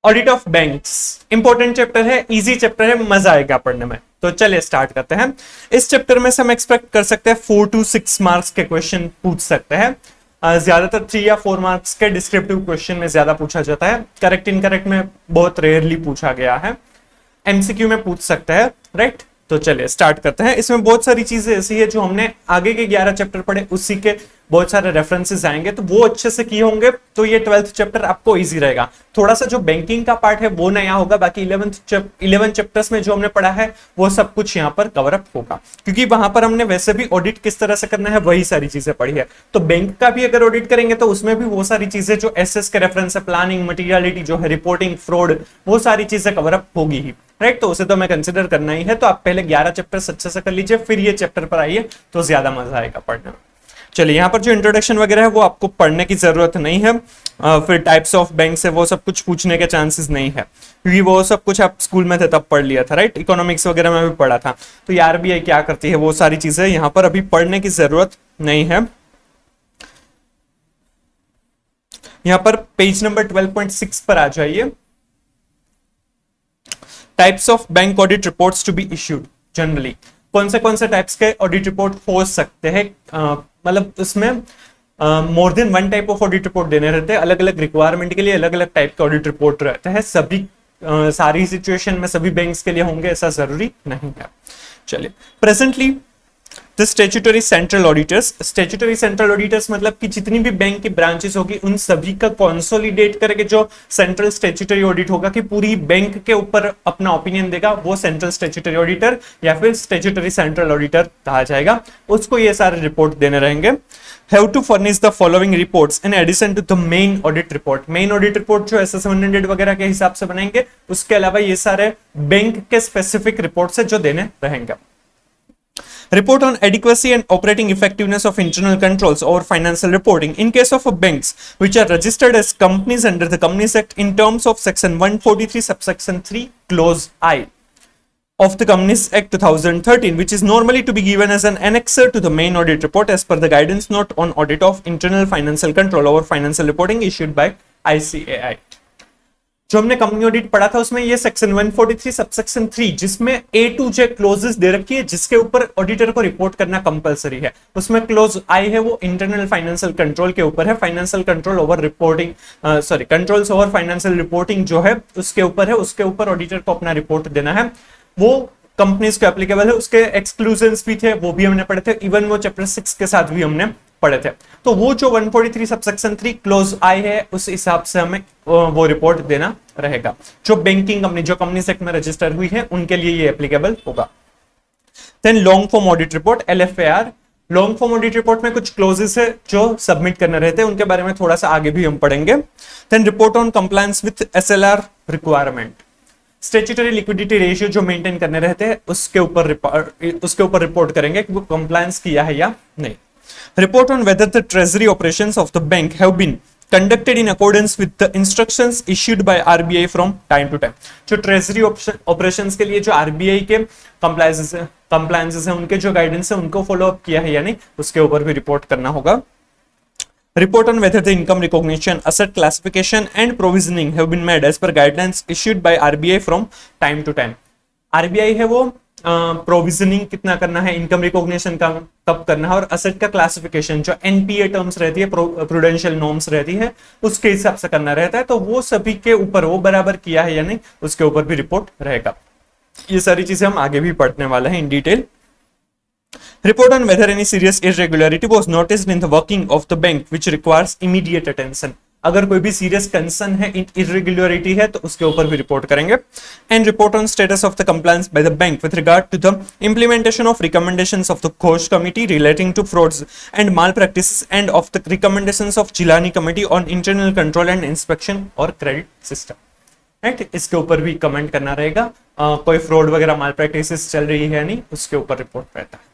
Audit of banks important chapter है, easy chapter है, मजा आएगा पढ़ने में। तो चलिए स्टार्ट करते हैं। इस चैप्टर में से हम एक्सपेक्ट कर सकते हैं 4 to 6 मार्क्स के क्वेश्चन पूछ सकते हैं। ज्यादातर 3 या 4 मार्क्स के डिस्क्रिप्टिव क्वेश्चन में ज्यादा पूछा जाता है, करेक्ट इनकरेक्ट में बहुत रेयरली पूछा गया है, एमसीक्यू में पूछ सकते हैं, राइट। तो चलिए स्टार्ट करते हैं। इसमें बहुत सारी चीजें ऐसी है जो हमने आगे के 11 चैप्टर पढ़े, उसी के बहुत सारे रेफरेंसेस आएंगे, तो वो अच्छे से किए होंगे, तो ये 12th चैप्टर आपको इजी रहेगा। थोड़ा सा जो बैंकिंग का पार्ट है वो नया होगा, बाकी 11 चैप्टर्स में जो हमने पढ़ा है वो सब कुछ यहाँ पर कवर अप होगा, क्योंकि वहां पर हमने वैसे भी ऑडिट किस तरह से करना है वही सारी चीजें पढ़ी है। तो बैंक का भी अगर ऑडिट करेंगे तो उसमें भी वो सारी चीजें जो एसएस के रेफरेंस है, प्लानिंग, मटीरियलिटी जो है, रिपोर्टिंग, फ्रॉड, वो सारी चीजें कवर अप होगी ही, राइट। तो उसे तो हमें कंसिडर करना ही है। तो आप पहले 11 चैप्टर अच्छे से कर लीजिए, फिर ये चैप्टर पर आइए तो ज्यादा मजा आएगा पढ़ने में। चलिए यहाँ पर जो इंट्रोडक्शन वगैरह है वो आपको पढ़ने की जरूरत नहीं है। फिर टाइप्स ऑफ बैंक्स है वो सब कुछ पूछने के चांसेस नहीं है, क्योंकि वो सब कुछ आप स्कूल में थे तब पढ़ लिया था, राइट। इकोनॉमिक्स वगैरह में भी पढ़ा था। तो ये आरबीआई क्या करती है वो सारी चीजें यहाँ पर अभी पढ़ने की जरूरत नहीं है। यहाँ पर पेज नंबर 12.6 पर आ जाइए। Types of bank audit reports to be issued generally. कौन से टाइप्स के ऑडिट रिपोर्ट हो सकते हैं, मतलब उसमें more than 1 type of audit report देने रहते हैं, अलग अलग रिक्वायरमेंट के लिए अलग अलग टाइप के ऑडिट रिपोर्ट रहते हैं। सभी सारी सिचुएशन में सभी बैंक्स के लिए होंगे ऐसा जरूरी नहीं है। चलिए, presently the statutory central auditors. Statutory central auditors मतलब कि जितनी भी बैंक की ब्रांचेस होगी उन सभी का कंसोलिडेट करके जो सेंट्रल स्टैट्यूटरी ऑडिट होगा, कि पूरी बैंक के ऊपर अपना ओपिनियन देगा, वो सेंट्रल स्टैट्यूटरी ऑडिटर या फिर स्टैट्यूटरी सेंट्रल ऑडिटर कहा जाएगा। उसको ये सारे रिपोर्ट देने रहेंगे। Have to furnish the following reports in addition to the main audit report. Main audit report जो एसएस 100 वगैरह के हिसाब से बनाएंगे, उसके अलावा ये सारे बैंक के स्पेसिफिक रिपोर्ट है जो देने रहेंगे। Report on adequacy and operating effectiveness of internal controls over financial reporting in case of banks which are registered as companies under the Companies Act in terms of section 143 subsection 3 clause I of the Companies Act 2013, which is normally to be given as an annexer to the main audit report as per the guidance note on audit of internal financial control over financial reporting issued by ICAI। जो हमने company audit पढ़ा था उसमें ये section 143 subsection 3 जिसमें A to J closes दे रखी है, जिसके ऊपर ऑडिटर को रिपोर्ट करना कंपलसरी है। उसमें क्लोज आई है वो इंटरनल फाइनेंशियल कंट्रोल के ऊपर है, financial control over reporting, controls over financial reporting जो है उसके ऊपर है, उसके ऊपर ऑडिटर को अपना रिपोर्ट देना है। वो कंपनीज को एप्लीकेबल है। उसके एक्सक्लूजन्स भी थे, वो भी हमने पढ़े थे, इवन वो चैप्टर 6 के साथ भी हमने पढ़े थे। तो वो जो 143 सबसेक्शन 3 क्लोज आई है उस हिसाब से हमें वो रिपोर्ट देना रहेगा। जो बैंकिंग कंपनी जो कंपनी सेक्ट में रजिस्टर हुई है उनके लिए ये एप्लीकेबल होगा। Then long form audit report LFAR। Long form audit report में कुछ क्लोजेस है जो सबमिट करने रहते हैं, उनके बारे में थोड़ा सा आगे भी हम पढ़ेंगे। Then report on compliance with SLR requirement. Statutory liquidity ratio जो मेंटेन करने रहते हैं उसके ऊपर रिपोर्ट करेंगे कि वो कंप्लायंस किया है या नहीं। Report on whether the treasury operations of the bank have been conducted in accordance with the instructions issued by RBI from time to time। जो ट्रेजरी ऑपरेशंस के लिए जो RBI के कंप्लायंसेस है उनके जो गाइडेंस है उनको फॉलो अप किया है या नहीं, उसके ऊपर भी रिपोर्ट करना होगा। Report on whether the income recognition, asset classification and provisioning have been made as per guidelines issued by RBI from time to time। RBI है वो प्रोविजनिंग कितना करना है, इनकम रिकॉग्निशन का कब करना है, और असेट का क्लासिफिकेशन जो NPA टर्म्स रहती है, प्रूडेंशियल नॉर्म्स रहती है, उसके हिसाब से करना रहता है। तो वो सभी के ऊपर वो बराबर किया है या नहीं उसके ऊपर भी रिपोर्ट रहेगा। ये सारी चीजें हम आगे भी पढ़ने वाले हैं in detail. Report on whether any serious irregularity was noticed in the working of the bank which requires immediate attention। अगर कोई भी सीरियस कंसर्न है, इरेगुलरिटी है, तो उसके ऊपर भी रिपोर्ट करेंगे। And report on status of the compliance by the bank with regard to the implementation of recommendations of the Ghosh committee relating to frauds and malpractices and of the recommendations of Jilani committee on internal control and inspection और credit system, right. इसके ऊपर भी comment करना रहेगा। कोई fraud वगैरह माल practices चल रही है नहीं, उसके ऊपर रिपोर्ट रहता है।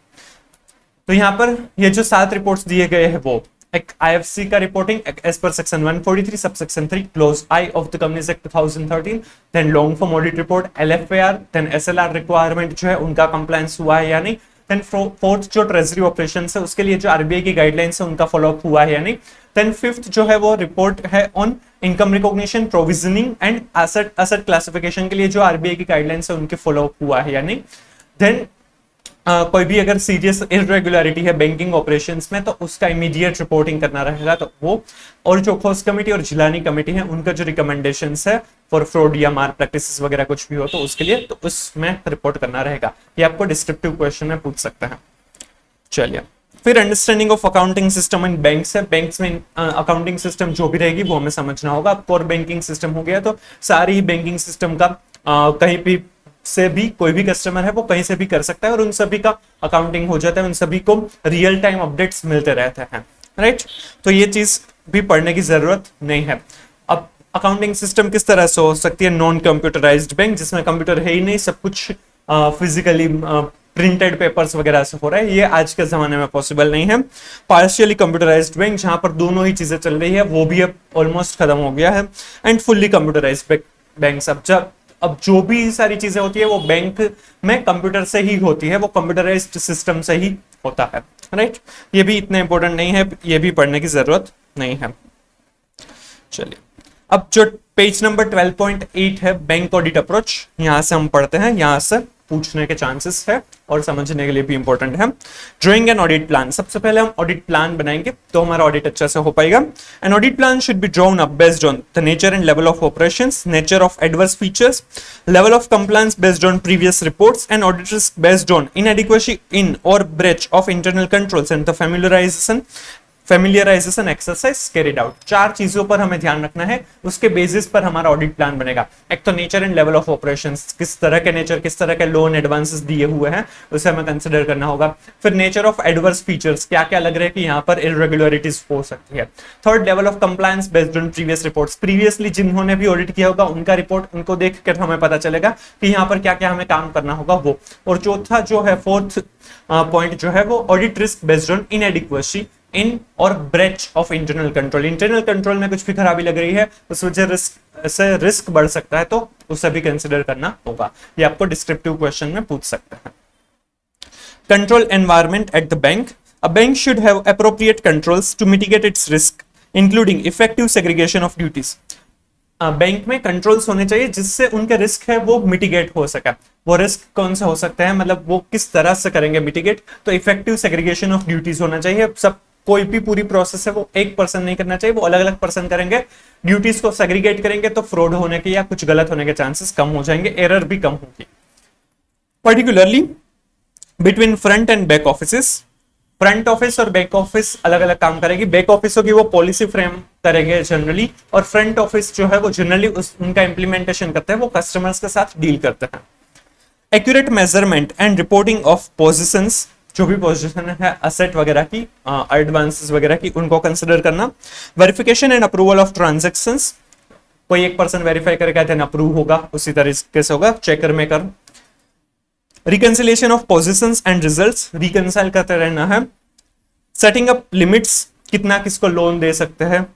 तो यहाँ पर ये जो 7 रिपोर्ट्स दिए गए हैं वो एक IFC का रिपोर्टिंग एज पर section 143 subsection 3 clause I of the companies act 2013। Then long form audit report LFAR। Then SLR requirement जो है उनका कंप्लायंस हुआ है या नहीं। देन फोर्थ जो ट्रेजरी ऑपरेशन है उसके लिए जो RBI की गाइडलाइंस है उनका फॉलोअप हुआ है या नहीं। देन फिफ्थ जो है वो रिपोर्ट है on income recognition, provisioning and asset classification के लिए जो आरबीआई की गाइडलाइंस है उनके फॉलो अप हुआ है या नहीं। देन कोई भी अगर सीरियस इरेगुलरिटी है बैंकिंग ऑपरेशंस में तो उसका इमीडिएट रिपोर्टिंग करना रहेगा तो वो, और जो खोज कमेटी और जिलानी कमेटी है उनका जो रिकमेंडेशंस है फॉर फ्रॉड या मार प्रैक्टिसेस वगैरह कुछ भी हो तो उसके लिए तो उसमें रिपोर्ट करना रहेगा। ये आपको डिस्क्रिप्टिव क्वेश्चन में पूछ सकते हैं। चलिए फिर understanding of accounting system in banks है। बैंक्स में अकाउंटिंग सिस्टम जो भी रहेगी वो हमें समझना होगा। कोर बैंकिंग सिस्टम हो गया तो सारी बैंकिंग सिस्टम का कहीं भी से भी कोई भी कस्टमर है वो कहीं से भी कर सकता है और उन सभी का अकाउंटिंग हो जाता है, उन सभी को रियल टाइम अपडेट्स मिलते रहते हैं, राइट। तो ये चीज भी पढ़ने की जरूरत नहीं है। अब अकाउंटिंग सिस्टम किस तरह से हो सकती है? नॉन कंप्यूटराइज्ड बैंक जिसमें कंप्यूटर है ही नहीं, सब कुछ फिजिकली प्रिंटेड पेपर्स वगैरह से हो रहा है, ये आज के जमाने में पॉसिबल नहीं है। पार्शियली कंप्यूटराइज्ड बैंक जहां पर दोनों ही चीजें चल रही है वो भी अब ऑलमोस्ट खत्म हो गया है। एंड फुल्ली कंप्यूटराइज्ड बैंक्स, अब जो भी सारी चीजें होती है वो बैंक में कंप्यूटर से ही होती है, वो कंप्यूटराइज्ड सिस्टम से ही होता है, राइट। ये भी इतना इंपॉर्टेंट नहीं है, ये भी पढ़ने की जरूरत नहीं है। चलिए अब जो पेज नंबर 12.8 है बैंक ऑडिट अप्रोच, यहां से हम पढ़ते हैं, यहां से पूछने के चांसेस है और समझने के लिए भी इंपॉर्टेंट है। ड्राइंग एन ऑडिट प्लान, सबसे पहले हम ऑडिट प्लान बनाएंगे तो हमारा ऑडिट अच्छा से हो पाएगा। An audit plan should be drawn up based on the nature and level of operations, nature of adverse features, level of compliance based on previous reports and audit risk based on inadequacy in or breach of internal controls and the familiarisation exercise carried out. चार चीजों पर हमें ध्यान रखना है, उसके basis पर हमारा ऑडिट प्लान बनेगा। एक तो nature and level of operations, किस तरह के नेचर, किस तरह के लोन एडवांसेस दिए हुए हैं उसे हमें कंसिडर करना होगा। फिर नेचर ऑफ एडवर्स फीचर्स, क्या क्या लग रहा है कि यहाँ पर इरेगुलरिटीज हो सकती है। Third level of compliance based on previous reports, previously जिन्होंने भी ऑडिट किया होगा उनका रिपोर्ट, उनको देख कर हमें पता चलेगा कि यहाँ पर क्या क्या हमें काम करना होगा वो। और चौथा जो है फोर्थ पॉइंट जो है वो audit risk based on inadequacy in or breach of internal control, internal control में कुछ भी खराबी लग रही है उस वजह से रिस्क बढ़ सकता है तो उसे भी कंसिडर करना होगा। ये आपको डिस्क्रिप्टिव क्वेश्चन में पूछ सकते हैं। Control environment at the bank, a bank should have appropriate controls to mitigate its risk including effective segregation of duties. Bank में कंट्रोल्स होने चाहिए जिससे उनके रिस्क है वो मिटिगेट हो सके। वो रिस्क कौन सा हो सकता है, मतलब वो किस तरह से करेंगे मिटिगेट, तो इफेक्टिव सेग्रीगेशन ऑफ ड्यूटीज होना चाहिए। सब कोई भी पूरी प्रोसेस है वो एक पर्सन नहीं करना चाहिए, वो अलग अलग पर्सन करेंगे, ड्यूटीज को सेग्रीगेट करेंगे तो फ्रॉड होने के या कुछ गलत होने के चांसेस कम हो जाएंगे, एरर भी कम होगी। Particularly between front end back office, front office और बैक ऑफिस अलग अलग काम करेगी। बैक ऑफिस होगी वो पॉलिसी फ्रेम करेंगे जनरली, और फ्रंट ऑफिस जो है वो जनरली उनका इंप्लीमेंटेशन करते हैं, वो कस्टमर्स के साथ डील करते हैं। Accurate measurement and reporting of positions, जो भी पोजीशन है असेट वगैरह की, एडवांसेस वगैरह की, उनको कंसिडर करना। Verification and approval of transactions, कोई एक पर्सन वेरीफाई करेगा देन अप्रूव होगा, उसी तरीके से होगा checker maker. Reconciliation of positions and results, reconcile करते रहना है। सेटिंग अप लिमिट्स, कितना किसको लोन दे सकते हैं।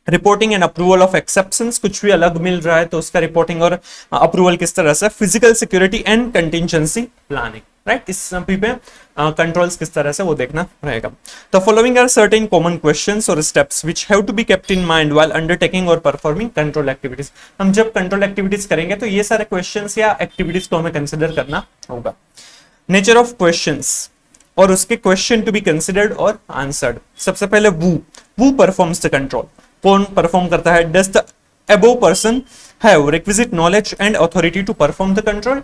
Reporting and approval of exceptions, कुछ भी अलग मिल रहा है तो उसका रिपोर्टिंग और अप्रूवल किस तरह से। Physical security and contingency planning, right, इस सभी पे कंट्रोल्स किस तरह से वो देखना रहेगा। तो following are certain common questions or steps which have to be kept in mind while undertaking or performing control activities. हम जब कंट्रोल एक्टिविटीज करेंगे तो ये सारे क्वेश्चंस या एक्टिविटीज को हमें कंसिडर करना होगा। नेचर ऑफ क्वेश्चंस और उसके क्वेश्चन टू बी कंसिडर्ड और आंसर्ड। सबसे पहले who परफॉर्म्स द कंट्रोल, कौन परफॉर्म करता है। Does the above person have requisite knowledge and authority to perform the control,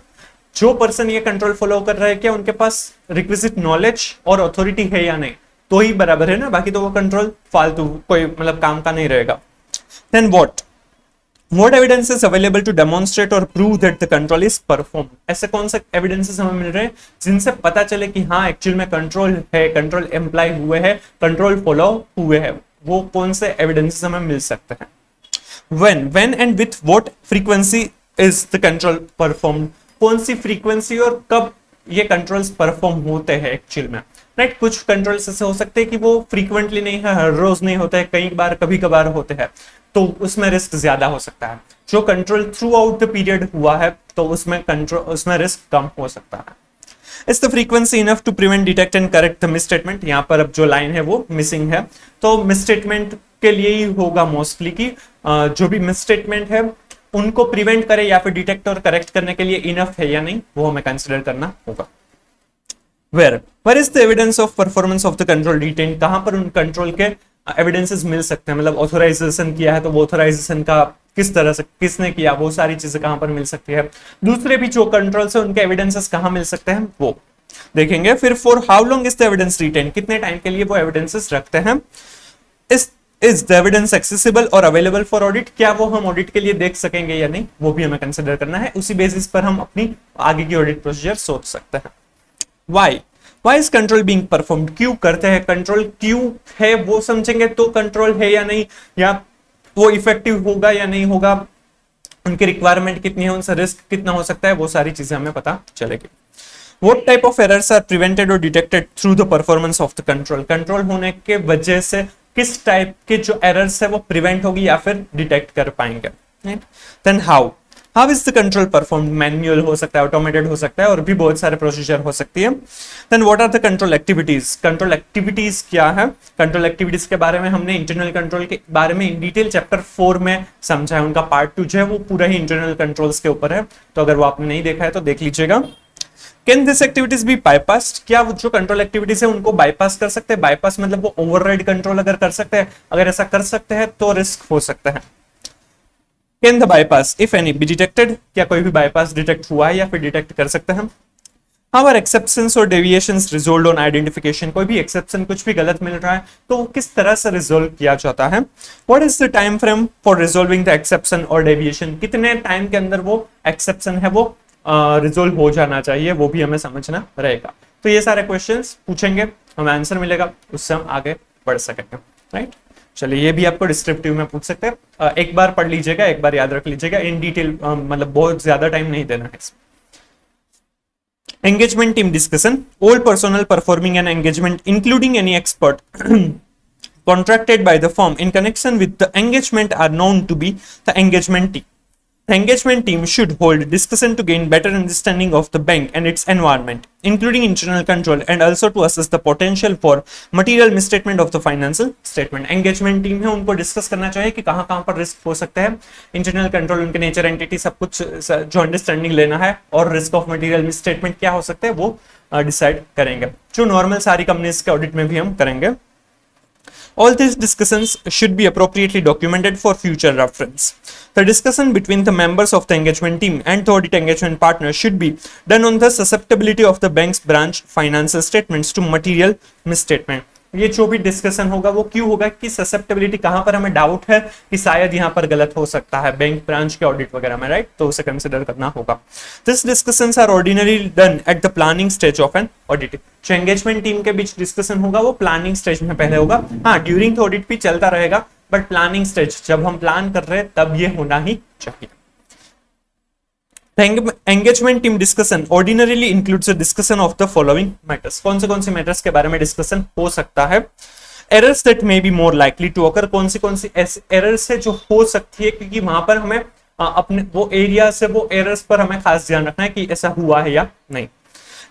जो पर्सन ये कंट्रोल फॉलो कर रहा है क्या उनके पास रिक्विजिट नॉलेज और अथॉरिटी है या नहीं, तो ही बराबर है ना, बाकी तो वो कंट्रोल फालतू कोई मतलब काम का नहीं रहेगा। Then what evidence available to demonstrate or prove that the control is perform, ऐसे कौन से एविडेंसेस हमें मिल रहे हैं जिनसे पता चले कि हाँ एक्चुअल में कंट्रोल है, कंट्रोल एम्प्लाई हुए हैं, कंट्रोल फॉलो हुए हैं, वो कौन से एविडेंसेस हमें मिल सकते हैं। when and with what frequency is the control performed, कौन सी फ्रीक्वेंसी और कब ये कंट्रोल्स परफॉर्म होते हैं एक्चुअल में, राइट। कुछ कंट्रोल्स ऐसे हो सकते हैं कि वो फ्रीक्वेंटली नहीं है, हर रोज नहीं होता है, कई बार कभी कभार होते हैं, तो उसमें रिस्क ज्यादा हो सकता है। जो control throughout the period हुआ है तो उसमें रिस्क कम हो सकता है। Is the frequency enough to prevent, detect and correct the misstatement. यहाँ पर अब जो लाइन है वो मिसिंग है, तो मिसस्टेटमेंट के लिए ही होगा मोस्टली कि जो भी मिसस्टेटमेंट है उनको प्रिवेंट करे या फिर डिटेक्ट और करेक्ट करने के लिए इनफ है या नहीं, वो हमें कंसिडर करना होगा। Where is the evidence of performance of the control detain, कहां पर उन कंट्रोल के एविडेंसेस मिल सकते हैं, मतलब ऑथोराइजेशन किया है तो वो ऑथोराइजेशन का किस तरह से किसने किया, वो सारी चीजें कहां पर मिल सकती है। दूसरे भी जो कंट्रोल्स है उनके एविडेंसेस कहां मिल सकते हैं वो देखेंगे। फिर for how long is the evidence retained, कितने टाइम के लिए वो एविडेंसेस रखते हैं। इज द एविडेंस एक्सेसिबल और अवेलेबल फॉर ऑडिट, क्या वो हम ऑडिट के लिए देख सकेंगे या नहीं, वो भी हमें कंसिडर करना है। उसी बेसिस पर हम अपनी आगे की ऑडिट प्रोसीजर सोच सकते हैं। Why is control being performed, क्यों करते हैं कंट्रोल, क्यों है वो समझेंगे तो कंट्रोल है या नहीं, या वो इफेक्टिव होगा या नहीं होगा, उनकी रिक्वायरमेंट कितनी है, उनसे रिस्क कितना हो सकता है, वो सारी चीजें हमें पता चलेगी। What type of errors are prevented or detected through the performance of the control, control होने के वजह से किस टाइप के जो एरर्स है वो प्रिवेंट होगी या फिर डिटेक्ट कर पाएंगे। Then how is the control perform, manual हो सकता है, ऑटोमेटेड हो सकता है, और भी बहुत सारे प्रोसीजर हो सकती है। Then what are the control activities, control activities क्या है। कंट्रोल एक्टिविटीज के बारे में हमने इंटरनल कंट्रोल के बारे में इन डिटेल चैप्टर 4 में समझा है, उनका पार्ट 2 जो है वो पूरा ही इंटरनल कंट्रोल्स के ऊपर है, तो अगर वो आपने नहीं देखा है तो देख लीजिएगा। Can this activities be bypass, क्या वो जो कंट्रोल एक्टिविटीज है उनको बाईपास कर सकते हैं, बाईपास मतलब वो ओवरराइड कंट्रोल अगर कर सकते हैं, अगर ऐसा कर सकते हैं तो रिस्क हो सकता है। Can the bypass if any be detected, क्या कोई भी बाईपास डिटेक्ट हुआ है या फिर डिटेक्ट कर सकते हैं। हाउ आर एक्सेप्शंस और डेविएशंस रिजोल्व्ड ऑन आइडेंटिफिकेशन, कोई भी एक्सेप्शन कुछ भी गलत मिल रहा है तो किस तरह से रिजोल्व किया जाता है। What is the time frame for resolving the exception और डेविएशन, कितने टाइम के अंदर वो एक्सेप्शन है वो रिजोल्व हो जाना चाहिए, वो भी हमें समझना रहेगा। तो ये सारे क्वेश्चंस पूछेंगे, हमें आंसर मिलेगा, उससे हम आगे बढ़ सकेंगे। राइट, चलिए ये भी आपको डिस्क्रिप्टिव में पूछ सकते हैं, एक बार पढ़ लीजिएगा, एक बार याद रख लीजिएगा, इन डिटेल मतलब बहुत ज्यादा टाइम नहीं देना है इसमें। Engagement team discussion, all personnel performing an engagement including any expert contracted by the firm in connection with the engagement are known to be the engagement team. The engagement team should hold discussion to gain better understanding of the bank and its environment, including internal control, and also to assess the potential for material misstatement of the financial statement. Engagement team है, उनको discuss करना चाहिए कि कहाँ कहाँ पर risk हो सकता है, इंटरनल कंट्रोल, उनके नेचर, एंटिटी, सब कुछ जो अंडरस्टैंडिंग लेना है, और रिस्क ऑफ मटेरियल मिसस्टेटमेंट क्या हो सकता है वो डिसाइड करेंगे, जो नॉर्मल सारी कंपनीज के ऑडिट में भी हम करेंगे। All these discussions should be appropriately documented for future reference. The discussion between the members of the engagement team and the audit engagement partner should be done on the susceptibility of the bank's branch financial statements to material misstatement. ये जो भी discussion होगा वो क्यों होगा कि susceptibility कहां पर हमें डाउट है कि शायद यहां पर गलत हो सकता है बैंक ब्रांच के ऑडिट वगैरह में, राइट, तो उसे कंसिडर करना होगा। This discussions are ordinary done at the planning stage of an audit. जो एंगेजमेंट टीम के बीच डिस्कशन होगा वो प्लानिंग स्टेज में पहले होगा, हाँ ड्यूरिंग द ऑडिट भी चलता रहेगा, बट प्लानिंग स्टेज जब हम प्लान कर रहे हैं तब ये होना ही चाहिए। Engagement team discussion ordinarily includes a discussion of the following matters. कौन से मैटर्स के बारे में डिस्कशन हो सकता है। Errors that may be more likely to occur, कौन सी ऐसी एरर्स है जो हो सकती है, क्योंकि वहां पर हमें अपने वो एरिया से वो एरर्स पर हमें खास ध्यान रखना है कि ऐसा हुआ है या नहीं।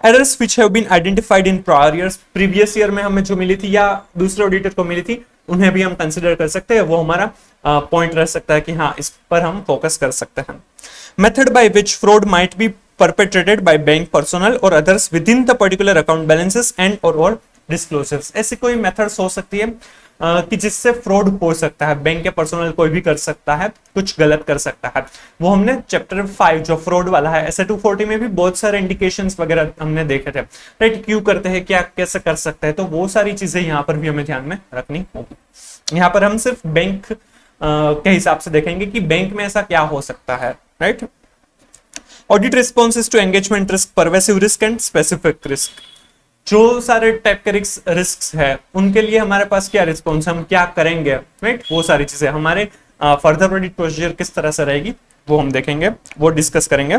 Errors which have been identified in prior years, previous year में हमें जो मिली थी या दूसरे ऑडिटर को मिली थी, उन्हें भी हम कंसिडर कर सकते हैं, वो हमारा पॉइंट रह सकता है कि हाँ इस पर हम फोकस कर सकते हैं। Method by which fraud might be perpetrated by bank personnel or others within the particular account balances and or disclosures, ऐसी कोई मेथड्स हो सकती है कि जिससे फ्रॉड हो सकता है, बैंक के पर्सनल कोई भी कर सकता है, कुछ गलत कर सकता है। वो हमने चैप्टर 5 जो फ्रॉड वाला है ऐसे 240 में भी बहुत सारे इंडिकेशंस वगैरह हमने देखे थे, राइट, क्यों करते हैं, क्या कैसे कर सकते हैं, तो वो सारी चीजें यहाँ पर भी हमें ध्यान में रखनी होगी। यहाँ पर हम सिर्फ बैंक के हिसाब से देखेंगे कि बैंक में ऐसा क्या हो सकता है, right. Audit responses to engagement risk, pervasive risk and specific risk, जो सारे टाइप के रिस्क है उनके लिए हमारे पास क्या रिस्पॉन्स, हम क्या करेंगे, राइट, वो सारी चीजें हमारे फर्दर ऑडिट प्रोसीजर किस तरह से रहेगी वो हम देखेंगे, वो डिस्कस करेंगे।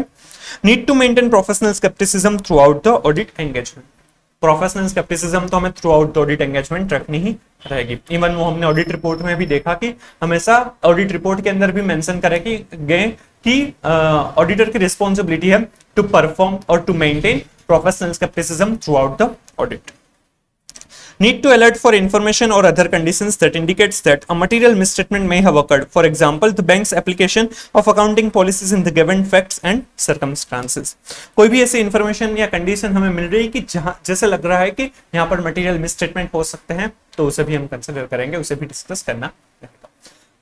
Need to maintain professional scepticism throughout the audit engagement, professional scepticism तो हमें throughout the audit engagement रखनी ही रहेगी। इवन वो हमने ऑडिट रिपोर्ट में भी देखा कि हमेशा ऑडिट रिपोर्ट के अंदर भी मेंशन गए कि ऑडिटर की रिस्पॉन्सिबिलिटी है टू परफॉर्म और to maintain professional scepticism throughout the audit. Need to alert for information or other conditions that indicates that a material misstatement may have occurred. For example, the bank's application of accounting policies in the given facts and circumstances. कोई भी ऐसी information या condition हमें मिल रही है कि जहां जैसे लग रहा है कि यहाँ पर material misstatement हो सकते हैं, तो उसे भी हम consider करेंगे, उसे भी discuss करना रहेगा.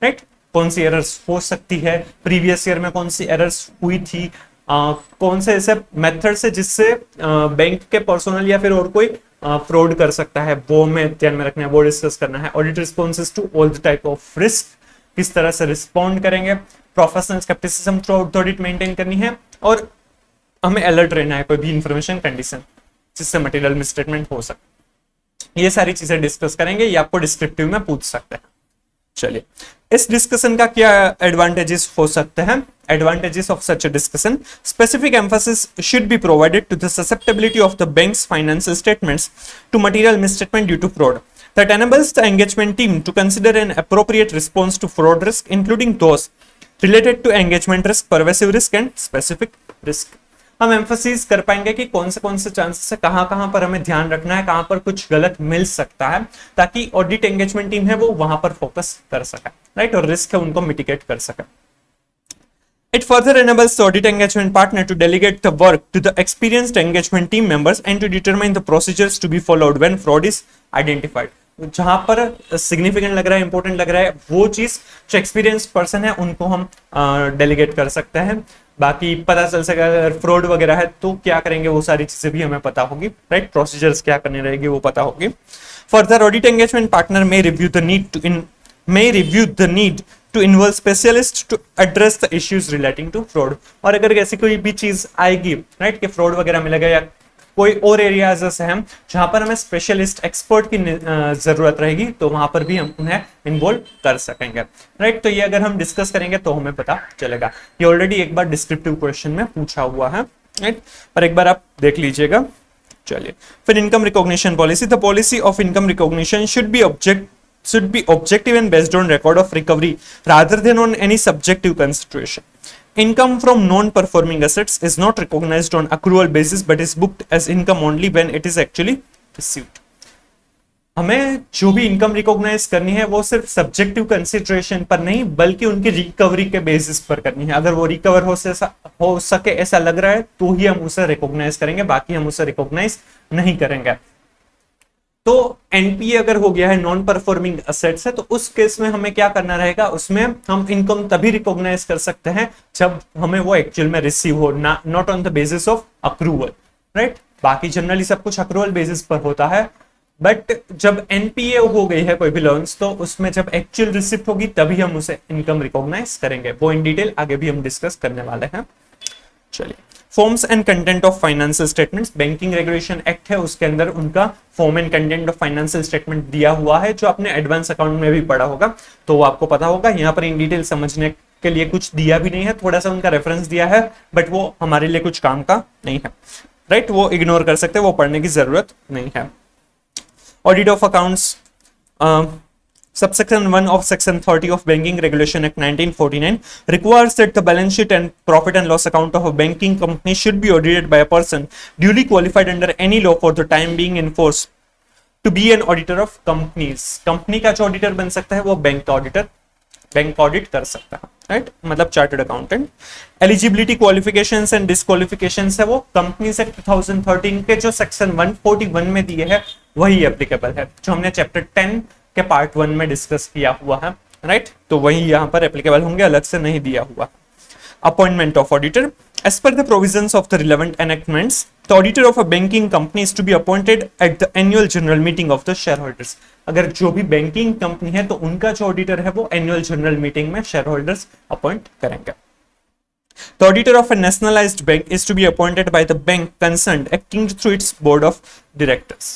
Right? कौन सी errors हो सकती है, previous year में कौन सी errors हुई थी, कौन से ऐसे मेथड से जिससे बैंक के पर्सनल या फिर और कोई फ्रॉड कर सकता है, वो हमें ध्यान में रखना है, वो डिस्कस करना है. Audit responses to all the type of risk, किस तरह से रिस्पॉन्ड करेंगे, professional scepticism throughout the audit maintain करनी है, और हमें अलर्ट रहना है कोई भी इंफॉर्मेशन कंडीशन जिससे मटेरियल मिसस्टेटमेंट हो सकता. ये सारी चीजें डिस्कस करेंगे, ये आपको डिस्क्रिप्टिव में पूछ सकते हैं. चलिए, इस डिस्कशन का क्या एडवांटेजेस हो सकते हैं? Advantages of such a discussion: specific emphasis should be provided to the susceptibility of the bank's financial statements to material misstatement due to fraud. That enables the engagement team to consider an appropriate response to fraud risk, including those related to engagement risk, pervasive risk, and specific risk. हम emphasis कर पाएंगे कि कौन से chances है, कहां पर हमें ध्यान रखना है, कहां पर कुछ गलत मिल सकता है, ताकि ऑडिट एंगेजमेंट टीम है वो वहां पर फोकस कर सके, राइट, और रिस्क है उनको मिटिगेट कर सके. It further enables the audit engagement partner to delegate the work to the experienced engagement team members and to determine the procedures to be followed when fraud is identified. जहां पर significant लग रहा है, important लग रहा है, वो चीज जो एक्सपीरियंस्ड पर्सन है उनको हम डेलीगेट कर सकते हैं. बाकी पता चल सकेगा अगर फ्रॉड वगैरह है तो क्या करेंगे, वो सारी चीजें भी हमें पता होगी, राइट, प्रोसीजर्स क्या करनी रहेगी वो पता होगी. Further audit engagement partner may review the need to involve specialists to address the issues relating to fraud. और अगर ऐसी कोई भी चीज आएगी, राइट, कि फ्रॉड वगैरह मिलेगा या कोई और एरियाज हैं जहां पर हमें स्पेशलिस्ट एक्सपर्ट की जरूरत रहेगी, तो वहां पर भी हम उन्हें इन्वॉल्व कर सकेंगे, राइट. तो ये अगर हम डिस्कस करेंगे तो हमें पता चलेगा. ये ऑलरेडी एक बार डिस्क्रिप्टिव क्वेश्चन में पूछा हुआ है, राइट, और एक बार आप देख लीजिएगा. चलिए, फिर income recognition policy. The policy of income recognition should be objective and based on record of recovery rather than on any subjective consideration. Income from non-performing assets is not recognized on accrual basis but is booked as income only when it is actually received. हमें जो भी income recognise करनी है वो सिर्फ subjective consideration पर नहीं बल्कि उनकी रिकवरी के बेसिस पर करनी है. अगर वो रिकवर हो सके ऐसा लग रहा है तो ही हम उसे रिकॉग्नाइज करेंगे, बाकी हम उसे रिकॉग्नाइज नहीं करेंगे. तो एनपीए अगर हो गया है, नॉन परफॉर्मिंग असेट्स है, तो उस केस में हमें क्या करना रहेगा, उसमें हम इनकम तभी रिकॉग्नाइज कर सकते हैं जब हमें वो एक्चुअल में रिसीव हो, not on the basis of accrual, right. बाकी जनरली सब कुछ अक्रूवल बेसिस पर होता है, बट जब एनपीए हो गई है कोई भी लोन्स, तो उसमें जब एक्चुअल रिसिप्ट होगी तभी हम उसे इनकम रिकॉग्नाइज करेंगे. वो इन डिटेल आगे भी हम डिस्कस करने वाले हैं. चलिए, forms and content of financial statements. Banking regulation act है, उसके अंदर उनका form and content of financial statement दिया हुआ है, जो आपने एडवांस अकाउंट में भी पढ़ा होगा तो वो आपको पता होगा. यहाँ पर इन डिटेल समझने के लिए कुछ दिया भी नहीं है, थोड़ा सा उनका रेफरेंस दिया है, बट वो हमारे लिए कुछ काम का नहीं है, राइट, वो इग्नोर कर सकते हैं, वो पढ़ने की जरूरत नहीं है. Audit of accounts. Subsection 1 of Section 30 of Banking Regulation Act 1949 requires that the balance sheet and profit and loss account of a banking company should be audited by a person duly qualified under any law for the time being in force to be an auditor of companies. Company का जो auditor बन सकता है वो bank का auditor, bank audit कर सकता है, राइट, मतलब chartered accountant. Eligibility, qualifications and disqualifications है वो कंपनीज एक्ट 2013 के जो सेक्शन 141 में दिए है वही एप्लीकेबल है, जो हमने चैप्टर 10 के पार्ट 1 में डिस्कस किया हुआ है, राइट, तो वही यहाँ पर एप्लीकेबल होंगे, अलग से नहीं दिया हुआ. Appointment of auditor. As per the provisions of the relevant enactments, the auditor of a banking company is to be appointed at the annual general meeting of the shareholders. अगर जो भी बैंकिंग कंपनी है तो उनका जो auditor है वो annual general meeting में शेयर होल्डर्स अपॉइंट करेंगे. The auditor of a nationalized bank is to be appointed by the bank concerned, acting through its board of directors.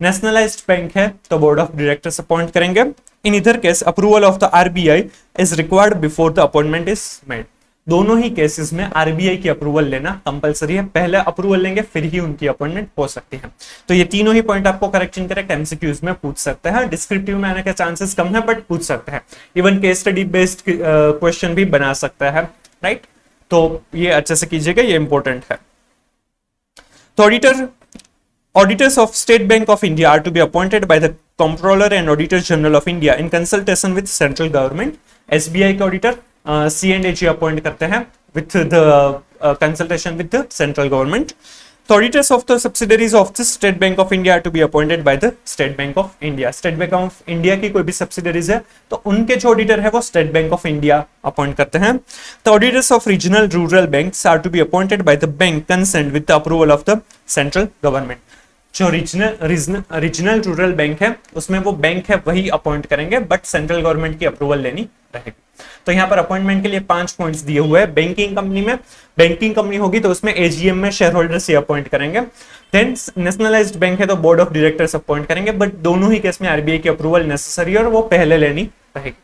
Nationalised bank है तो बोर्ड ऑफ डायरेक्टर्स अपॉइंट करेंगे. इन इधर case approval of the RBI is required before the appointment is made. दोनों ही cases में RBI की approval लेना compulsory है, पहले अप्रूवल लेंगे फिर ही उनकी अपॉइंटमेंट हो सकती है. तो ये तीनों ही पॉइंट आपको करेक्ट इनकरेक्ट एमसीक्यूज में पूछ सकते हैं. डिस्क्रिप्टिव में आने के चांसेस कम है बट पूछ सकते हैं. Even case study based question भी बना सकता है, राइट. तो ये अच्छे से कीजिएगा, ये इंपॉर्टेंट है. तो auditors of State Bank of India are to be appointed by the Comptroller and Auditor General of India in consultation with central government. SBI के ऑडिटर C&AG अपॉइंट करते हैं with the consultation with the central government. The auditors of the subsidiaries of the State Bank of India are to be appointed by the State Bank of India. State Bank of India की कोई भी subsidiaries है तो उनके जो auditor है वो State Bank of India appoint करते हैं. The auditors of regional rural banks are to be appointed by the bank concerned with the approval of the central government. जो रीजनल रूरल बैंक है उसमें वो बैंक है वही अपॉइंट करेंगे but central government की अप्रूवल लेनी रहेगी. तो यहाँ पर अपॉइंटमेंट के लिए 5 पॉइंट्स दिए हुए हैं. बैंकिंग कंपनी होगी तो उसमें एजीएम में शेयर होल्डर्स ही अपॉइंट करेंगे. देन नेशनलाइज्ड बैंक है तो बोर्ड ऑफ डायरेक्टर्स अपॉइंट करेंगे बट दोनों ही केस में आरबीआई की अप्रूवल नेसेसरी है और वो पहले लेनी रहेगी.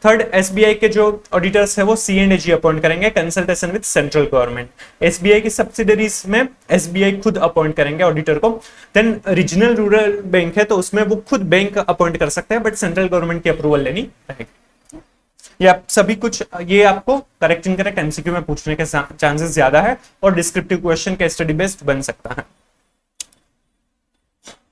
थर्ड, एसबीआई के जो ऑडिटर्स है वो C&AG अपॉइंट करेंगे consultation with central government. SBI की सब्सिडरीज में एसबीआई खुद अपॉइंट करेंगे ऑडिटर को. देन रीजनल रूरल बैंक है तो उसमें वो खुद बैंक अपॉइंट कर सकते हैं बट सेंट्रल गवर्नमेंट की अप्रूवल लेनी रहेगी. ये आप सभी कुछ ये आपको करेक्ट इनकरेक्ट एमसीक्यू में पूछने के चांसेस ज्यादा है और डिस्क्रिप्टिव क्वेश्चन के स्टडी बेस्ड बन सकता है.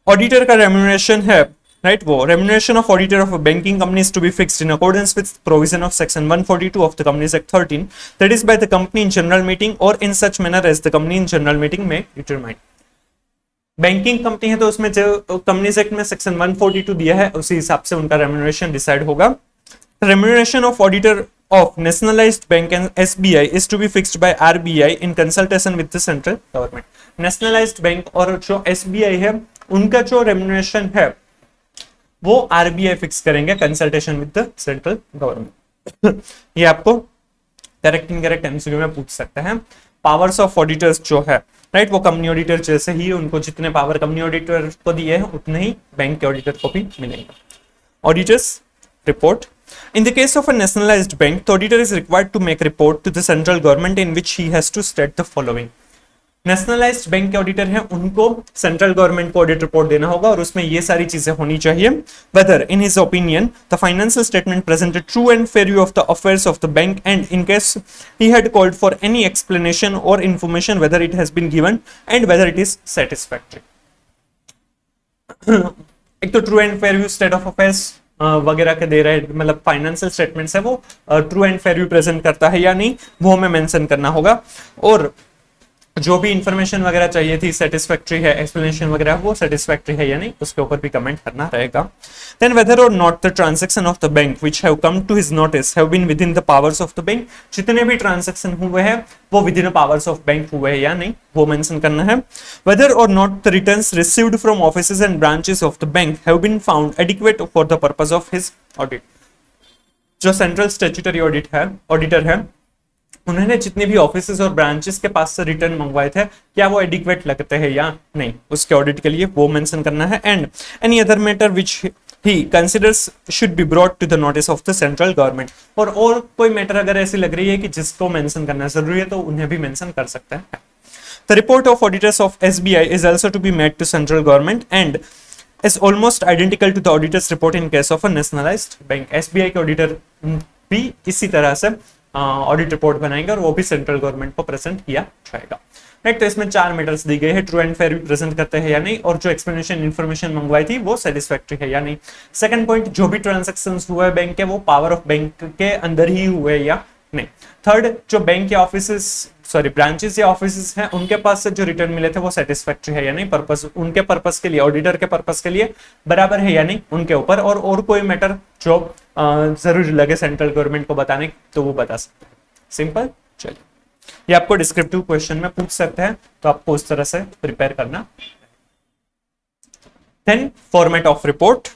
ऑडिटर का रेम्यूनरेशन है right wo remuneration of auditor of a banking company is to be fixed in accordance with provision of section 142 of the Companies Act 13, that is by the company in general meeting or in such manner as the company in general meeting may determine. Banking company है तो उसमें जो companies act में section 142 दिया है उसी हिसाब से उनका रेम्यूनरेशन डिसाइड होगा. Remuneration of auditor of nationalized bank and SBI is to be fixed by RBI in consultation with the central government. nationalized bank और जो SBI है उनका जो रेम्यूनरेशन है वो आरबीआई फिक्स करेंगे consultation with the central government. ये आपको करेक्ट इनकरेक्ट एमसीक्यू में पूछ सकते हैं. पावर्स ऑफ ऑडिटर्स जो है राइट वो कंपनी ऑडिटर जैसे ही उनको जितने पावर कंपनी ऑडिटर को दिए हैं उतने ही बैंक के ऑडिटर को भी मिलेंगे. Auditors report. In the case of a nationalized bank, the auditor is required to make report to the central government in which he has to state the following. Nationalised bank के auditor हैं उनको central government को audit report देना होगा और उसमें ये सारी चीजें होनी चाहिए. Whether in his opinion the financial statement presented true and fair view of the affairs of the bank and in case he had called for any explanation or information whether it has been given and whether it is satisfactory. एक तो true and fair view state of affairs वगैरह के दे रहे मतलब financial statements है वो true and fair view present करता है या नहीं वो हमें मेंशन करना होगा. और जो भी इंफॉर्मेशन वगैरह चाहिए थी सेटिस्फैक्टरी है एक्सप्लेनेशन वगैरह वो सेटिस्फैक्टरी है या नहीं उसके ऊपर भी कमेंट करना रहेगा. Then whether or not the transaction of the bank which have come to his notice have been within the powers of the bank. जितने भी ट्रांजैक्शन हुए हैं वो within the powers of bank हुए हैं या नहीं वो मेंशन करना है. Whether or not the returns received from offices and branches of the bank have been found adequate for the purpose of his audit. जो सेंट्रल स्टैट्यूटरी ऑडिटर है उन्होंने जितने भी ऑफिसेज और ब्रांचेस के पास से रिटर्न मंगवाए थे क्या वो एडिक्वेट लगते हैं या नहीं उसके ऑडिट के लिए वो मेंशन करना है. And any other matter which he considers should be brought to the notice of the central government. और कोई मैटर अगर ऐसी लग रही है कि जिसको मेंशन करना जरूरी है तो उन्हें भी मेंशन कर सकते हैं. The report of auditors of SBI is also to be made to central government and is almost identical to the auditor's report in case of a nationalized bank. SBI के ऑडिटर भी इसी तरह से audit report बनाएंगे और वो भी central government को प्रेजेंट किया जाएगा. राइट तो इसमें 4 मैटर्स दी गई है ट्रू एंड फेयर भी प्रेजेंट करते हैं या नहीं और जो एक्सप्लेनेशन इन्फॉर्मेशन मंगवाई थी वो सेटिस्फैक्टरी है या नहीं. सेकंड पॉइंट जो भी ट्रांजैक्शंस हुए बैंक के वो पावर ऑफ बैंक के अंदर ही हुए या नहीं. थर्ड जो बैंक के ब्रांचेस या ऑफिसेस हैं उनके पास से जो रिटर्न मिले थे वो सेटिस्फैक्टरी है या नहीं उनके पर्पस के लिए ऑडिटर के पर्पस के लिए बराबर है या नहीं उनके ऊपर. और कोई मैटर जो जरूरी लगे सेंट्रल गवर्नमेंट को बताने तो वो बता सकते हैं. सिंपल. चलिए ये आपको डिस्क्रिप्टिव क्वेश्चन में पूछ सकते हैं तो आपको उस तरह से प्रिपेयर करना. Then format of report.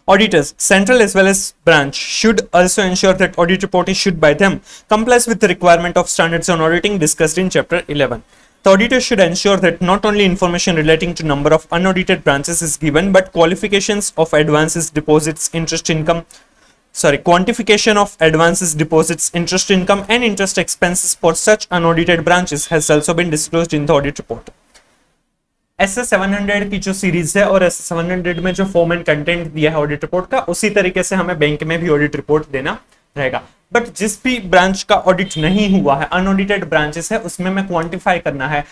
Auditors, central as well as branch, should also ensure that audit report issued by them complies with the requirement of standards on auditing discussed in Chapter 11. The auditor should ensure that not only information relating to number of unaudited branches is given, but qualifications of advances, deposits, quantification of advances, deposits, interest income, and interest expenses for such unaudited branches has also been disclosed in the audit report. SS700 की जो series है और SS700 में जो form and content दिया है audit report का उसी तरीके से हमें बैंक में भी ऑडिट रिपोर्ट देना रहेगा. बट जिस भी ब्रांच का ऑडिट नहीं हुआ है अनऑडिटेड ब्रांचेस है उसमें मैं क्वांटिफाई करना है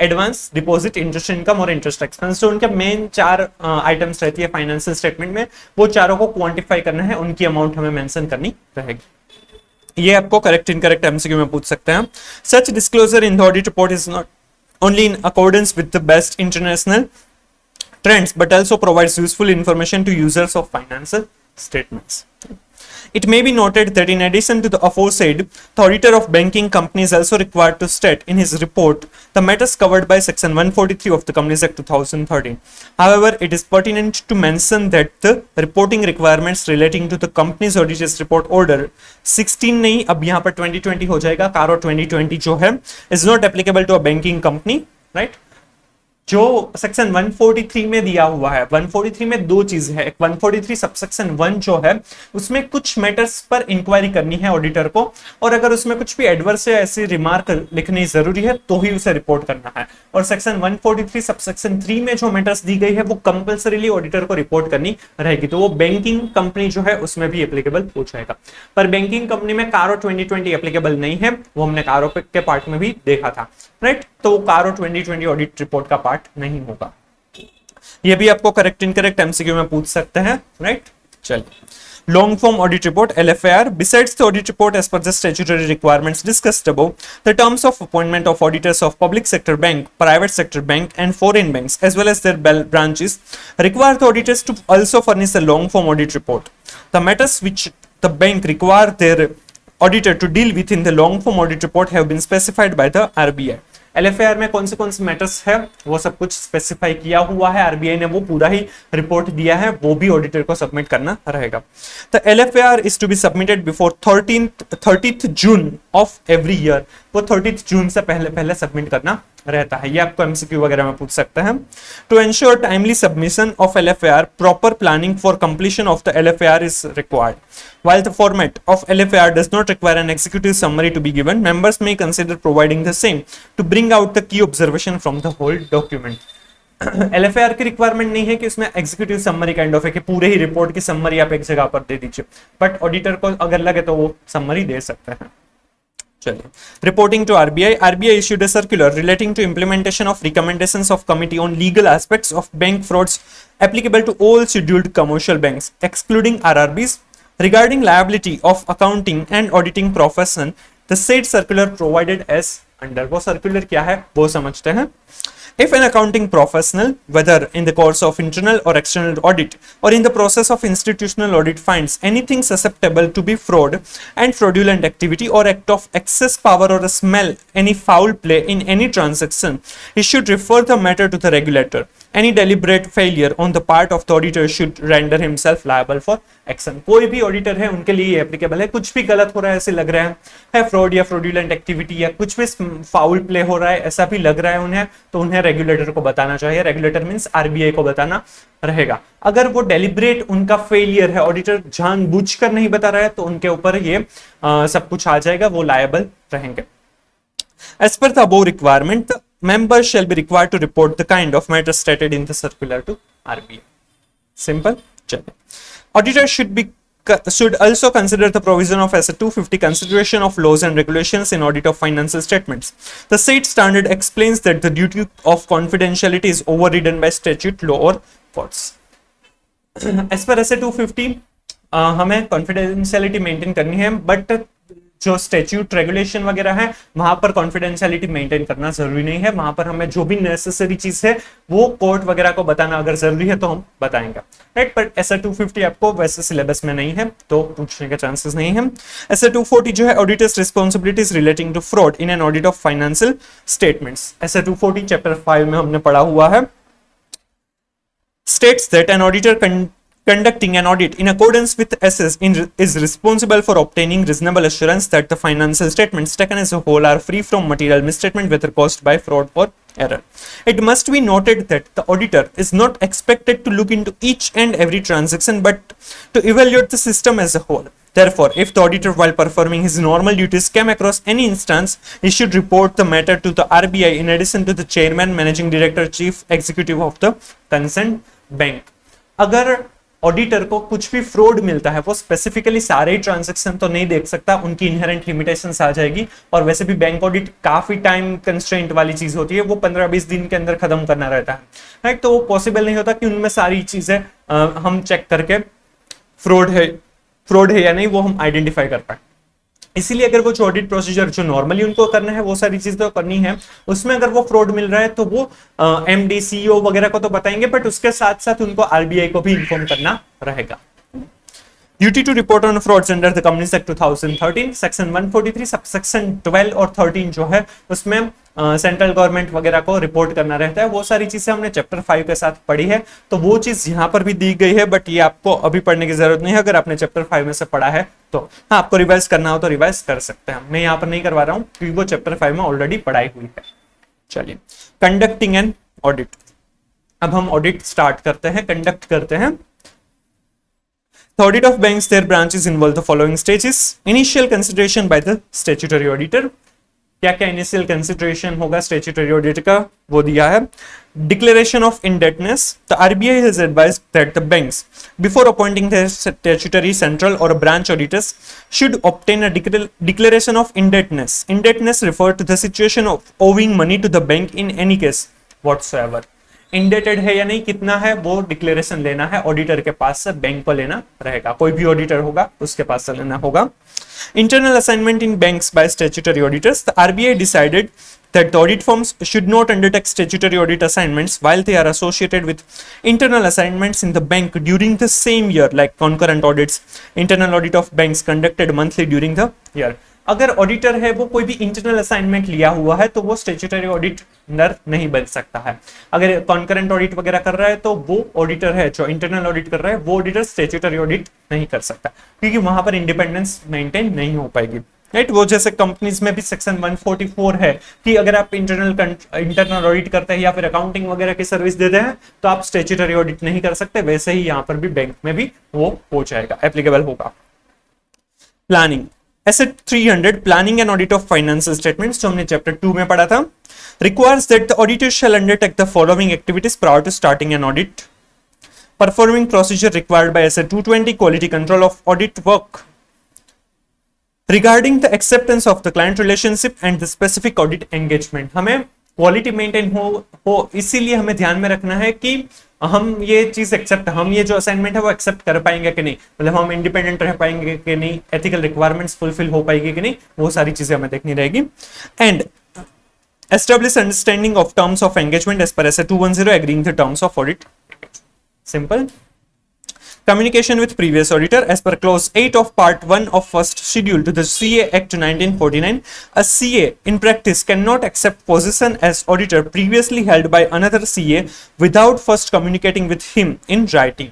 एडवांस, डिपॉजिट, इंटरेस्ट इनकम और इंटरेस्ट एक्सपेंस। जो उनके मेन 4 आइटम्स रहती है फाइनेंशियल स्टेटमेंट में, वो चारों को क्वांटिफाई करना है, उनकी अमाउंट हमें मेंशन करनी रहेगी। ये आपको करेक्ट इनकरेक्ट एमसीक्यू में पूछ सकते हैं। Such disclosure in the audit report is not only in accordance with the best international trends but also provides useful information to users of financial statements. It may be noted that in addition to the aforesaid, the auditor of banking companies is also required to state in his report the matters covered by section 143 of the Companies Act 2013. However, it is pertinent to mention that the reporting requirements relating to the company's auditor's report order 16 नहीं, अब यहाँ पर 2020 हो जाएगा, कारो 2020 जो है is not applicable to a banking company, right? जो सेक्शन 143 में दिया हुआ है, 143 में दो चीजें हैं। 143 सबसेक्शन 1 जो है उसमें कुछ मैटर्स पर इंक्वायरी करनी है ऑडिटर को, और अगर उसमें कुछ भी एडवर्स या ऐसी रिमार्क लिखनी जरूरी है तो ही उसे रिपोर्ट करना है। और सेक्शन 143 सबसेक्शन 3 में जो मैटर्स दी गई है वो कंपल्सरीली ऑडिटर को रिपोर्ट करनी रहेगी, तो वो बैंकिंग कंपनी जो है उसमें भी एप्लीकेबल हो जाएगा। पर बैंकिंग कंपनी में कारो 2020 एप्लीकेबल नहीं है, वो हमने कारो के पार्ट में भी देखा था, राइट? तो कारो 2020 ऑडिट रिपोर्ट का पार्ट नहीं होगा। ये भी आपको करेक्ट इनकरेक्ट एमसीक्यू में पूछ सकते हैं, राइट? चलिए, long form audit report LFAR besides the audit report as per the statutory requirements discussed above, the terms of appointment of auditors of public sector bank, private sector bank and foreign banks as well as their branches require the auditors to also furnish a long form audit report. The matters which the bank require their auditor to deal with in the long form audit report have been specified by the RBI. LFAR में कौन से matters है वो सब कुछ specify किया हुआ है, आरबीआई ने वो पूरा ही रिपोर्ट दिया है, वो भी ऑडिटर को सबमिट करना रहेगा। तो LFAR is to be submitted before 30th June of every year, वो 30th जून से पहले सबमिट करना रहता है। ये आपको एमसीक्यू वगैरह में पूछ सकते हैं। To ensure timely submission of LFAR, proper planning for completion of the LFAR is required. While the format of LFAR does not require an executive summary to be given, members may consider providing the same to bring out the key observation from the whole document. LFAR की requirement नहीं है कि उसमें executive summary kind of है कि पूरे ही report की summary आप एक जगह पर दे दीजिए, बट ऑडिटर को अगर लगे तो वो समरी दे सकते हैं। चलिए, reporting to RBI. RBI issued a circular relating to implementation of recommendations of committee on legal aspects of bank frauds applicable to all scheduled commercial banks excluding RRBs regarding liability of accounting and auditing profession. The said circular provided as under, वो circular क्या है वो समझते हैं। If an accounting professional, whether in the course of internal or external audit or in the process of institutional audit, finds anything susceptible to be fraud and fraudulent activity or act of excess power or smell any foul play in any transaction, he should refer the matter to the regulator. Any deliberate failure on the part of the auditor should render himself liable for action. कोई भी auditor है उनके लिए applicable है। कुछ भी गलत हो रहा है ऐसे लग रहा है फ्रॉड या फ्रॉडुलेंट एक्टिविटी या कुछ भी फाउल प्ले हो रहा है ऐसा भी लग रहा है उन्हें, तो उन्हें रेगुलेटर को बताना चाहिए। रेगुलेटर मींस आरबीआई को बताना रहेगा। अगर वो डेलिब्रेट उनका फेलियर है, ऑडिटर जानबूझकर नहीं बता रहा है, तो उनके ऊपर ये सब कुछ आ जाएगा, वो लायबल रहेंगे। As per the above requirement, the members shall be required to report the kind of matters stated in the circular to RBI. Simple. चलिए, auditor should also consider the provision of SA 250 consideration of laws and regulations in audit of financial statements. The said standard explains that the duty of confidentiality is overridden by statute, law or courts. As per SA 250 हमें confidentiality maintain करनी है, but जो statute regulation वगैरह है वहां पर confidentiality maintain करना जरूरी नहीं है। वहां पर हमें जो भी नेसेसरी चीज है वो कोर्ट वगैरह को बताना अगर जरूरी है तो हम बताएंगे, राइट? बट SA 250 आपको वैसे सिलेबस में नहीं है तो पूछने के चांसेस नहीं है। SA 240 जो है auditors responsibilities relating to fraud in an audit of financial statements. SA 240 chapter 5 में हमने पढ़ा हुआ है। States that an auditor conducting an audit in accordance with SS is responsible for obtaining reasonable assurance that the financial statements taken as a whole are free from material misstatement whether caused by fraud or error. It must be noted that the auditor is not expected to look into each and every transaction but to evaluate the system as a whole. Therefore, if the auditor while performing his normal duties came across any instance, he should report the matter to the RBI in addition to the chairman, managing director, chief executive of the concerned bank. अगर auditor को कुछ भी fraud मिलता है वो specifically सारे ही transaction तो नहीं देख सकता, उनकी इनहेरेंट लिमिटेशंस आ जाएगी। और वैसे भी बैंक ऑडिट काफी टाइम कंस्ट्रेंट वाली चीज होती है, वो 15-20 दिन के अंदर खत्म करना रहता है, राइट। तो वो पॉसिबल नहीं होता कि उनमें सारी चीजें हम चेक करके फ्रॉड है या नहीं वो हम आइडेंटिफाई कर पाए। इसीलिए अगर वो जो ऑडिट प्रोसीजर जो नॉर्मली उनको करना है वो सारी चीजें तो करनी है, उसमें अगर वो फ्रॉड मिल रहा है तो वो एमडी सीईओ वगैरह को तो बताएंगे, बट उसके साथ साथ उनको आरबीआई को भी इन्फॉर्म करना रहेगा। Duty to report on frauds under the companies act 2013 section 143 sub section 12 और 13 जो है उसमें सेंट्रल गवर्नमेंट वगैरह को रिपोर्ट करना रहता है। वो सारी चीजें हमने चैप्टर 5 के साथ पढ़ी है, तो वो चीज यहाँ पर भी दी गई है, बट ये आपको अभी पढ़ने की जरूरत नहीं है। अगर आपने चैप्टर 5 में से पढ़ा है तो हाँ, आपको रिवाइज करना हो तो रिवाइज कर सकते हैं। मैं यहाँ पर नहीं करवा रहा हूँ क्योंकि वो चैप्टर 5 में ऑलरेडी पढ़ाई हुई है। चलिए, कंडक्टिंग एन ऑडिट। अब हम ऑडिट स्टार्ट करते हैं, कंडक्ट करते हैं। The audit of banks, their branches involve the following stages. Initial consideration by the statutory auditor. क्या क्या इनिशियल कंसिडरेशन होगा स्टैट्यूटरी ऑडिट का वो दिया है। Declaration of indebtedness. The RBI has advised that the banks before appointing their statutory central or branch auditors should obtain a declaration of indebtedness. Indebtedness refer to the situation of owing money to the bank in any case whatsoever. Indebted है या नहीं, कितना है, वो declaration लेना है auditor के पास से, बैंक को लेना रहेगा। कोई भी ऑडिटर होगा उसके पास से लेना होगा। Internal assignment in banks by statutory auditors. The RBI decided that the audit firms should not undertake statutory audit assignments while they are associated with internal assignments in the bank during the same year, like concurrent audits. Internal audit of banks conducted monthly during the year. अगर auditor है वो कोई भी internal assignment लिया हुआ है तो वो स्टैट्यूटरी ऑडिटर नहीं बन सकता है। अगर कॉन्करेंट ऑडिट वगैरह कर रहा है तो वो ऑडिटर है जो इंटरनल ऑडिट कर रहा है वो ऑडिटर स्टैट्यूटरी ऑडिट नहीं कर सकता, क्योंकि वहां पर इंडिपेंडेंस मेंटेन नहीं हो पाएगी, राइट। वो जैसे कंपनीज में भी सेक्शन 144 है कि अगर आप इंटरनल ऑडिट करते हैं या फिर अकाउंटिंग वगैरह की सर्विस देते हैं तो आप स्टैट्यूटरी ऑडिट नहीं कर सकते, वैसे ही यहाँ पर भी बैंक में भी वो हो जाएगा, एप्लीकेबल होगा। Planning. SA 300 planning and audit of financial statements, जो हमने चैप्टर 2 में पढ़ा था। Requires that the auditor shall undertake the following activities prior to starting an audit. Performing procedure required by SA 220 quality control of audit work regarding the acceptance of the client relationship and the specific audit engagement. हमें quality maintain हो इसीलिए हमें ध्यान में रखना है कि हम ये चीज एक्सेप्ट, हम ये जो असाइनमेंट है वो एक्सेप्ट कर पाएंगे कि नहीं, मतलब हम इंडिपेंडेंट रह पाएंगे कि नहीं, एथिकल रिक्वायरमेंट्स फुलफिल हो पाएगी कि नहीं, वो सारी चीजें हमें देखनी रहेगी। And establish understanding of terms of engagement as per S 210 agreeing the terms of audit. Simple. Communication with previous auditor as per clause 8 of part 1 of first schedule to the CA Act 1949. A CA in practice cannot accept position as auditor previously held by another CA without first communicating with him in writing.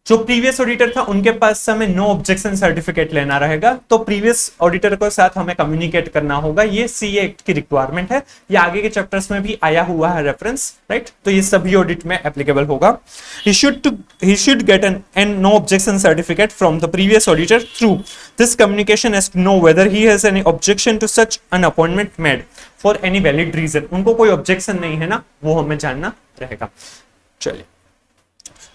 जो previous auditor था उनके पास हमें no objection certificate लेना रहेगा, तो previous auditor के साथ हमें कम्युनिकेट करना होगा। ये सीए एक्ट की रिक्वायरमेंट है, ये आगे के चैप्टर्स में भी आया हुआ है रेफरेंस, राइट। तो ये सभी ऑडिट में एप्लीकेबल होगा। he should get an no objection certificate from the previous auditor. Through this communication as to know whether he has any objection to such an appointment made for any valid reason. उनको कोई objection नहीं है ना, वो हमें जानना रहेगा। चलिए,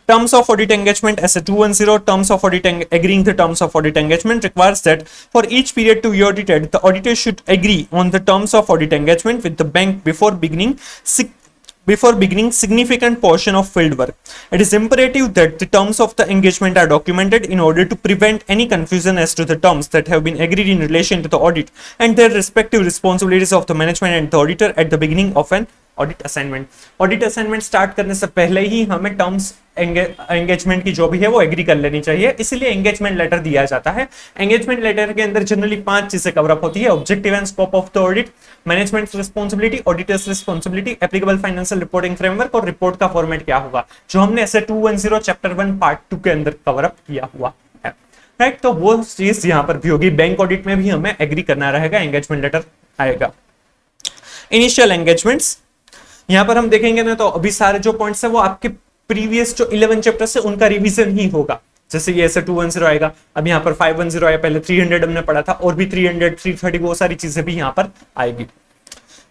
terms of audit engagement as a 210 terms of audit agreeing the terms of audit engagement requires that for each period to be audited the auditor should agree on the terms of audit engagement with the bank before beginning significant portion of field work. It is imperative that the terms of the engagement are documented in order to prevent any confusion as to the terms that have been agreed in relation to the audit and their respective responsibilities of the management and the auditor at the beginning of an audit assignment. Audit assignment start करने से पहले ही हमें terms engagement की जो भी है वो agree कर लेनी चाहिए, इसीलिए एंगेजमेंट लेटर दिया जाता है। एंगेजमेंट लेटर के अंदर जनरली 5 चीजें कवर अप होती है: objective and scope of the audit, management responsibility, auditors responsibility, applicable financial reporting framework और रिपोर्ट का फॉर्मेट क्या होगा, जो हमने ऐसे 210 चैप्टर 1 पार्ट 2 के अंदर कवर अप किया हुआ है, राइट। तो वो चीज यहाँ पर भी होगी। बैंक ऑडिट में भी हमें एग्री करना रहेगा, एंगेजमेंट लेटर आएगा। इनिशियल एंगेजमेंट्स, यहाँ पर हम देखेंगे ना तो अभी सारे जो पॉइंट्स है वो आपके प्रीवियस जो 11 चैप्टर से उनका रिवीजन ही होगा। जैसे ये ऐसे 210 आएगा, अब यहाँ पर 510 आया, पहले 300 हमने पढ़ा था, और भी 300, 330 वो सारी चीजें भी यहाँ पर आएगी।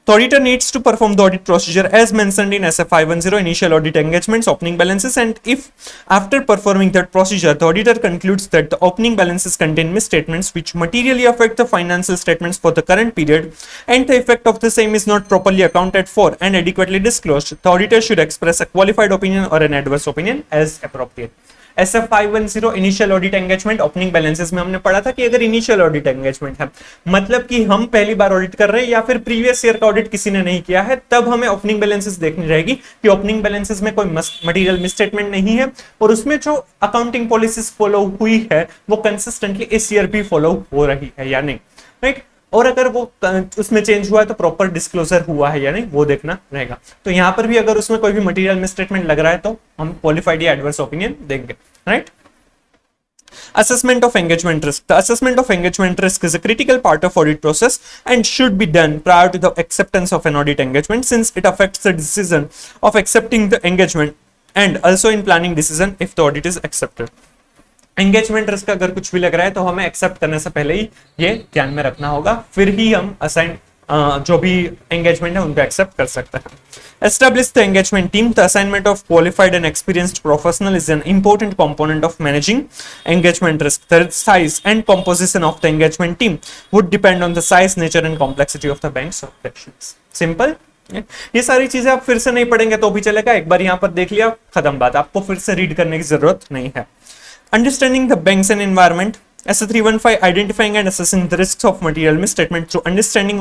The auditor needs to perform the audit procedure as mentioned in SF 510 initial audit engagements, opening balances, and if after performing that procedure the auditor concludes that the opening balances contain misstatements which materially affect the financial statements for the current period and the effect of the same is not properly accounted for and adequately disclosed, the auditor should express a qualified opinion or an adverse opinion as appropriate. SF 510 initial audit engagement opening balances में हमने पढ़ा था कि अगर initial audit engagement है मतलब कि हम पहली बार ऑडिट कर रहे हैं या फिर प्रीवियस ईयर का ऑडिट किसी ने नहीं किया है, तब हमें ओपनिंग बैलेंसेस देखनी रहेगी कि ओपनिंग बैलेंसेस में कोई मटेरियल मिसस्टेटमेंट नहीं है और उसमें जो अकाउंटिंग पॉलिसीज फॉलो हुई है वो कंसिस्टेंटली इस ईयर भी फॉलो हो रही है या नहीं, राइट। और अगर वो उसमें चेंज हुआ है तो प्रॉपर डिस्क्लोजर हुआ है या नहीं वो देखना रहेगा। तो यहां पर भी अगर उसमें कोई भी मटेरियल मिसस्टेटमेंट लग रहा है तो हम क्वालिफाइड या एडवर्स ओपिनियन देंगे, right. Assessment of engagement risk. The assessment of engagement risk is a critical part of audit process and should be done prior to the acceptance of an audit engagement since it affects the decision of accepting the engagement and also in planning decision if the audit is accepted. Engagement risk अगर कुछ भी लग रहा है तो हमें accept करने से पहले ही ये ध्यान में रखना होगा, फिर ही हम असाइन जो भी एंगेजमेंट है उनको एक्सेप्ट कर सकते हैं। Establish the engagement team. The assignment of qualified and experienced professional is an important component of managing engagement risk. The size and composition of the engagement team would depend on the size, nature and complexity of the bank's operations. Simple. ये सारी चीजें आप फिर से नहीं पढ़ेंगे तो भी चलेगा, एक बार यहाँ पर देख लिया खत्म बात, आपको फिर से रीड करने की जरूरत नहीं है। Understanding the banks and environment. SA 315 identifying and assessing the risks of material misstatement through understanding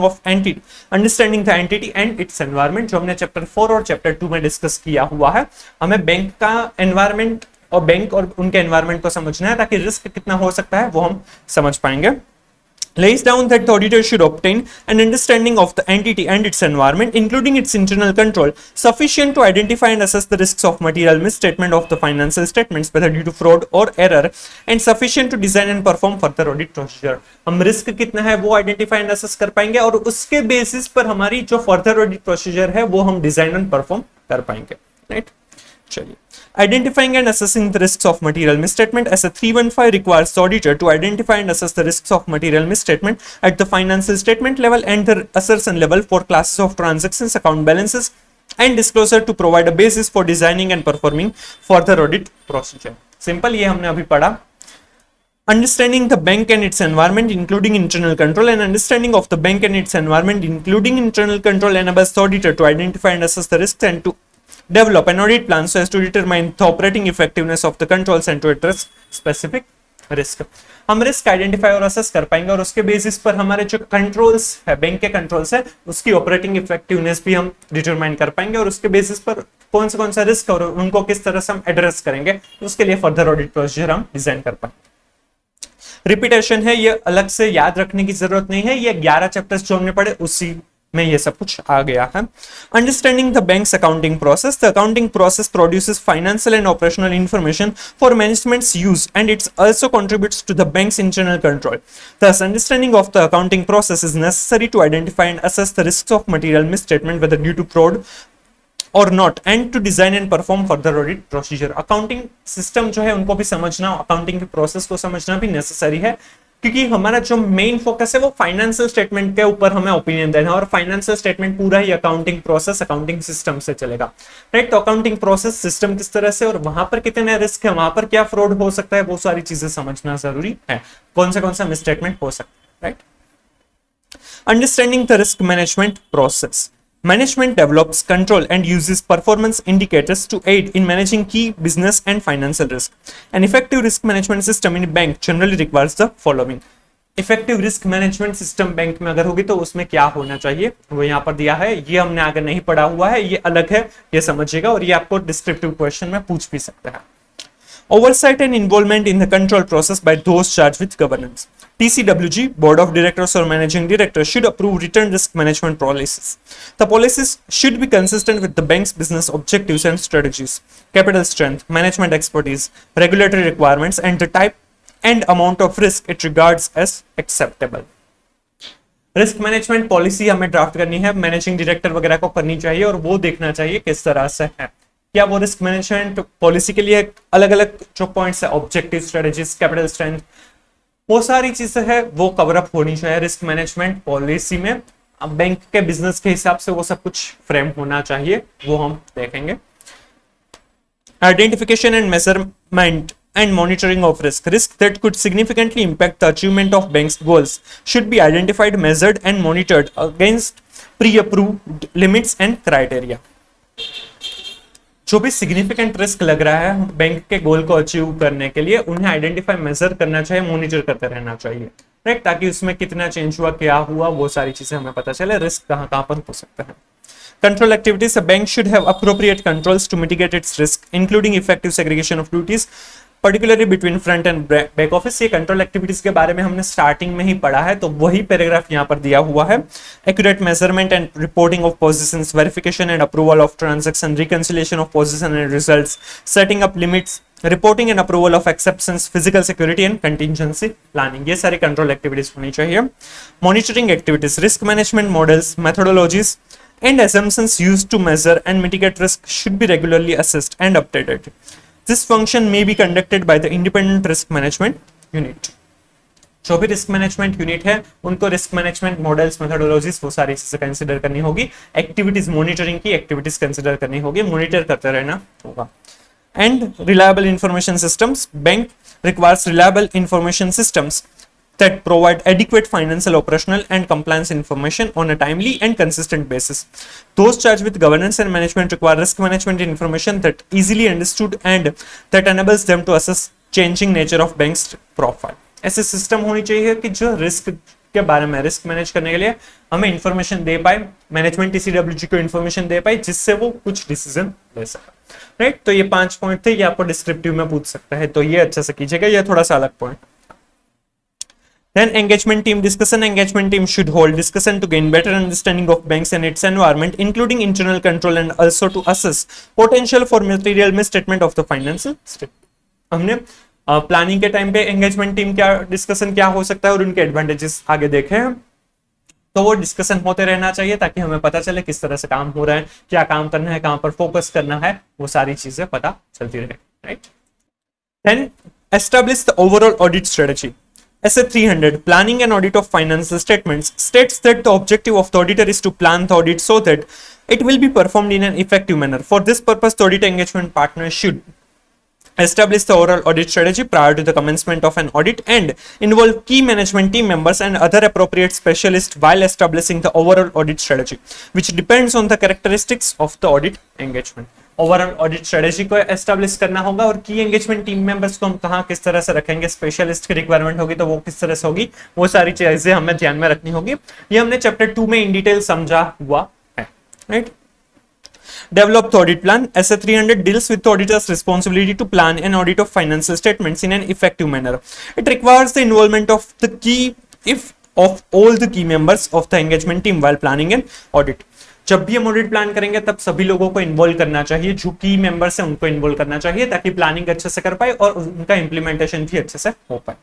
the entity and its environment, जो हमने चैप्टर 4 और चैप्टर 2 में डिस्कस किया हुआ है। हमें बैंक का एनवायरमेंट और बैंक और उनके एनवायरमेंट को समझना है ताकि रिस्क कितना हो सकता है वो हम समझ पाएंगे। Lays down that the auditor should obtain an understanding of the entity and its environment, including its internal control, sufficient to identify and assess the risks of material misstatement of the financial statements, whether due to fraud or error, and sufficient to design and perform further audit procedure. हम risk कितना है वो identify and assess कर पाएंगे और उसके basis पर हमारी जो फर्दर ऑडिट प्रोसीजर है वो हम डिजाइन एंड परफॉर्म कर पाएंगे, राइट। चलिए, identifying and assessing the risks of material misstatement. SA 315 requires the auditor to identify and assess the risks of material misstatement at the financial statement level and the assertion level for classes of transactions, account balances and disclosure to provide a basis for designing and performing further audit procedure. Simple, ये हमने अभी पढ़ा। Understanding the bank and its environment, including internal control, and understanding of the bank and its environment, including internal control, enables the auditor to identify and assess the risks and to develop an audit plan so as to determine the operating effectiveness of the controls and to address specific risk. हम risk identify और assess कर पाएंगे और उसके basis पर हमारे जो controls है, बैंक के कंट्रोल्स है, उसकी ऑपरेटिंग इफेक्टिवनेस भी हम डिटरमाइन कर पाएंगे और उसके बेसिस पर कौन सा रिस्क और उनको किस तरह से हम एड्रेस करेंगे, उसके लिए फर्दर ऑडिट प्रोसीजर हम डिजाइन कर पाएंगे। रिपीटेशन है, ये अलग से याद रखने की जरूरत नहीं है, ये 11 चैप्टर्स जो हमने पढ़े उसी में ये सब कुछ आ गया है। Understanding the bank's accounting process. The accounting process produces financial and operational information for management's use and its also contributes to the bank's internal control. Thus, understanding of the accounting process is necessary to identify and assess the risks of material misstatement, whether due to fraud or not, and to design and perform further audit procedure. Accounting system जो है उनको भी समझना, accounting के process को समझना भी necessary है, क्योंकि हमारा जो मेन फोकस है वो फाइनेंशियल स्टेटमेंट के ऊपर हमें ओपिनियन देना है और फाइनेंशियल स्टेटमेंट पूरा ही अकाउंटिंग प्रोसेस, अकाउंटिंग सिस्टम से चलेगा, राइट. तो अकाउंटिंग प्रोसेस सिस्टम किस तरह से और वहां पर कितने रिस्क है, वहां पर क्या फ्रॉड हो सकता है, वो सारी चीजें समझना जरूरी है. कौन सा मिसस्टेटमेंट हो सकता है, right. Understanding the risk management process. Management develops, control and uses performance indicators to aid in managing key business and financial risk. An effective risk management system in a bank generally requires the following. Effective risk management system bank में अगर होगी तो उसमें क्या होना चाहिए वो यहाँ पर दिया है. ये हमने आगे नहीं पढ़ा हुआ है, ये अलग है, ये समझिएगा और ये आपको डिस्क्रिप्टिव क्वेश्चन में पूछ भी सकता है. Oversight and involvement in the control process by those charged with governance. TCWG, Board of Directors or Managing Director, should approve written risk management policies. The policies should be consistent with the bank's business objectives and strategies, capital strength, management expertise, regulatory requirements, and the type and amount of risk it regards as acceptable. Risk management policy हमें draft करनी है, managing director वगैरह को करनी चाहिए और वो देखना चाहिए किस तरह से है. क्या वो रिस्क मैनेजमेंट पॉलिसी के लिए अलग अलग जो पॉइंट्स है, ऑब्जेक्टिव, स्ट्रेटजीज, कैपिटल स्ट्रेंथ, वो सारी चीजें है वो कवर अप होनी चाहिए रिस्क मैनेजमेंट पॉलिसी में. अब बैंक के बिजनेस के हिसाब से वो सब कुछ फ्रेम होना चाहिए, वो हम देखेंगे। Identification and measurement and monitoring of risk that could significantly impact the achievement of bank's goals should be identified, measured and monitored against pre-approved limits and criteria. जो भी सिग्निफिकेंट रिस्क लग रहा है बैंक के गोल को अचीव करने के लिए, उन्हें आइडेंटिफाई, मेजर करना चाहिए, मॉनिटर करते रहना चाहिए, राइट, ताकि उसमें कितना चेंज हुआ, क्या हुआ, वो सारी चीजें हमें पता चले, रिस्क कहाँ कहाँ पर हो सकता है। Control activities: a bank should have appropriate controls to mitigate its risk, including effective segregation of duties, particularly between front and back office. ये कंट्रोल एक्टिविटीज के बारे में हमने स्टार्टिंग में ही पढ़ा है, तो वही पैराग्राफ यहाँ पर दिया हुआ है। Accurate measurement and reporting of positions, verification and approval of transaction, reconciliation of position and results, setting up limits, reporting and approval of exceptions, physical security and contingency planning, ये सारी कंट्रोल एक्टिविटीज होनी चाहिए। Monitoring activities: risk management models, methodologies and assumptions used to measure and mitigate risk should be regularly assessed and updated. This function may be conducted by the independent risk management unit. जो भी risk management unit है उनको risk management models, methodologies, वो सारी चीजें consider करनी होगी। Activities, monitoring की एक्टिविटीज कंसिडर करनी होगी, मॉनिटर करते रहना होगा। And reliable information systems: bank requires reliable information systems that provide adequate financial, operational and compliance information on a timely and consistent basis. Those charged with governance and management require risk management information that easily understood and that enables them to assess changing nature of bank's profile. ऐसे system होनी चाहिए कि जो risk के बारे में, risk manage करने के लिए हमें इंफॉर्मेशन दे पाए, मैनेजमेंट TCWG को इंफॉर्मेशन दे पाए, जिससे वो कुछ डिसीजन ले सके, राइट। तो ये 5 पॉइंट थे, ये आपको डिस्क्रिप्टिव में पूछ सकता है, तो ये अच्छे से कीजिएगा, ये थोड़ा सा अलग point. Then engagement team discussion: engagement team should hold discussion to gain better understanding of banks and its environment, including internal control and also to assess potential for material misstatement of the financial statement. हमने planning के time पे engagement team क्या discussion क्या हो सकता है और उनके एडवांटेजेस आगे देखे हैं, तो वो डिस्कशन होते रहना चाहिए ताकि हमें पता चले किस तरह से काम हो रहा है, क्या काम करना है, कहां पर फोकस करना है, वो सारी चीजें पता चलती रहे, right. Then establish the overall audit strategy. SA 300 Planning and Audit of Financial Statements states that the objective of the auditor is to plan the audit so that it will be performed in an effective manner. For this purpose, the audit engagement partner should establish the overall audit strategy prior to the commencement of an audit and involve key management team members and other appropriate specialists while establishing the overall audit strategy, which depends on the characteristics of the audit engagement. Overall audit strategy को establish करना होगा और की engagement team members को हम कहां किस तरह से रखेंगे, स्पेशलिस्ट की रिक्वायरमेंट होगी तो वो किस तरह से होगी, वो सारी चीजें हमें ध्यान में रखनी होगी। ये हमने चैप्टर 2 में इन डिटेल समझा हुआ है, right. Develop the audit plan. SA 300 deals with the auditor's responsibility to plan an audit of financial statements in an effective manner. It requires the involvement of all the key members of the engagement team while planning an audit. जब भी हम audit plan करेंगे तब सभी लोगों को involve करना चाहिए, जो की मेंबर्स हैं उनको इन्वॉल्व करना चाहिए ताकि प्लानिंग अच्छे से कर पाए और उनका इंप्लीमेंटेशन भी अच्छे से हो पाए।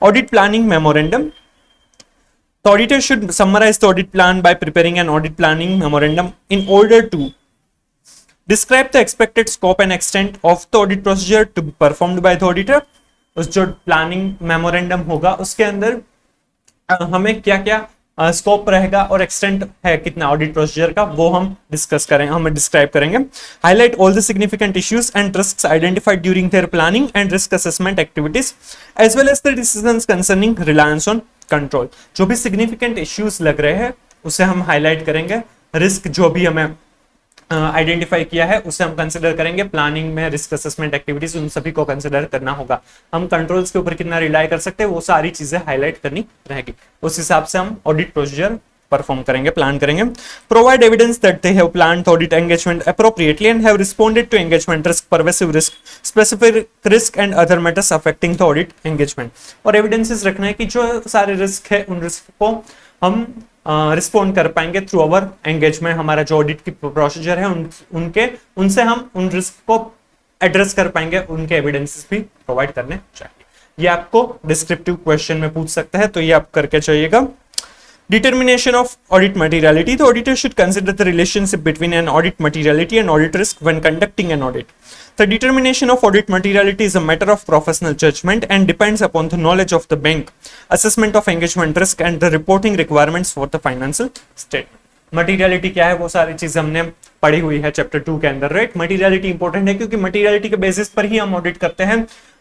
Audit planning memorandum: The auditor should summarize the audit plan by preparing an audit planning memorandum in order to describe the expected scope and extent of the audit procedure to be performed by the auditor. उस जो planning memorandum होगा उसके अंदर हमें क्या क्या scope रहेगा और एक्सटेंट है कितना ऑडिट प्रोसीजर का, वो हम डिस्कस करेंगे, हम डिस्क्राइब करेंगे। Highlight all the significant issues and risks identified during their planning and risk assessment activities as well as the decisions concerning reliance on control. जो भी सिग्निफिकेंट इश्यूज लग रहे हैं उसे हम हाईलाइट करेंगे, रिस्क जो भी हमें आइडेंटिफाई किया है उसे हम कंसिडर करेंगे, प्लानिंग में रिस्क असेसमेंट एक्टिविटीज उन सभी को कंसिडर करना होगा, हम कंट्रोल्स के ऊपर कितना रिलाई कर सकते हैं वो सारी चीजें हाईलाइट करनी रहेगी, उस हिसाब से हम ऑडिट प्रोसीजर परफॉर्म करेंगे, प्लान करेंगे। Provide evidence that they have planned audit engagement appropriately and have responded to engagement risk, pervasive risk, specific risk and other matters affecting the audit engagement. और evidences रखना है कि जो सारे risk है उन रिस्क को हम रिस्पॉन्ड कर पाएंगे थ्रू अवर एंगेजमेंट, हमारा जो ऑडिट की प्रोसीजर है उनसे हम उन रिस्क को एड्रेस कर पाएंगे, उनके एविडेंसेस भी प्रोवाइड करने चाहिए। ये आपको डिस्क्रिप्टिव क्वेश्चन में पूछ सकता है, तो ये आप करके चाहिएगा। Determination of audit materiality. The auditor should consider the relationship between an audit materiality and audit risk when conducting an audit. The determination of audit materiality is a matter of professional judgment and depends upon the knowledge of the bank, assessment of engagement risk and the reporting requirements for the financial statement. Materiality क्या है वो सारी चीज हमने पढ़ी हुई है chapter 2 के अंदर, राइट। मटीरियलिटी इंपॉर्टेंट है क्योंकि मटीरियलिटी के बेसिस पर ही हम ऑडिट करते हैं।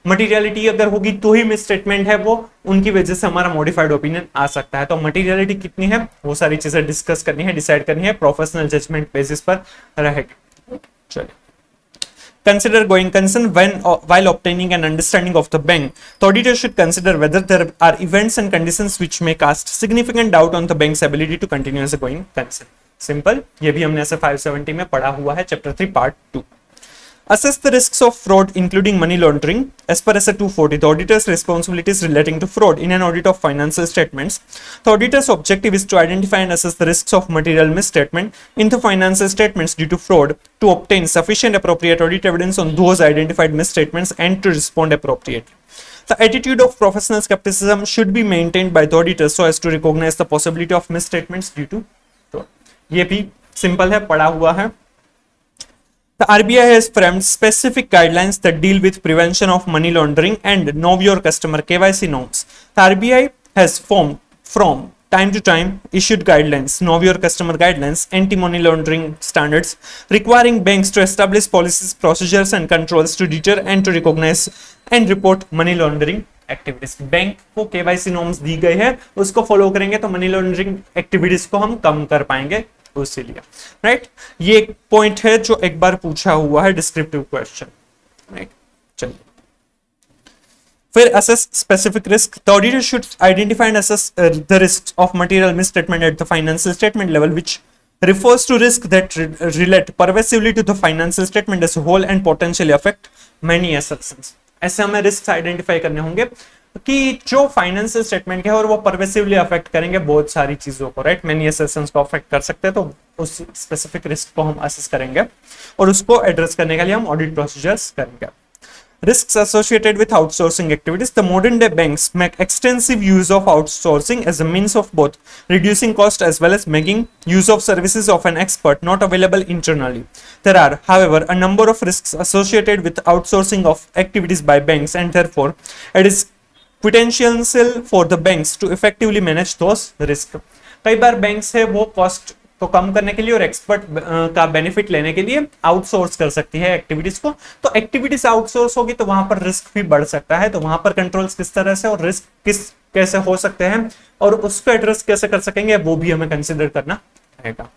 मटीरियलिटी अगर होगी तो ही मिस स्टेटमेंट है वो, उनकी वजह से हमारा मॉडिफाइड ओपिनियन आ सकता है। तो मटीरियलिटी कितनी है वो सारी चीजें डिस्कस करनी है, डिसाइड करनी है, प्रोफेशनल जजमेंट बेसिस पर रहेगी। चलिए, consider going concern while obtaining an understanding of the bank. The auditor should consider whether there are events and conditions which may cast significant doubt on the bank's ability to continue as a going concern. Simple. ये भी हमने ऐसे 570 में पढ़ा हुआ है, chapter 3 part 2। Assess the risks of fraud, including money laundering. As per SA 240, the auditor's responsibilities relating to fraud in an audit of financial statements. The auditor's objective is to identify and assess the risks of material misstatement in the financial statements due to fraud, to obtain sufficient appropriate audit evidence on those identified misstatements, and to respond appropriately. The attitude of professional skepticism should be maintained by the auditor so as to recognize the possibility of misstatements due to fraud. ये भी simple है, पढ़ा हुआ है। The RBI has framed specific guidelines that deal with prevention of money laundering and know your customer KYC norms. The RBI has formed from time to time issued guidelines, know your customer guidelines, anti-money laundering standards, requiring banks to establish policies, procedures and controls to deter and to recognize and report money laundering activities. Bank को KYC norms दी गई है, उसको follow करेंगे तो money laundering activities को हम कम कर पाएंगे, उसके लिए, राइट। ये एक पॉइंट है जो एक बार पूछा हुआ है, डिस्क्रिप्टिव क्वेश्चन, राइट। चलिए, फिर assess specific risk. The auditor should identify and assess the risk of material misstatement at the financial statement level which refers to risk that relate pervasively to the financial statement as a whole and potentially affect many assets। ऐसे हमें risk identify करने होंगे कि जो financial statement है और वो pervasively affect करेंगे बहुत सारी चीजों को, राइट। मेनी एसेशंस को अफेक्ट कर सकते हैं, तो उस स्पेसिफिक रिस्क को हम असेस करेंगे और उसको एड्रेस करने के लिए हम ऑडिट प्रोसीजर्स करेंगे। Risks associated with outsourcing activities. The modern day banks make extensive use of outsourcing as a means of both reducing cost as well as making use of services of an expert not available internally. There are, however, a number of risks associated with outsourcing of activities by banks, and therefore it is potential for the banks to effectively manage those risks. कई बार banks है वो cost तो कम करने के लिए और expert का benefit लेने के लिए आउटसोर्स कर सकती है एक्टिविटीज को। तो एक्टिविटीज आउटसोर्स होगी तो वहां पर रिस्क भी बढ़ सकता है, तो वहां पर कंट्रोल्स किस तरह से और रिस्क कैसे हो सकते हैं और उसको एड्रेस कैसे कर सकेंगे वो भी हमें कंसिडर करना रहेगा।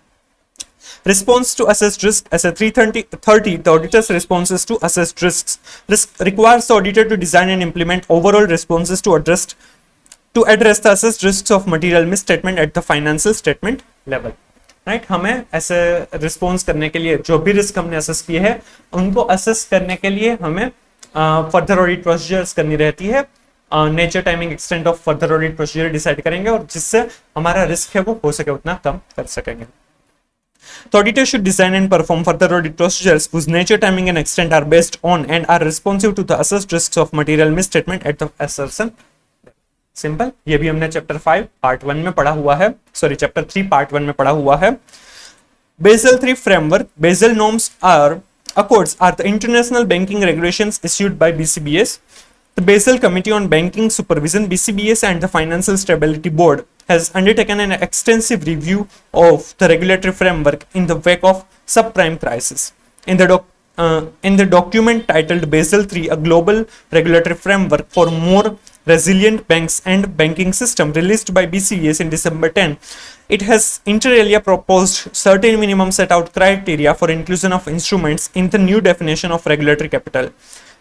Response to assessed risk. As a 330, the auditor's responses to assessed risks. Risk requires the auditor to design and implement overall responses to address the assessed risks of material misstatement at the financial statement level. Right, हमें ऐसे response करने के लिए जो भी risk हमने assess किए हैं उनको असेस करने के लिए हमें फर्दर ऑडिट प्रोसीजर्स करनी रहती है। Nature, timing, extent of further audit procedure decide करेंगे और जिससे हमारा रिस्क है वो हो सके उतना कम कर सकेंगे। The auditor should design and perform further audit procedures whose nature, timing and extent are based on and are responsive to the assessed risks of material misstatement at the assertion। Simple, ये भी हमने chapter 5 part 1 में पढ़ा हुआ है, sorry chapter 3 part 1 में पढ़ा हुआ है। Basel III framework. Basel norms are the international banking regulations issued by BCBS. The Basel Committee on Banking Supervision, BCBS, and the Financial Stability Board has undertaken an extensive review of the regulatory framework in the wake of subprime crisis. In the document titled Basel III, a global regulatory framework for more resilient banks and banking system, released by BCBS in December 10, it has inter alia proposed certain minimum set out criteria for inclusion of instruments in the new definition of regulatory capital.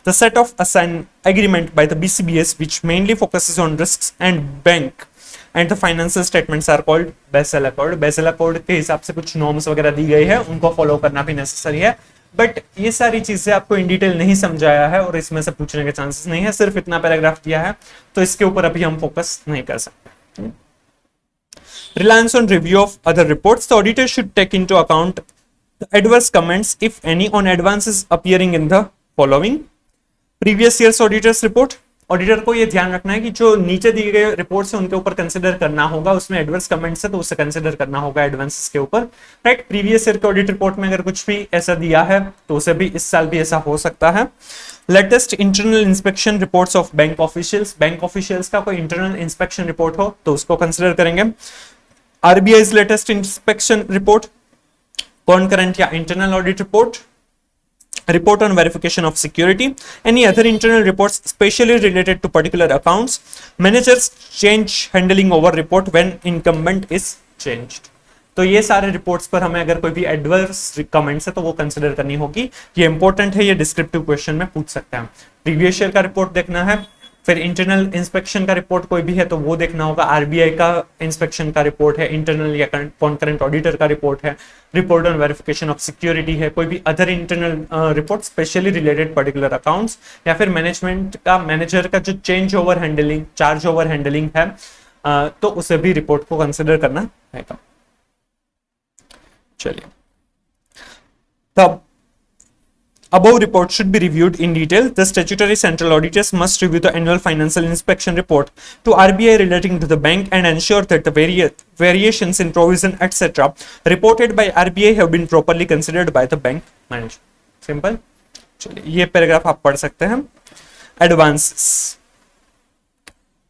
The set of assigned agreement by the BCBS, which mainly focuses on risks and bank and the financial statements, are called Basel Accord. Basel Accord के हिसाब से कुछ norms वगैरह दी गई है, उनको follow करना भी नेसेसरी है, बट ये सारी चीजें आपको इन डिटेल नहीं समझाया है और इसमें से पूछने के चांसेस नहीं है, सिर्फ इतना पैराग्राफ दिया है तो इसके ऊपर अभी हम फोकस नहीं कर सकते। Reliance on review of other reports. The auditor should take into account the adverse comments, if any, on advances appearing in the following: previous year's auditor's report, auditor को ये ध्यान रखना है कि जो नीचे दिए गए रिपोर्ट्स है उनके ऊपर कंसिडर करना होगा, उसमें एडवर्स कमेंट्स है तो उसे कंसिडर करना होगा एडवांसेस के ऊपर, राइट। प्रीवियस ईयर के ऑडिट रिपोर्ट में अगर कुछ भी ऐसा दिया है तो उसे भी इस साल भी ऐसा हो सकता है। Latest internal inspection reports of bank officials, bank officials का कोई इंटरनल इंस्पेक्शन रिपोर्ट हो तो उसको कंसिडर करेंगे। RBI latest inspection report, concurrent या internal audit report, report on verification of security, any other internal reports specially related to particular accounts, managers change handling over report when incumbent is changed। तो ये सारे reports पर हमें अगर कोई भी adverse comments है तो वो कंसिडर करनी होगी। ये इंपॉर्टेंट है, ये डिस्क्रिप्टिव क्वेश्चन में पूछ सकते हैं। प्रीवियस ईयर का रिपोर्ट देखना है, फिर इंटरनल इंस्पेक्शन का रिपोर्ट कोई भी है तो वो देखना होगा, आरबीआई का इंस्पेक्शन का रिपोर्ट है, इंटरनल या कॉन्करेंट ऑडिटर का रिपोर्ट है, report on verification of security है, कोई भी other internal report specially related particular accounts, या फिर मैनेजमेंट का मैनेजर का जो change over handling, charge over handling है तो उसे भी रिपोर्ट को कंसिडर करना है। चलिए, तब above report should be reviewed in detail. The statutory central auditors must review the annual financial inspection report to RBI relating to the bank and ensure that the variations in provision etc. reported by RBI have been properly considered by the bank manager. Simple. चलिए, ये paragraph आप पढ़ सकते हैं। Advances,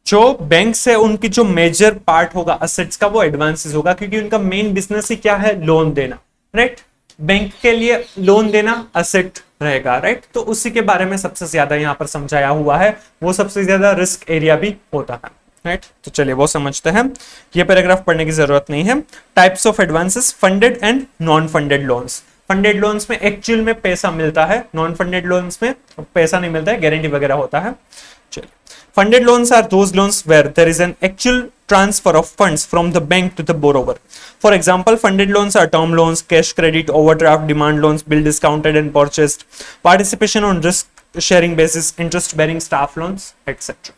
जो bank से उनकी जो मेजर पार्ट होगा असेट्स का वो एडवांसेस होगा, क्योंकि उनका मेन बिजनेस ही क्या है, लोन देना, राइट। बैंक के लिए लोन देना असेट रहेगा, राइट। तो उसी के बारे में सबसे ज्यादा यहाँ पर समझाया हुआ है, वो सबसे ज्यादा रिस्क एरिया भी होता है, राइट। तो चलिए वो समझते हैं, ये पैराग्राफ पढ़ने की जरूरत नहीं है। Types of advances, funded and non funded loans. Funded loans में एक्चुअल में पैसा मिलता है, नॉन फंडेड लोन्स में पैसा नहीं मिलता है, गारंटी वगैरह होता है। चलिए, funded loans are those loans where there is an actual transfer of funds from the bank to the borrower. For example, funded loans are term loans, cash credit, overdraft, demand loans, bill discounted and purchased, participation on risk sharing basis, interest bearing staff loans, etc.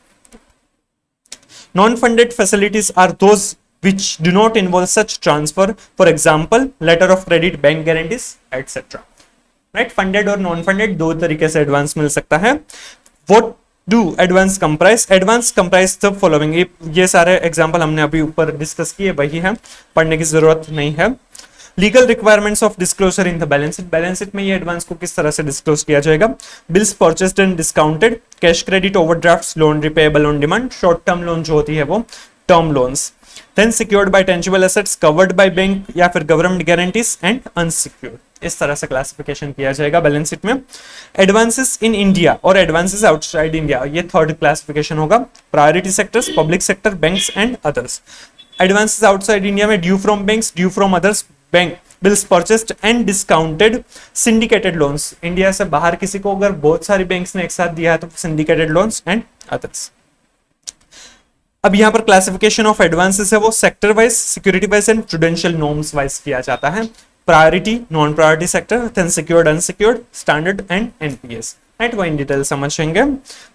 Non-funded facilities are those which do not involve such transfer. For example, letter of credit, bank guarantees, etc. Right? Funded और non-funded दो तरीके से advance मिल सकता है। What do advance comprise? Advance comprise the following। ये सारे example हमने अभी ऊपर डिस्कस किए, वही है, पढ़ने की जरूरत नहीं है। Legal requirements of disclosure in the balance sheet, balance sheet में ये एडवांस को किस तरह से डिस्क्लोज किया जाएगा। Bills purchased and discounted, cash credit, overdrafts, loan repayable on demand, short term loan जो होती है वो term loans, then secured by tangible assets, covered by bank या फिर गवर्नमेंट गारंटीज एंड अनसिक्योर्ड। इस तरह से क्लासिफिकेशन किया जाएगा बैलेंस शीट में। एडवांसेस इन इंडिया और एडवांसेस आउटसाइड इंडिया, ये थर्ड क्लासिफिकेशन होगा। Priority sectors, public sector, banks and others. Advances outside India में due from banks, due from others, bank bills purchased and discounted, syndicated loans, India से बाहर किसी को अगर बहुत सारी बैंक्स ने एक साथ दिया है तो सिंडिकेटेड लोन्स एंड अदर्स। अब यहाँ पर क्लासिफिकेशन ऑफ एडवांसेस है वो sector wise, security wise and prudential norms wise किया जाता है। Priority, non priority sector, then secured, unsecured, standard and NPAs, right. वो इन डिटेल समझेंगे।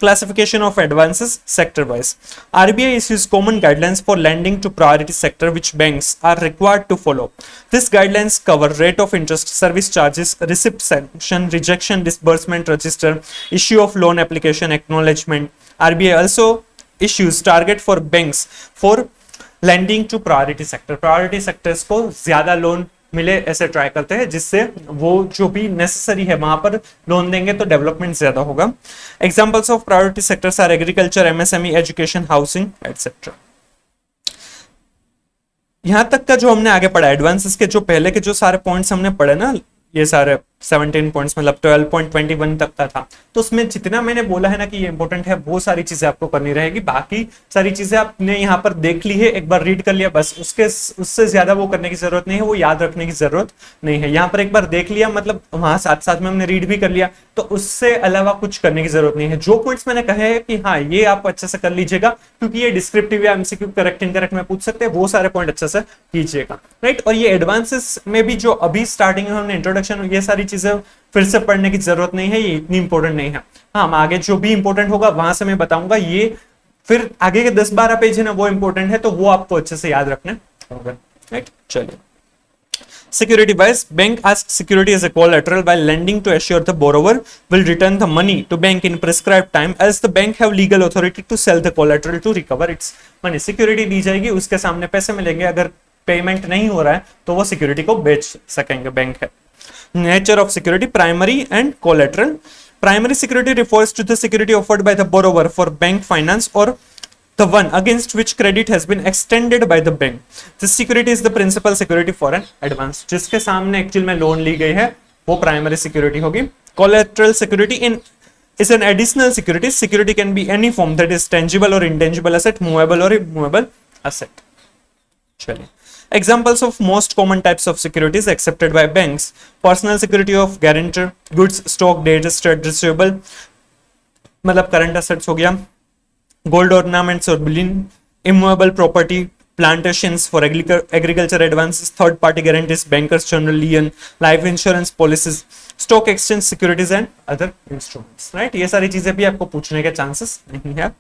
Classification of advances sector wise, RBI issues common guidelines for lending to priority sector which banks are required to follow. This guidelines cover rate of interest, service charges, receipt, sanction, rejection, disbursement register, issue of loan application, acknowledgement. RBI also issues target for banks for lending to priority sector, priority sectors को ज्यादा loan मिले ऐसे try करते हैं, जिससे वो जो भी नेसेसरी है वहां पर लोन देंगे तो डेवलपमेंट ज्यादा होगा। Examples of priority sectors are agriculture, MSME, education, housing etcetera. यहां तक का जो हमने आगे पढ़ा, एडवांसेस के जो पहले के जो सारे पॉइंट्स हमने पढ़े ना, ये सारे 17 पॉइंट्स मतलब 12.21 तक का था, तो उसमें जितना मैंने बोला है ना कि ये इंपॉर्टेंट है, वो सारी चीजें आपको करनी रहेगी। बाकी सारी चीजें आपने यहाँ पर देख ली है, एक बार रीड कर लिया बस, उससे ज्यादा वो करने की जरूरत नहीं है, वो याद रखने की जरूरत नहीं है। यहाँ पर एक बार देख लिया मतलब वहां साथ साथ में हमने रीड भी कर लिया, तो उससे अलावा कुछ करने की जरूरत नहीं है। जो पॉइंट्स मैंने कहे हैं कि हाँ ये आप अच्छे से कर लीजिएगा, क्योंकि ये डिस्क्रिप्टिव या एमसीक्यू करेक्ट इनकरेक्ट में पूछ सकते हैं, वो सारे पॉइंट अच्छे से कीजिएगा, राइट। और ये एडवांसेस में भी जो अभी स्टार्टिंग में हमने इंट्रोडक्शन, ये सारी चीजें फिर से पढ़ने की जरूरत नहीं है, ये इतनी इंपॉर्टेंट नहीं है। हाँ, आगे जो भी इंपॉर्टेंट होगा वहां से मैं बताऊंगा, ये फिर आगे के 10-12 पेज है ना वो इंपॉर्टेंट है, तो वो आपको अच्छे से याद रखने होगा, राइट। चलिए, Security wise, bank asks security as a collateral while lending to assure the borrower will return the money to bank in prescribed time, as the bank have legal authority to sell the collateral to recover its money. Security दी जाएगी, उसके सामने पैसे मिलेंगे, अगर payment नहीं हो रहा है तो वो सिक्योरिटी को बेच सकेंगे बैंक है. Nature of security, primary and collateral. Primary security refers to the security offered by the borrower for bank finance or the one against which credit has been extended by the bank. This security is the principal security for an advance. जिसके सामने actual में loan ली गई है वो primary security होगी. Collateral security is an additional security. Security can be any form, that is tangible or intangible asset, movable or immovable asset. चलिए, examples of most common types of securities accepted by banks: personal security of guarantor, goods, stock, debtors, trade receivable, मतलब current assets हो गया, gold ornaments or bullion, immovable property, plantations for agriculture advances, third party guarantees, bankers general lien, life insurance policies, stock exchange securities and other instruments. right, ये सारी चीजें भी आपको पूछने के चांसेस नहीं है.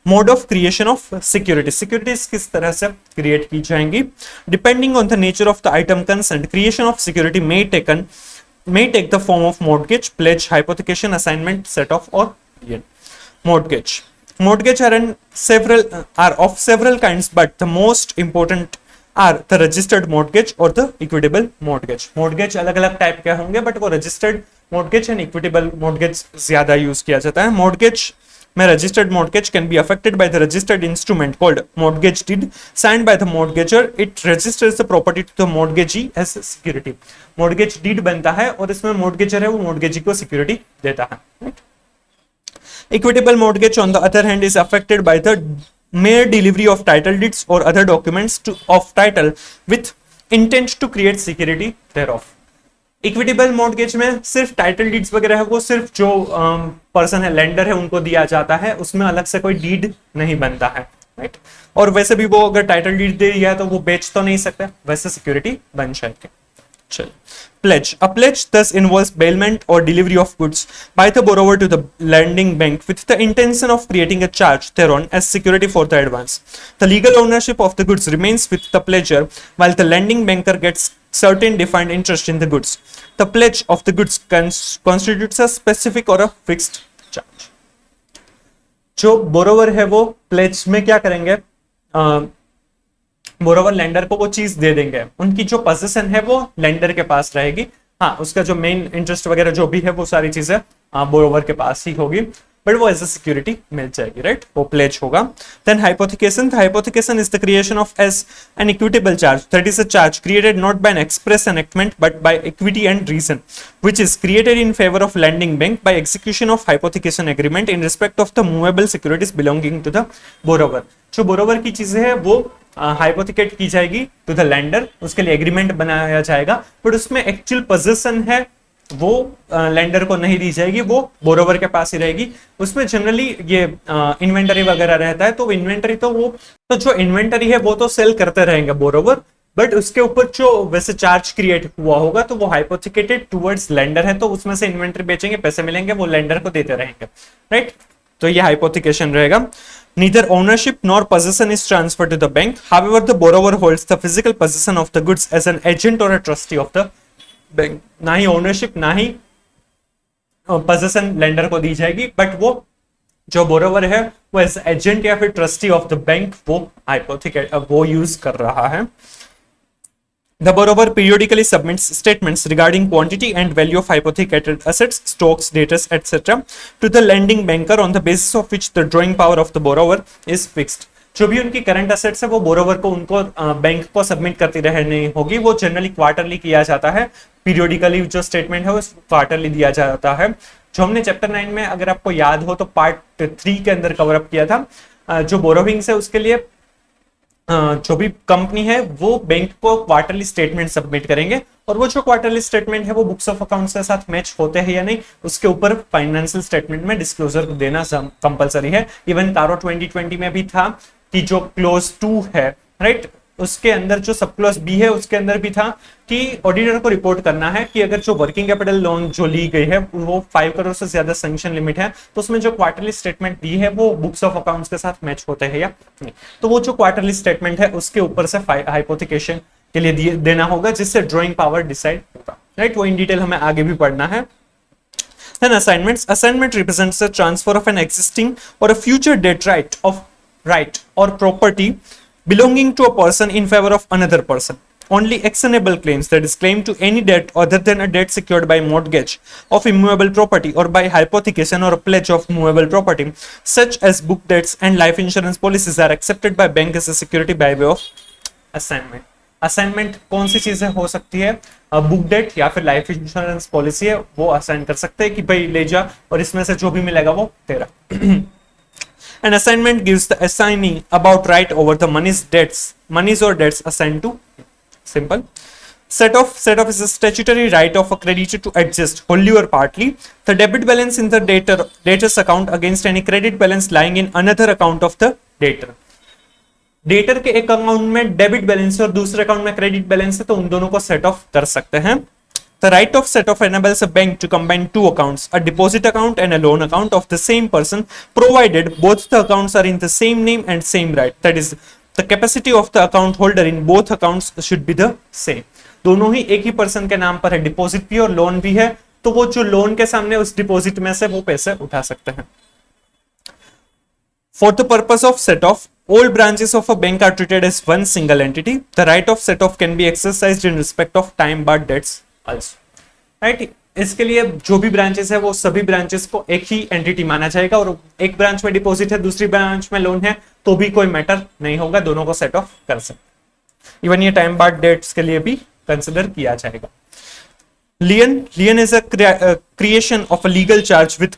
Mode of creation of security, securities किस तरह से क्रिएट की जाएंगी? Depending on the nature of the item concerned, creation of security may take the form of mortgage, pledge, hypothecation, assignment, set off or lien. Mortgage are of several kinds, but the most important are the registered mortgage or the equitable mortgage. Mortgage अलग-अलग type के होंगे, but वो registered mortgage and equitable mortgage ज्यादा use किया जाता है. Mortgage में registered mortgage can be affected by the registered instrument called mortgage deed signed by the mortgager. It registers the property to the mortgagee as security. Mortgage deed बनता है और इसमें mortgager है वो mortgagee को security देता है. right? Equitable mortgage, on the other hand, is affected by the mere delivery of title deeds or other documents of title with intent to create security thereof. Equitable mortgage में सिर्फ title deeds वगैरह है वो सिर्फ जो person है, lender है, उनको दिया जाता है, उसमें अलग से कोई डीड नहीं बनता है. राइट, और वैसे भी वो अगर टाइटल डीड दे दिया है तो वो बेच तो नहीं सकता, वैसे सिक्योरिटी बन जाएगी. चल, pledge. A pledge thus involves bailment or delivery of goods by the borrower to the lending bank with the intention of creating a charge thereon as security for the advance. The legal ownership of the goods remains with the pledger while the lending banker gets certain defined interest in the goods. The pledge of the goods constitutes a specific or a fixed charge. जो borrower है वो pledge में क्या करेंगे? Borrower lender को वो चीज दे देंगे, उनकी जो पोजीशन है वो लेंडर के पास रहेगी. हाँ, उसका जो मेन इंटरेस्ट वगैरह जो भी है वो सारी चीजें बोरोवर के पास ही होगी, बट वो एज अ सिक्योरिटी मिल जाएगी. राइट, वो प्लेज होगा. Then hypothecation. Hypothecation is the creation of as an equitable charge, that is a charge created not by an express enactment but by equity and reason which is created in favour of lending bank by execution of hypothecation agreement in respect of the movable securities belonging to the borrower. जो borrower की चीजें है वो hypothecate की जाएगी to the lender, उसके लिए agreement बनाया जाएगा, बट उसमें एक्चुअल पोजीशन है वो लेंडर को नहीं दी जाएगी, वो बोरोवर के पास ही रहेगी. उसमें जनरली ये इन्वेंटरी वगैरह रहता है, तो इन्वेंटरी तो जो इन्वेंटरी है वो तो सेल करते रहेंगे बोरोवर, बट उसके ऊपर जो वैसे चार्ज क्रिएट हुआ होगा तो वो हाइपोथिकेटेड टुवर्ड्स लेंडर है, तो उसमें से इन्वेंटरी बेचेंगे, पैसे मिलेंगे, वो लेंडर को देते रहेंगे. राइट, तो ये हाइपोथिकेशन रहेगा. Neither ownership nor possession is transferred to the bank. However, the borrower holds the physical possession of the goods as an agent or a trustee of the bank. ना ही ownership ना ही possession lender को दी जाएगी, but वो जो borrower है वो as agent या फिर ट्रस्टी ऑफ द बैंक वो हाइपोथिकेट वो यूज कर रहा है. The borrower periodically submits statements regarding quantity and value of hypothecated assets, stocks, debtors, etc. to the lending banker on the basis of which the drawing power of the borrower is fixed. जो भी उनकी current assets है वो borrower को उनको bank को submit करती रहनी होगी. वो जनरली क्वार्टरली किया जाता है, पीरियोडिकली जो स्टेटमेंट है वो क्वार्टरली दिया जाता है. जो हमने चैप्टर 9 में अगर आपको याद हो तो पार्ट 3 के अंदर कवर अप किया था, जो बोरोविंग्स है उसके लिए जो भी कंपनी है वो बैंक को क्वार्टरली स्टेटमेंट सबमिट करेंगे, और वो जो क्वार्टरली स्टेटमेंट है वो बुक्स ऑफ अकाउंट्स के साथ मैच होते हैं या नहीं उसके ऊपर फाइनेंशियल स्टेटमेंट में डिस्क्लोजर देना कंपलसरी है. इवन कारो 2020 में भी था कि जो क्लोज 2 है, राइट, उसके अंदर जो सब क्लोज बी है उसके अंदर भी था कि ऑडिटर को रिपोर्ट करना है कि अगर जो वर्किंग कैपिटल लोन जो ली गई है वो 5 करोड़ से ज्यादा सैंक्शन लिमिट है, तो उसमें जो क्वार्टरली स्टेटमेंट दी है वो बुक्स ऑफ अकाउंट्स के साथ मैच होते हैं या नहीं. तो वो जो क्वार्टरली स्टेटमेंट है उसके ऊपर से हाइपोथिकेशन के लिए देना होगा, जिससे ड्रॉइंग पावर डिसाइड होगा, राइट। वो इन डिटेल हमें आगे भी पढ़ना है। Then assignments. Assignment represents the transfer of an existing or a future debt right or property belonging to a person in favor of another person. Only actionable claims, that is claim to any debt other than a debt secured by mortgage of immovable property or by hypothecation or a pledge of movable property, such as book debts and life insurance policies, are accepted by bank as a security by way of assignment. Assignment कौन सी चीजें हो सकती है? Book date या फिर life insurance policy है, वो assign कर सकते हैं कि भाई ले जा और इसमें से जो भी मिलेगा वो तेरा। An assignment gives the assignee about right over the monies or debts assigned to. Simple. Set off is a statutory right of a creditor to adjust wholly or partly the debit balance in the debtor's account against any credit balance lying in another account of the debtor. Debtor के एक account में debit balance है और दूसरे account में credit balance है, तो उन दोनों को सेट ऑफ कर सकते हैं। The right of set off enables a bank to combine two accounts, a deposit account and a loan account of the same person, provided both the accounts are in the same name and same right. That is, the capacity of the account holder in both accounts should be the same. दोनों ही एक ही person के नाम पर है, deposit भी और loan भी है, तो वो जो लोन के सामने उस डिपॉजिट में से वो पैसे उठा सकते हैं। For the purpose of set off, all branches of a bank are treated as one single entity. The right of set off can be exercised in respect of time barred debts also. Right? इसके लिए जो भी branches है वो सभी branches को एक ही entity माना जाएगा, और एक ब्रांच में डिपॉजिट है, दूसरी ब्रांच में लोन है, तो भी कोई मैटर नहीं होगा, दोनों को सेट ऑफ कर सकते। इवन ये टाइम बार्ड डेट्स के लिए भी कंसिडर किया जाएगा। Lien is a creation of a legal charge with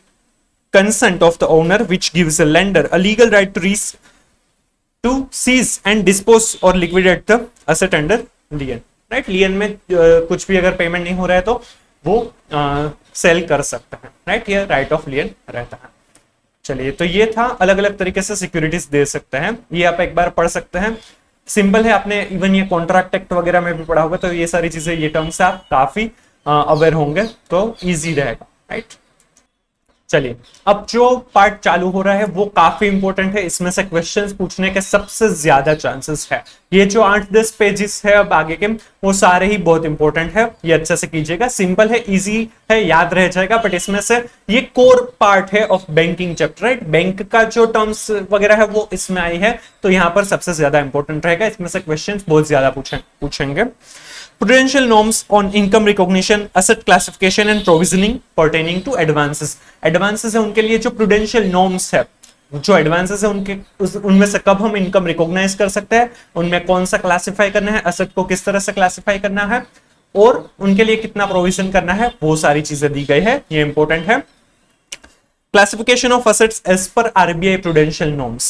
consent of the owner, which gives a lender a legal right to seize and dispose or liquidate the asset under lien. Right? Lien में कुछ भी अगर payment नहीं हो रहा है तो वो सेल कर सकते हैं, राइट। ये राइट ऑफ लियन रहता है। चलिए, तो ये था अलग अलग तरीके से सिक्योरिटीज दे सकते हैं, ये आप एक बार पढ़ सकते हैं। सिंपल है, आपने इवन ये कॉन्ट्रैक्ट एक्ट वगैरह में भी पढ़ा होगा, तो ये सारी चीजें, ये टर्म्स से आप काफी अवेयर होंगे, तो इजी रहेगा, राइट। चलिए, अब जो पार्ट चालू हो रहा है वो काफी इंपॉर्टेंट है, इसमें से क्वेश्चंस पूछने के सबसे ज्यादा चांसेस है। ये जो 8-10 पेजेस है अब आगे के, वो सारे ही बहुत इंपॉर्टेंट है, ये अच्छे से कीजिएगा। सिंपल है, इजी है, याद रह जाएगा, बट इसमें से ये कोर पार्ट है of banking chapter, right. Bank का जो टर्म्स वगैरह है वो इसमें आई है, तो यहाँ पर सबसे ज्यादा इंपॉर्टेंट रहेगा, इसमें से क्वेश्चन बहुत ज्यादा पूछेंगे। Prudential norms on income recognition, asset classification and provisioning pertaining to advances. Advances है उनके लिए जो prudential norms है, जो advances है उनमें से कब हम इनकम रिकॉग्नाइज कर सकते हैं, उनमें कौन सा क्लासिफाई करना है, असेट को किस तरह से क्लासिफाई करना है, और उनके लिए कितना प्रोविजन करना है, वो सारी चीजें दी गई है, ये इंपॉर्टेंट है। Classification of assets as per RBI prudential norms.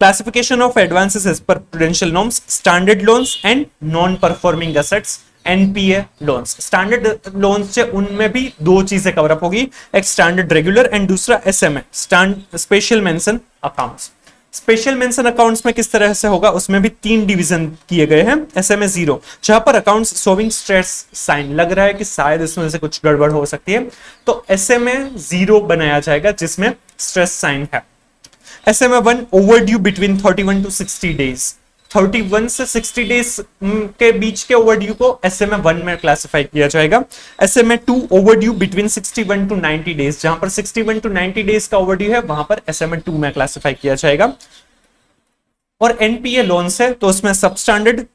Classification of advances as per prudential norms, standard loans and non-performing assets, NPA loans. Standard loans है उनमें भी दो चीजें कवर अप होगी, एक स्टैंडर्ड रेगुलर एंड दूसरा SMA, special mention accounts. Special mention accounts में किस तरह से होगा, उसमें भी 3 डिवीजन किए गए हैं। एसएमए 0, जहां पर अकाउंट्स शोइंग स्ट्रेस साइन, लग रहा है कि शायद इसमें से कुछ गड़बड़ हो सकती है, तो एसएमए 0 बनाया जाएगा जिसमें स्ट्रेस साइन है। SMA 1, overdue between 31 to 60 days. 31 से 60 डेज के बीच के ओवरड्यू को एसएमए 1 में क्लासिफाई किया जाएगा। SMA 2, overdue between 61 to 90 days, जहां पर 61 to 90 डेज का ओवरड्यू है वहां पर एसएमए 2 में क्लासिफाई किया जाएगा। और एनपीए लोन्स है तो उसमें substandard,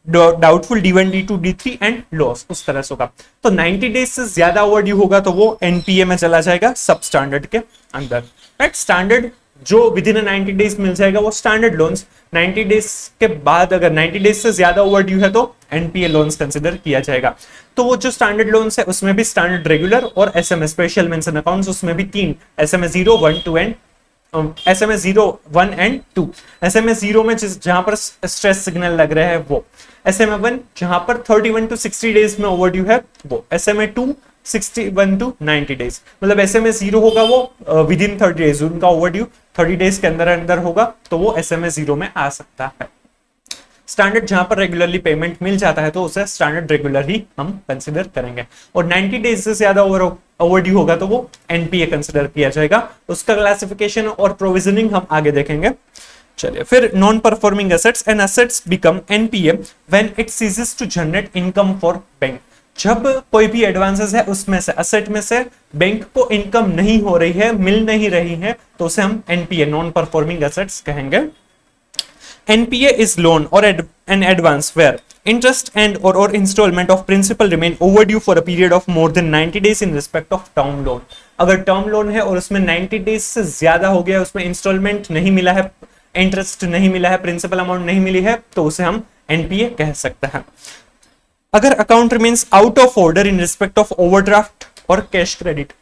doubtful, D1 D2 D3 and loss, उस तरह से होगा। तो 90 डेज से ज्यादा ओवरड्यू होगा तो वो एनपीए में चला जाएगा, सबस्टैंडर्ड के अंदर, राइट। स्टैंडर्ड जो विद इन 90 डेज मिल जाएगा वो स्टैंडर्ड लोन्स। 90 डेज के बाद अगर 90 डेज से ज्यादा ओवरड्यू है तो एनपीए लोन्स कंसीडर किया जाएगा। तो वो जो स्टैंडर्ड लोन्स है उसमें भी स्टैंडर्ड रेगुलर और एसएमए स्पेशल मेंशन अकाउंट्स, उसमें भी 3, SMA 0, 1, 2 and SMA 0, 1 and 2। SMA 0 में जहां पर स्ट्रेस सिग्नल लग रहा है वो, एसएमए 1 जहां पर 31 to 60 डेज में ओवरड्यू है वो, एसएमए 2 61 to 90 डेज। मतलब एसएमए 0 होगा वो विद इन 30 डेज, उनका ओवरड्यू 30 डेज के अंदर अंदर होगा तो वो एसएमए 0 में आ सकता है। स्टैंडर्ड जहां पर रेगुलरली पेमेंट मिल जाता है तो उसे स्टैंडर्ड रेगुलर ही हम कंसिडर करेंगे। और 90 डेज से ज्यादा ओवरड्यू होगा तो वो एनपीए कंसिडर किया जाएगा। उसका क्लासिफिकेशन और प्रोविजनिंग हम आगे देखेंगे। चलिए, फिर non performing assets and assets become NPA when it ceases to generate income for bank. जब कोई भी एडवांसेस है उसमें से, एसेट में से बैंक को इनकम नहीं हो रही है, मिल नहीं रही है, तो उसे हम एनपीए नॉन परफॉर्मिंग एसेट्स कहेंगे। एनपीए इज लोन और an advance where interest and or installment of principal remain overdue for a period of more than 90 days in respect of term loan। अगर टर्म लोन है और उसमें 90 days से ज्यादा हो गया, उसमें इंस्टॉलमेंट नहीं मिला है, इंटरेस्ट नहीं मिला है, प्रिंसिपल अमाउंट नहीं मिली है, तो उसे हम एनपीए कह सकते हैं। अगर account remains out of order in respect of overdraft और कैश क्रेडिट,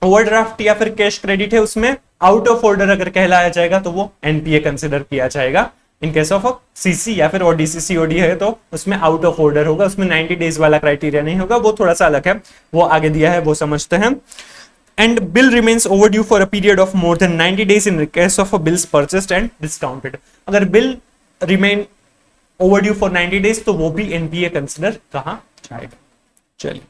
ओवरड्राफ्ट या फिर कैश क्रेडिट है, उसमें आउट ऑफ ऑर्डर अगर कहलाया जाएगा तो वो एनपीए कंसिडर किया जाएगा। इन केस ऑफ सीसी या फिर ओडीसीसीओडी है तो उसमें आउट ऑफ ऑर्डर होगा, उसमें 90 डेज वाला क्राइटेरिया नहीं होगा, वो थोड़ा सा अलग है, वो आगे दिया है, वो समझते हैं। And bill remains overdue for a period of more than 90 days in case of bills purchased and discounted. अगर bill remain overdue for 90 days तो वो भी एनपीए कंसिडर कहा जाएगा। चलिए,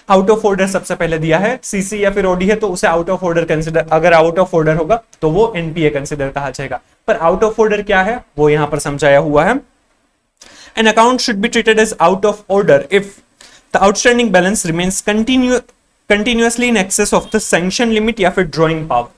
आउट ऑफ ऑर्डर सबसे पहले दिया है, सीसी या फिर ओडी है तो उसे आउट ऑफ ऑर्डर कंसिडर, अगर आउट ऑफ ऑर्डर होगा तो वो एनपीए कंसिडर कहा जाएगा। पर आउट ऑफ ऑर्डर क्या है वो यहां पर समझाया हुआ है। An account should be treated as out of order if the outstanding balance remains continuously in excess of the sanction limit या फिर ड्रॉइंग पावर।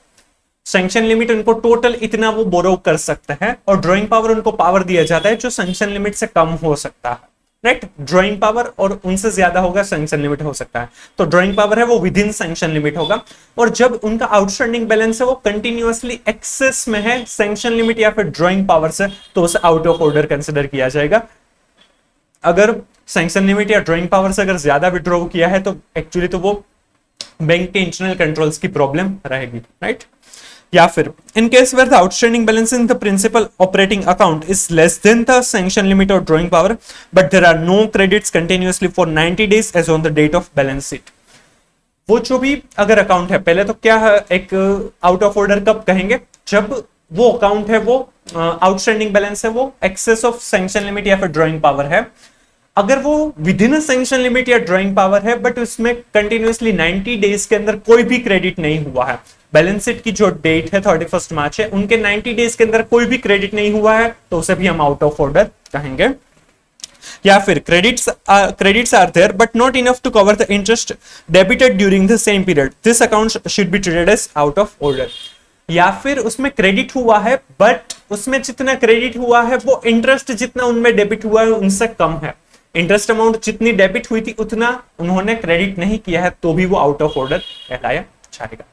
सैंक्शन लिमिट उनको टोटल इतना वो बोरो कर सकते हैं और ड्रॉइंग पावर उनको पावर दिया जाता है जो सैंक्शन लिमिट से कम हो सकता है, राइट। ड्रॉइंग पावर और उनसे ज्यादा होगा सैंक्शन लिमिट हो सकता है, तो ड्रॉइंग पावर है वो विद इन सैंक्शन लिमिट होगा। और जब उनका आउटस्टैंडिंग बैलेंस है वो कंटिन्यूअसली एक्सेस में है सैंक्शन लिमिट या फिर ड्रॉइंग पावर से, तो उसे आउट ऑफ ऑर्डर कंसिडर किया जाएगा। अगर सैंक्शन लिमिट या ड्रॉइंग पावर से अगर ज्यादा विड्रॉ किया है तो एक्चुअली तो वो बैंक के इंटरनल कंट्रोल्स की प्रॉब्लम रहेगी, राइट। या फिर in case where the outstanding balance in the principal operating account is less than the sanction limit or drawing power but there are no credits continuously for 90 days as on the date of balance sheet. वो जो भी अगर account है, पहले तो क्या है, एक आउट ऑफ ऑर्डर कब कहेंगे, जब वो अकाउंट है वो आउटस्टैंडिंग बैलेंस है वो एक्सेस ऑफ सैंक्शन लिमिट या फिर ड्रॉइंग पावर है। अगर वो विद इन सैंक्शन लिमिट या ड्रॉइंग पावर है बट उसमें कंटिन्यूअसली 90 डेज के अंदर कोई भी क्रेडिट नहीं हुआ है, बैलेंस शीट की जो डेट है 31 मार्च है, उनके 90 डेज के अंदर कोई भी क्रेडिट नहीं हुआ है, तो उसे भी हम आउट ऑफ ऑर्डर कहेंगे। या फिर credits are there but not enough to cover the interest debited during the same period, this account should be treated as out of order. या फिर उसमें क्रेडिट हुआ है बट उसमें जितना क्रेडिट हुआ है वो इंटरेस्ट जितना उनमें डेबिट हुआ है उनसे कम है, इंटरेस्ट अमाउंट जितनी डेबिट हुई थी उतना उन्होंने क्रेडिट नहीं किया है, तो भी वो आउट ऑफ ऑर्डर कहलाया जाएगा।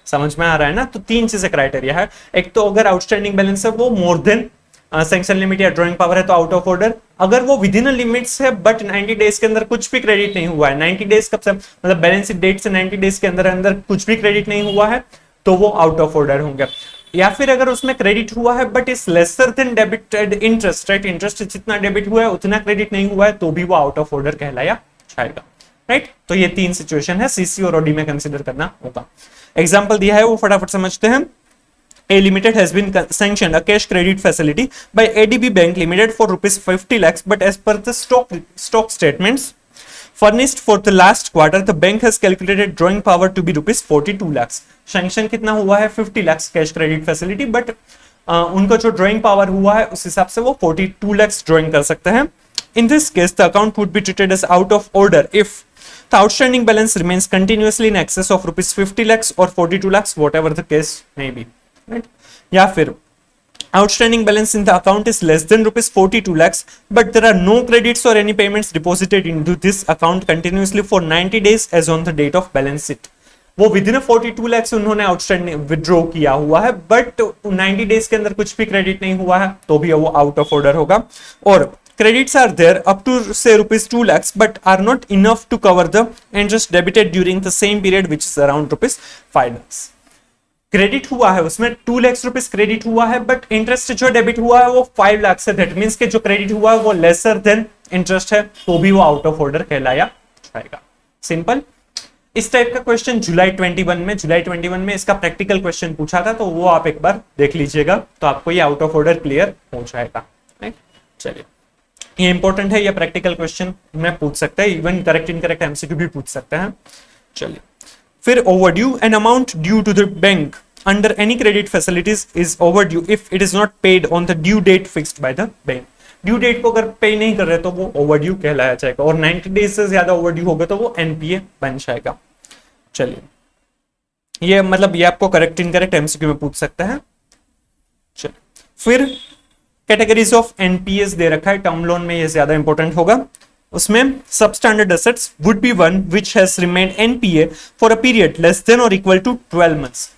समझ में आ रहा है ना। तो तीन चीजें क्राइटेरिया है, एक तो अगर आउटस्टैंडिंग बैलेंस है वो मोर देन सैंक्शन लिमिट या ड्रॉइंग पावर है तो आउट ऑफ ऑर्डर, अगर वो विद इन लिमिट्स है बट 90 डेज के अंदर कुछ भी क्रेडिट नहीं हुआ है, 90 डेज कब से, मतलब बैलेंस डेट से 90 डेज के अंदर अंदर कुछ भी क्रेडिट नहीं हुआ है, तो वो आउट ऑफ ऑर्डर होंगे। या फिर अगर उसमें क्रेडिट हुआ है but is lesser than debited interest, right, interest जितना डेबिट हुआ है उतना क्रेडिट नहीं हुआ है, तो भी वो आउट ऑफ ऑर्डर कहलाया जाएगा, राइट। तो ये तीन सिचुएशन है, सीसी और ओडी में कंसीडर करना होगा। एग्जांपल दिया है वो फटाफट समझते हैं। A Limited has been sanctioned a cash credit facility by ADB Bank Limited for rupees 50 lakhs, but as per the stock statements furnished for the last quarter, the bank has calculated drawing power to be rupees 42 lakhs. Sanction कितना हुआ है 50 lakhs cash credit facility, but उनका जो drawing power हुआ है उस हिसाब से वो 42 lakhs drawing कर सकते हैं। In this case, the account would be treated as out of order if the outstanding balance remains continuously in excess of rupees 50 lakhs or 42 lakhs, whatever the case may be. Right? या फिर outstanding balance in the account is less than rupees 42 lakhs but there are no credits or any payments deposited into this account continuously for 90 days as on the date of balance sheet। वो with in 42 lakhs उन्होंने outstanding withdraw किया हुआ है but 90 days के अंदर कुछ भी credit नहीं हुआ है, तो भी वो आउट ऑफ ऑर्डर होगा। और credits are there up to say rupees 2 lakhs but are not enough to cover the interest debited during the same period which is around rupees 5 lakhs। Credit हुआ है उसमें 2 लाख रुपीस क्रेडिट हुआ है but interest जो debit हुआ है वो 5 लाख से, दैट मींस के जो क्रेडिट हुआ है वो लेसर देन इंटरेस्ट है, तो भी वो आउट ऑफ ऑर्डर कहलाया जाएगा। सिंपल। इस टाइप का क्वेश्चन जुलाई 21 में इसका प्रैक्टिकल क्वेश्चन पूछा था, तो वो आप एक बार देख लीजिएगा तो आपको ये आउट ऑफ ऑर्डर क्लियर हो जाएगा। चलिए, ये इंपॉर्टेंट है, ये प्रैक्टिकल क्वेश्चन में पूछ सकते हैं, इवन करेक्ट इनकरेक्ट एमसीक्यू भी पूछ सकते हैं। चलिए, फिर overdue an amount due to the bank under any credit facilities is overdue if it is not paid on the due date fixed by the bank. Due date को अगर पे नहीं कर रहे तो वो ओवरड्यू कहलाया जाएगा, और 90 डेज से ज्यादा ओवरड्यू होगा तो वो एनपीए बन जाएगा। चलिए, ये मतलब ये आपको करेक्ट इनकरेक्ट एमसीक्यू में पूछ सकता है। चलिए, फिर कैटेगरीज ऑफ एनपीएस दे रखा है, टर्म लोन में ये ज्यादा इंपॉर्टेंट होगा। उसमें substandard assets would be one which has remained NPA for a period less than और इक्वल टू 12 मंथ्स।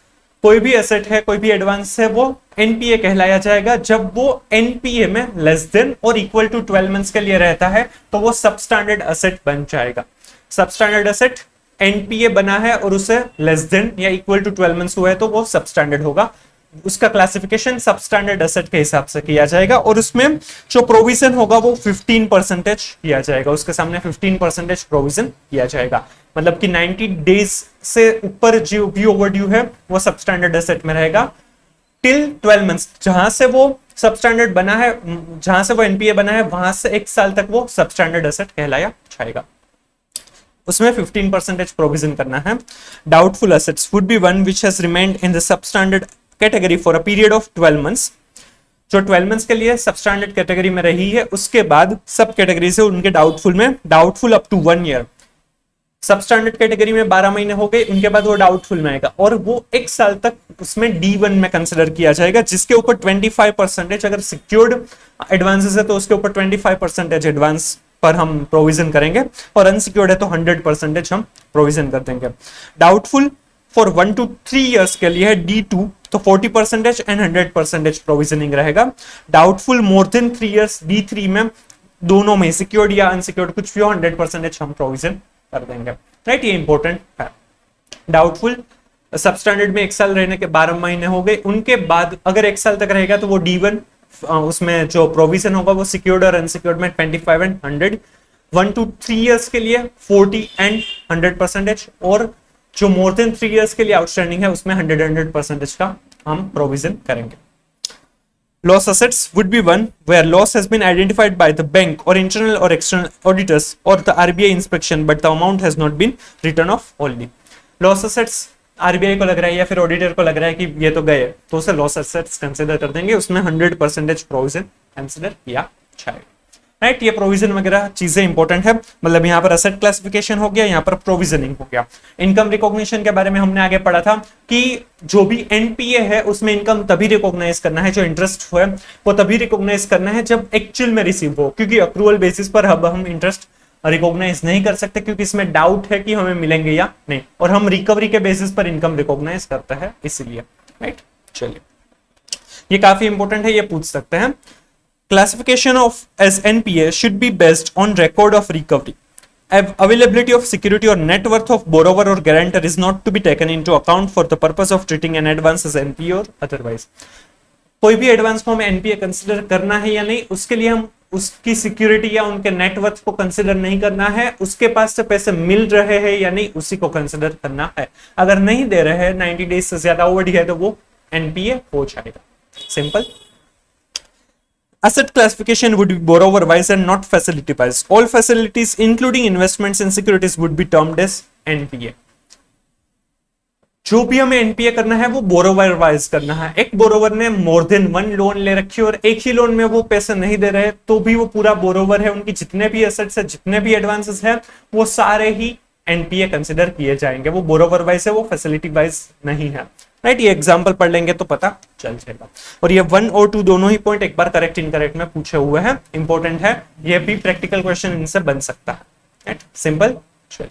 कोई भी एसेट है, कोई भी एडवांस है, वो एनपीए कहलाया जाएगा जब वो एनपीए में लेस देन और इक्वल टू 12 मंथ्स के लिए रहता है तो वो सबस्टैंडर्ड एसेट बन जाएगा। सबस्टैंडर्ड एसेट एनपीए बना है और उसे लेस देन या इक्वल टू 12 मंथ्स हुआ है तो वो सबस्टैंडर्ड होगा। उसका क्लासिफिकेशन सबस्टैंडर्ड एसेट के हिसाब से किया जाएगा, और उसमें जो प्रोविजन होगा वो 15% किया जाएगा, उसके सामने 15% प्रोविजन किया जाएगा। मतलब कि 90 डेज से ऊपर जो भी ओवरड्यू है वो सबस्टैंडर्ड एसेट में रहेगा टिल 12 मंथ्स। जहां से वो सबस्टैंडर्ड बना है, जहां से वो एनपीए बना है, वहां से 1 साल तक वो सबस्टैंडर्ड एसेट कहलाया जाएगा। उसमें 15% प्रोविजन करना है। Doubtful assets would be one which has remained in the substandard category for a period of 12 months. जो 12 मंथ्स के लिए सबस्टैंडर्ड कैटेगरी में रही है, उसके बाद सब कैटेगरी से उनके डाउटफुल में doubtful up to 1 year. Substandard category में 12 महीने हो गए, उनके बाद वो डाउटफुल में आएगा और वो 1 साल तक उसमें D1 में कंसिडर किया जाएगा, जिसके ऊपर 25% अगर सिक्योर्ड एडवांसेस है तो उसके ऊपर 25% एडवांस पर हम प्रोविजन करेंगे, और अनसिक्योर्ड है तो 100% हम प्रोविजन कर देंगे। डाउटफुल फॉर 1 to 3 years के लिए है D2, तो 40% एंड 100% प्रोविजनिंग रहेगा। Doubtful more than 3 years D3 में दोनों में सिक्योर्ड या अनसिक्योर्ड कुछ भी हो 100% हम प्रोविजन कर देंगे। राइट, ये इंपॉर्टेंट है। डाउटफुल सबस्टैंडर्ड में 1 साल रहने के 12 महीने हो गए, उनके बाद अगर 1 साल तक रहेगा तो वो D1 उसमें जो प्रोविजन होगा वो सिक्योर्ड और अनसिक्योर्ड में 25 एंड 100। 1 to 3 years के लिए 40 एंड 100%, और जो मोर देन 3 years के लिए आउटस्टैंडिंग है उसमें 100% का हम प्रोविजन करेंगे। Loss assets would be one where loss has been identified by the bank or internal or external auditors or the RBI inspection, but the amount has not been written off only. Loss assets RBI को लग रहा है या फिर auditor को लग रहा है कि ये तो गए, तो उसे लॉस एसेट्स कंसिडर कर देंगे, उसमें 100% प्रोविजन कंसिडर किया जाएगा। राइट, ये प्रोविजन वगैरह चीजें इंपॉर्टेंट है। मतलब यहाँ पर एसेट क्लासिफिकेशन हो गया, यहाँ पर प्रोविजनिंग हो गया। इनकम रिकॉग्निशन के बारे में हमने आगे पढ़ा था कि जो भी एनपीए है उसमें इनकम तभी रिकॉग्नाइज करना है, जो इंटरेस्ट है वो तभी रिकॉग्नाइज करना है जब एक्चुअल में रिसीव हो, क्योंकि अक्रूवल बेसिस पर अब हम इंटरेस्ट रिकॉग्नाइज नहीं कर सकते क्योंकि इसमें डाउट है कि हमें मिलेंगे या नहीं, और हम रिकवरी के बेसिस पर इनकम रिकॉग्नाइज करते हैं इसलिए। राइट, चलिए, ये काफी इंपॉर्टेंट है, ये पूछ सकते हैं। Classification of as NPA should be based on record of recovery. Availability of security or net worth of borrower or guarantor is not to be taken into account for the purpose of treating an advance as NPA or otherwise. कोई भी advance को हमें NPA consider करना है या नहीं, उसके लिए हम उसकी सिक्योरिटी या उनके नेटवर्थ को कंसिडर नहीं करना है, उसके पास से पैसे मिल रहे हैं या नहीं उसी को कंसिडर करना है। अगर नहीं दे रहे हैं, 90 डेज से ज्यादा ओवरड्यू है, तो वो एनपीए हो जाएगा। Simple. Asset classification would be borrower wise and not facility wise. All facilities including investments and securities would be termed as NPA. जो भी हमें एनपीए करना है वो बोरोवर वाइज करना है। एक बोरोवर ने मोर देन 1 लोन ले रखी है और एक ही लोन में वो पैसे नहीं दे रहे तो भी वो पूरा बोरोवर है, उनकी जितने भी एसेट्स है, जितने भी एडवांसेस है, वो सारे ही एनपीए कंसिडर किए जाएंगे। वो बोरोवर वाइज है, वो फैसिलिटी वाइज नहीं है। राइट, ये एग्जांपल पढ़ लेंगे तो पता चल जाएगा। और ये 1 और 2 दोनों ही पॉइंट एक बार करेक्ट इनकरेक्ट में पूछे हुए हैं, इंपॉर्टेंट है, ये भी प्रैक्टिकल क्वेश्चन इनसे बन सकता है। Right, simple. चलिए,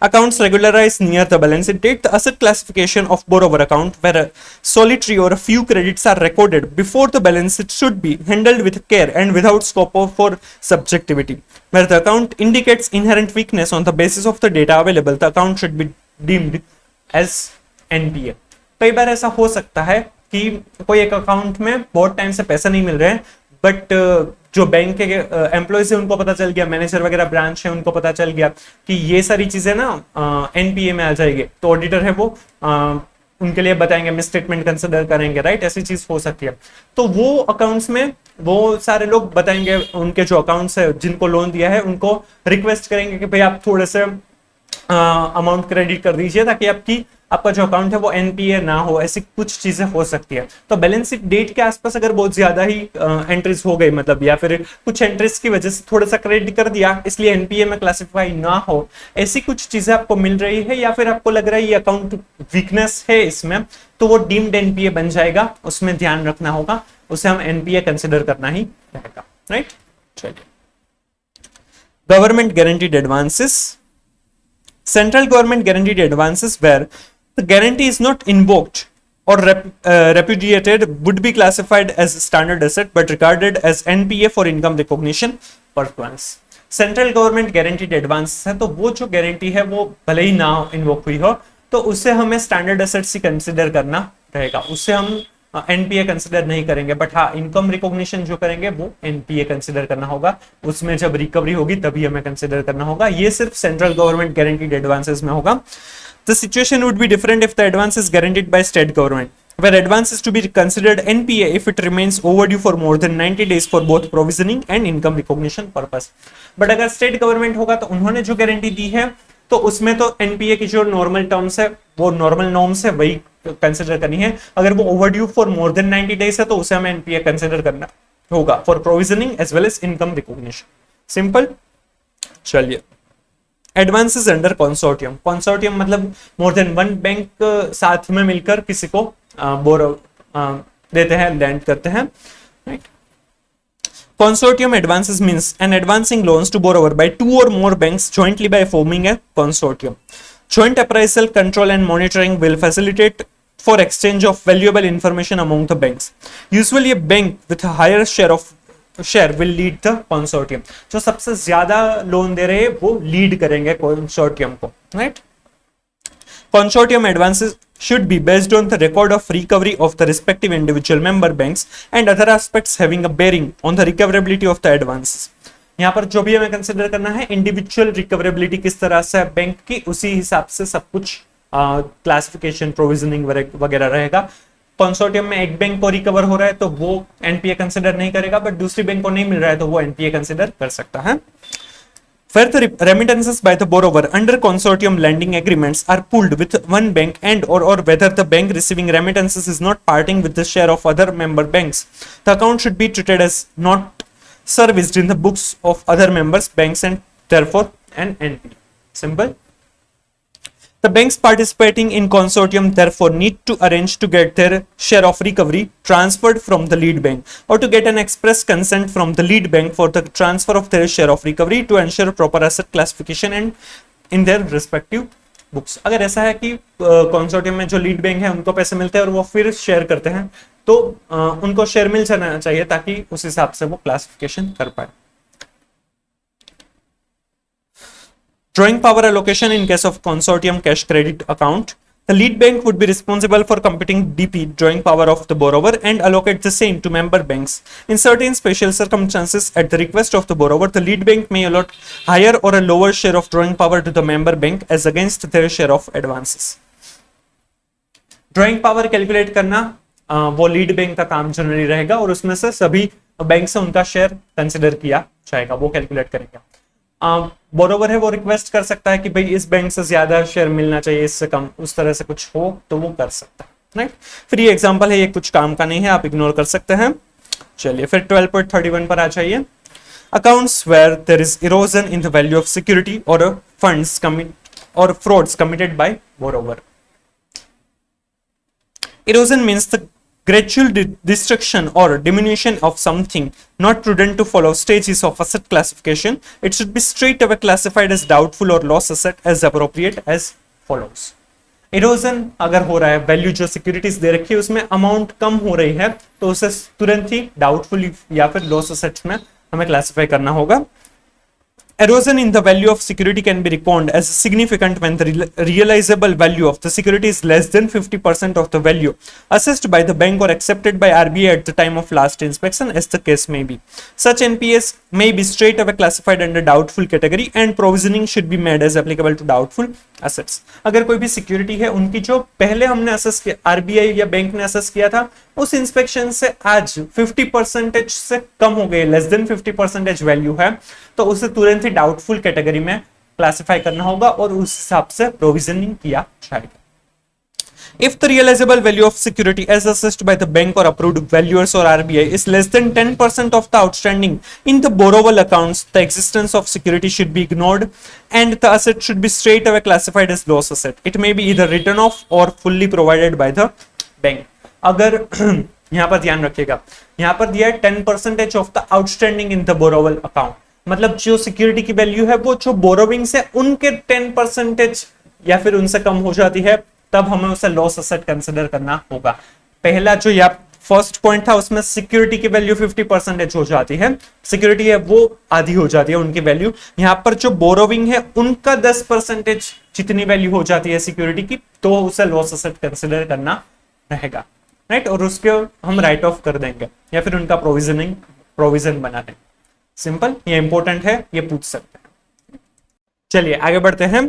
accounts regularized near the balance sheet date. The asset classification of borrower account where a solitary or a few credits are recorded before the balance sheet should be handled with care and without scope for subjectivity. Where the account indicates inherent weakness on the basis of the data available, the account should be deemed as NPA. कई बार ऐसा हो सकता है कि कोई एक account में बहुत टाइम से पैसा नहीं मिल रहे हैं, बट जो बैंक के एम्प्लॉयज है उनको पता चल गया, मैनेजर वगैरह ब्रांच है उनको पता चल गया कि ये सारी चीजें ना एनपीए में आ जाएगी, तो ऑडिटर है वो उनके लिए बताएंगे, मिस स्टेटमेंट कंसिडर करेंगे। राइट, ऐसी चीज हो सकती है। तो वो अकाउंट्स में वो सारे लोग बताएंगे, उनके जो अकाउंट्स है जिनको लोन दिया है उनको रिक्वेस्ट करेंगे कि भाई आप थोड़े से अमाउंट क्रेडिट कर दीजिए ताकि आपकी आपका जो अकाउंट है वो एनपीए ना हो, ऐसी कुछ चीजें हो सकती है। तो बैलेंस शीट डेट के आसपास अगर बहुत ज्यादा ही एंट्रीज हो गई, मतलब या फिर कुछ एंट्रीज की वजह से थोड़ा सा क्रेडिट कर दिया इसलिए एनपीए में क्लासिफाई ना हो, ऐसी कुछ चीजें आपको मिल रही है या फिर आपको लग रहा है ये अकाउंट वीकनेस है इसमें, तो वो डीम्ड एनपीए बन जाएगा, उसमें ध्यान रखना होगा, उसे हम एनपीए कंसिडर करना ही रहेगा, राइट। चलिए, government guaranteed advances, central government guaranteed advances where the guarantee is not invoked or repudiated would be classified as standard asset but regarded as NPA for income recognition purpose। Central government guaranteed advance है तो वो जो guarantee है वो भले ही ना invoke हुई हो तो उससे हमें स्टैंडर्ड एसेट्स ही कंसिडर करना रहेगा, उससे हम एनपीए कंसिडर नहीं करेंगे। बट हाँ, इनकम रिकॉग्निशन जो करेंगे वो एनपीए कंसिडर करना होगा, उसमें जब रिकवरी होगी तभी हमें कंसिडर करना होगा। ये सिर्फ सेंट्रल गवर्नमेंट गारंटीड एडवांसेस में होगा। The situation would be different if the advance is guaranteed by state government, where advance is to be considered NPA if it remains overdue for more than 90 days for both provisioning and income recognition purpose। But अगर state government होगा तो उन्होंने जो guarantee दी है तो उसमें तो NPA की जो नॉर्मल टर्म्स है, वो नॉर्मल नॉर्म्स है, वही कंसिडर करनी है। अगर वो overdue for more than 90 days है तो उसे हमें एनपीए कंसिडर करना होगा for provisioning as well as income recognition. Simple. चलिए, एडवांसेस अंडर कंसोर्टियम, कंसोर्टियम मतलब मोर देन वन बैंक साथ में मिलकर किसी को बोरो देते हैं, लैंड करते हैं, right. Consortium advances means an advancing loans to borrower by two or more banks jointly by forming a consortium. Joint appraisal, control and monitoring will facilitate for exchange of valuable information among the banks. Usually a bank with a higher share will lead the consortium। जो सबसे ज्यादा loan दे रहे हैं वो lead करेंगे consortium को, right? Consortium advances should be based on the record of recovery of the respective individual member banks and other aspects having a bearing on the recoverability of the advances। यहाँ पर जो भी हमें consider करना है individual recoverability किस तरह से है बैंक की, उसी हिसाब से सब कुछ क्लासिफिकेशन प्रोविजनिंग वगैरह रहेगा। कंसोर्टियम में एक बैंक को रिकवर हो रहा है तो वो एनपीए कंसिडर नहीं करेगा, बट दूसरी बैंक को नहीं मिल रहा है तो वो एनपीए कंसिडर कर सकता है। Where the remittances by the borrower under consortium lending agreements are pooled with one bank and or whether the bank receiving remittances is not parting with the share of other member banks, the account should be treated as not serviced in the books of other members banks and therefore an NPA। Simple। The banks participating in consortium therefore need to arrange to get their share of recovery transferred from the lead bank or to get an express consent from the lead bank for the transfer of their share of recovery to ensure proper asset classification and in their respective books। अगर ऐसा है कि consortium में जो lead bank है उनको पैसे मिलते हैं और वो फिर शेयर करते हैं तो उनको शेयर मिल जाना चाहिए ताकि उस हिसाब से वो क्लासिफिकेशन कर पाए। Drawing power allocation in case of consortium cash credit account, the lead bank would be responsible for computing DP drawing power of the borrower and allocate the same to member banks। In certain special circumstances, at the request of the borrower, the lead bank may allot higher or a lower share of drawing power to the member bank as against their share of advances। Drawing power calculate करना वो lead bank का काम generally रहेगा और उसमें से सभी bank से उनका शेयर कंसिडर किया जाएगा, वो कैलकुलेट करेंगे। बोरोवर है वो रिक्वेस्ट कर सकता है कि भाई इस बैंक से ज्यादा शेयर मिलना चाहिए, इससे कम, उस तरह से कुछ हो तो वो कर सकता है, राइट। फिर ये एग्जांपल है, ये कुछ काम का नहीं है, आप इग्नोर कर सकते हैं। चलिए फिर 12.31 पर आ जाइए। Accounts where there is erosion in the value of security और फंड्स और frauds committed by borrower. Erosion means the gradual destruction or diminution of something, not prudent to follow stages of asset classification. It should be straight away classified as doubtful or loss asset as appropriate as follows। Erosion अगर हो रहा है, value जो securities दे रखी है उसमें amount कम हो रही है तो उसे तुरंत ही डाउटफुल या फिर लॉस असेट्स में हमें क्लासिफाई करना होगा। Erosion in the value of security can be reckoned as significant when the realizable value of the security is less than 50% of the value assessed by the bank or accepted by RBI at the time of last inspection, as the case may be। Such NPAs may be straight away classified under doubtful category and provisioning should be made as applicable to doubtful assets। अगर कोई भी security है उनकी जो पहले हमने assess किया, RBI या बैंक ने असेस किया था, उस इंस्पेक्शन से आज 50% से कम हो गई, लेस देन 50% वैल्यू है, तो उसे तुरंत ही डाउटफुल कैटेगरी में क्लासिफाई करना होगा और उस हिसाब से प्रोविजनिंग किया जाएगा। If the realizable value of security as assessed by the bank or approved valuers or RBI is less than 10% of the outstanding in the borrower accounts, the existence of security should be ignored and the asset should be straight away classified as loss asset. It may be either written off or fully provided by the bank. अगर यहाँ पर ध्यान रखिएगा, यहाँ पर दिया है 10% of the outstanding in the borrowable account, मतलब जो सिक्योरिटी की वैल्यू है वो जो बोरोविंग्स है उनके 10% या फिर उनसे कम हो जाती है, तब हमें उसे लॉस एसेट कंसिडर करना होगा। पहला जो या फर्स्ट पॉइंट था उसमें सिक्योरिटी की वैल्यू 50% हो जाती है, सिक्योरिटी है वो आधी हो जाती है उनकी वैल्यू। यहाँ पर जो बोरोविंग है उनका 10% जितनी वैल्यू हो जाती है सिक्योरिटी की, तो उसे लॉस एसेट कंसिडर करना रहेगा, राइट। और उसके हम राइट ऑफ कर देंगे या फिर उनका प्रोविजन बना देंगे। सिंपल, ये इंपॉर्टेंट है, ये पूछ सकते हैं। चलिए आगे बढ़ते हैं।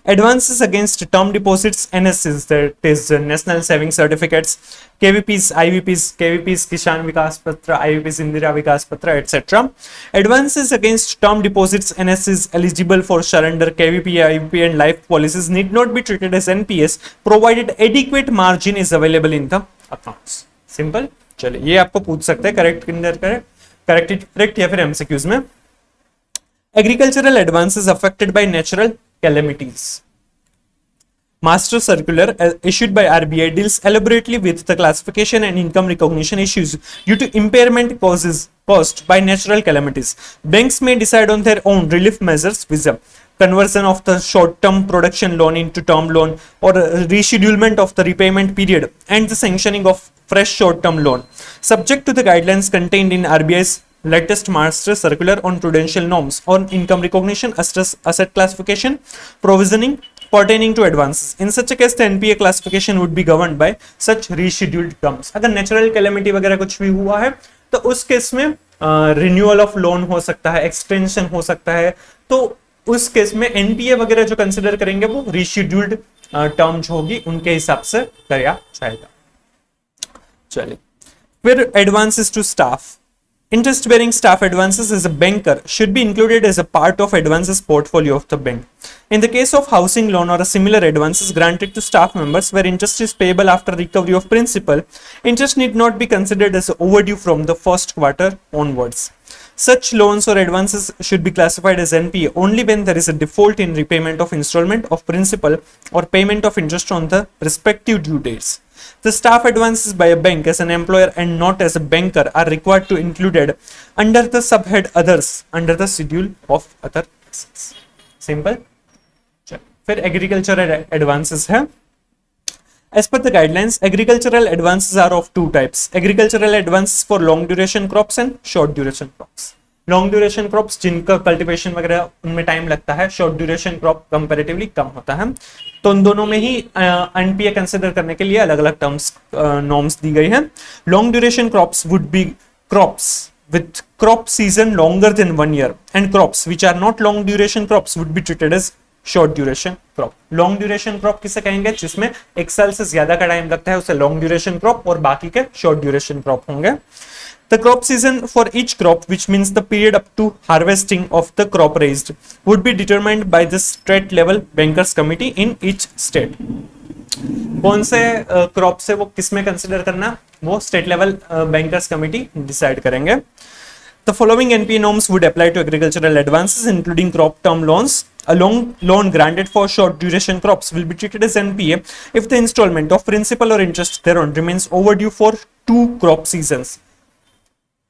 Advances against term deposits, NSCs that is national saving certificates, KVPs, IVPs, KVPs Kisan Vikas Patra, IVPs Indira Vikas Patra etcetera. Advances against term deposits, NSCs eligible for surrender, KVP, IVP and life policies need not be treated as NPAs provided adequate margin is available in the accounts. Simple. चलिए ये आपको पूछ सकते हैं correct या फिर MCQs में। Agricultural advances affected by natural calamities. Master Circular issued by RBI deals elaborately with the classification and income recognition issues due to impairment caused by natural calamities. Banks may decide on their own relief measures via conversion of the short-term production loan into term loan or reschedulement of the repayment period and the sanctioning of fresh short-term loan, subject to the guidelines contained in RBI's latest Master Circular on prudential norms on income recognition, asset classification, provisioning pertaining to advances. In such a case, the NPA classification would be governed by such rescheduled terms. अगर natural calamity वगैरह कुछ भी हुआ है तो उस case में renewal of loan हो सकता है, एक्सटेंशन हो सकता है, तो उस केस में एनपीए वगैरह जो कंसिडर करेंगे वो रिशेड्यूल्ड टर्म जो होगी उनके हिसाब से किया जाएगा। चलिए फिर advances to staff. Interest bearing staff advances as a banker should be included as a part of advances portfolio of the bank. In the case of housing loan or a similar advances granted to staff members where interest is payable after recovery of principal, interest need not be considered as overdue from the first quarter onwards. Such loans or advances should be classified as NPA only when there is a default in repayment of installment of principal or payment of interest on the respective due dates. The staff advances by a bank as an employer and not as a banker are required to included under the subhead others under the schedule of other assets. Simple. फिर agricultural advances है। As per the guidelines, agricultural advances are of two types: agricultural advances for long duration crops and short duration crops. Long duration crops जिनका cultivation वगैरह उनमें time लगता है, short duration crop comparatively कम होता है। तो उन दोनों में ही एनपीए कंसीडर करने के लिए अलग अलग टर्म्स नॉर्म्स दी गई हैं। Long duration crops would be crops with crop season longer than 1 year and crops which are not long duration crops would be treated as short duration crop. Long duration crop किसे कहेंगे? जिसमें एक साल से ज्यादा का टाइम लगता है उसे लॉन्ग ड्यूरेशन क्रॉप, और बाकी के शॉर्ट ड्यूरेशन क्रॉप होंगे। The crop season for each crop, which means the period up to harvesting of the crop raised, would be determined by the state level bankers committee in each state. कौन से crop से वो किसमें consider करना, वो state level bankers committee decide करेंगे। The following NPA norms would apply to agricultural advances, including crop term loans. A loan granted for short duration crops will be treated as NPA if the installment of principal or interest thereon remains overdue for 2 crop seasons.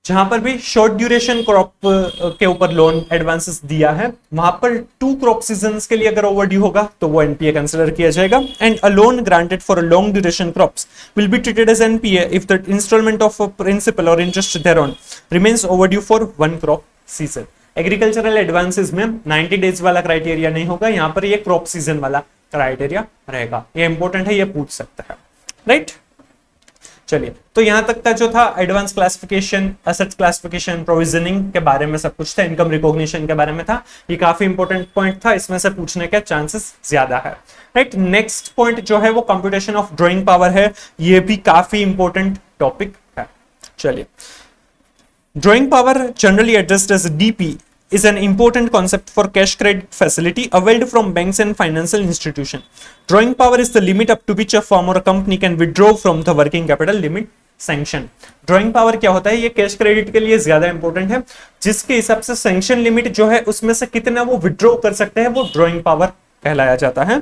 जहां पर भी short duration crop के ऊपर loan advances दिया है, वहां पर 2 crop seasons के लिए अगर ओवरड्यू होगा तो वो एनपीए कंसीडर किया जाएगा। And a loan granted for a long duration crops will be treated as NPA if the instalment of principal or interest thereon remains overdue for 1 crop season. Agricultural advances में 90 days वाला criteria नहीं होगा, यहाँ पर ये crop season वाला criteria रहेगा। ये इंपॉर्टेंट है, ये पूछ सकता है, राइट। चलिए, तो यहां तक का जो था advance classification, asset classification, provisioning के बारे में सब कुछ था, इनकम रिकॉग्निशन के बारे में था। ये काफी इंपॉर्टेंट पॉइंट था, इसमें से पूछने के चांसेस ज्यादा है, राइट। नेक्स्ट पॉइंट जो है वो कंप्यूटेशन ऑफ ड्राइंग पावर है, ये भी काफी इंपॉर्टेंट टॉपिक है। चलिए, drawing power generally addressed as DP is an important concept for cash credit facility availed from banks and financial institution. Drawing power is the limit up to which a firm or a company can withdraw from the working capital limit sanction. Drawing power क्या होता है, ये cash credit के लिए ज्यादा important है, जिसके हिसाब से सैंक्शन लिमिट जो है उसमें से कितना वो विड्रॉ कर सकते हैं वो ड्रॉइंग पावर कहलाया जाता है.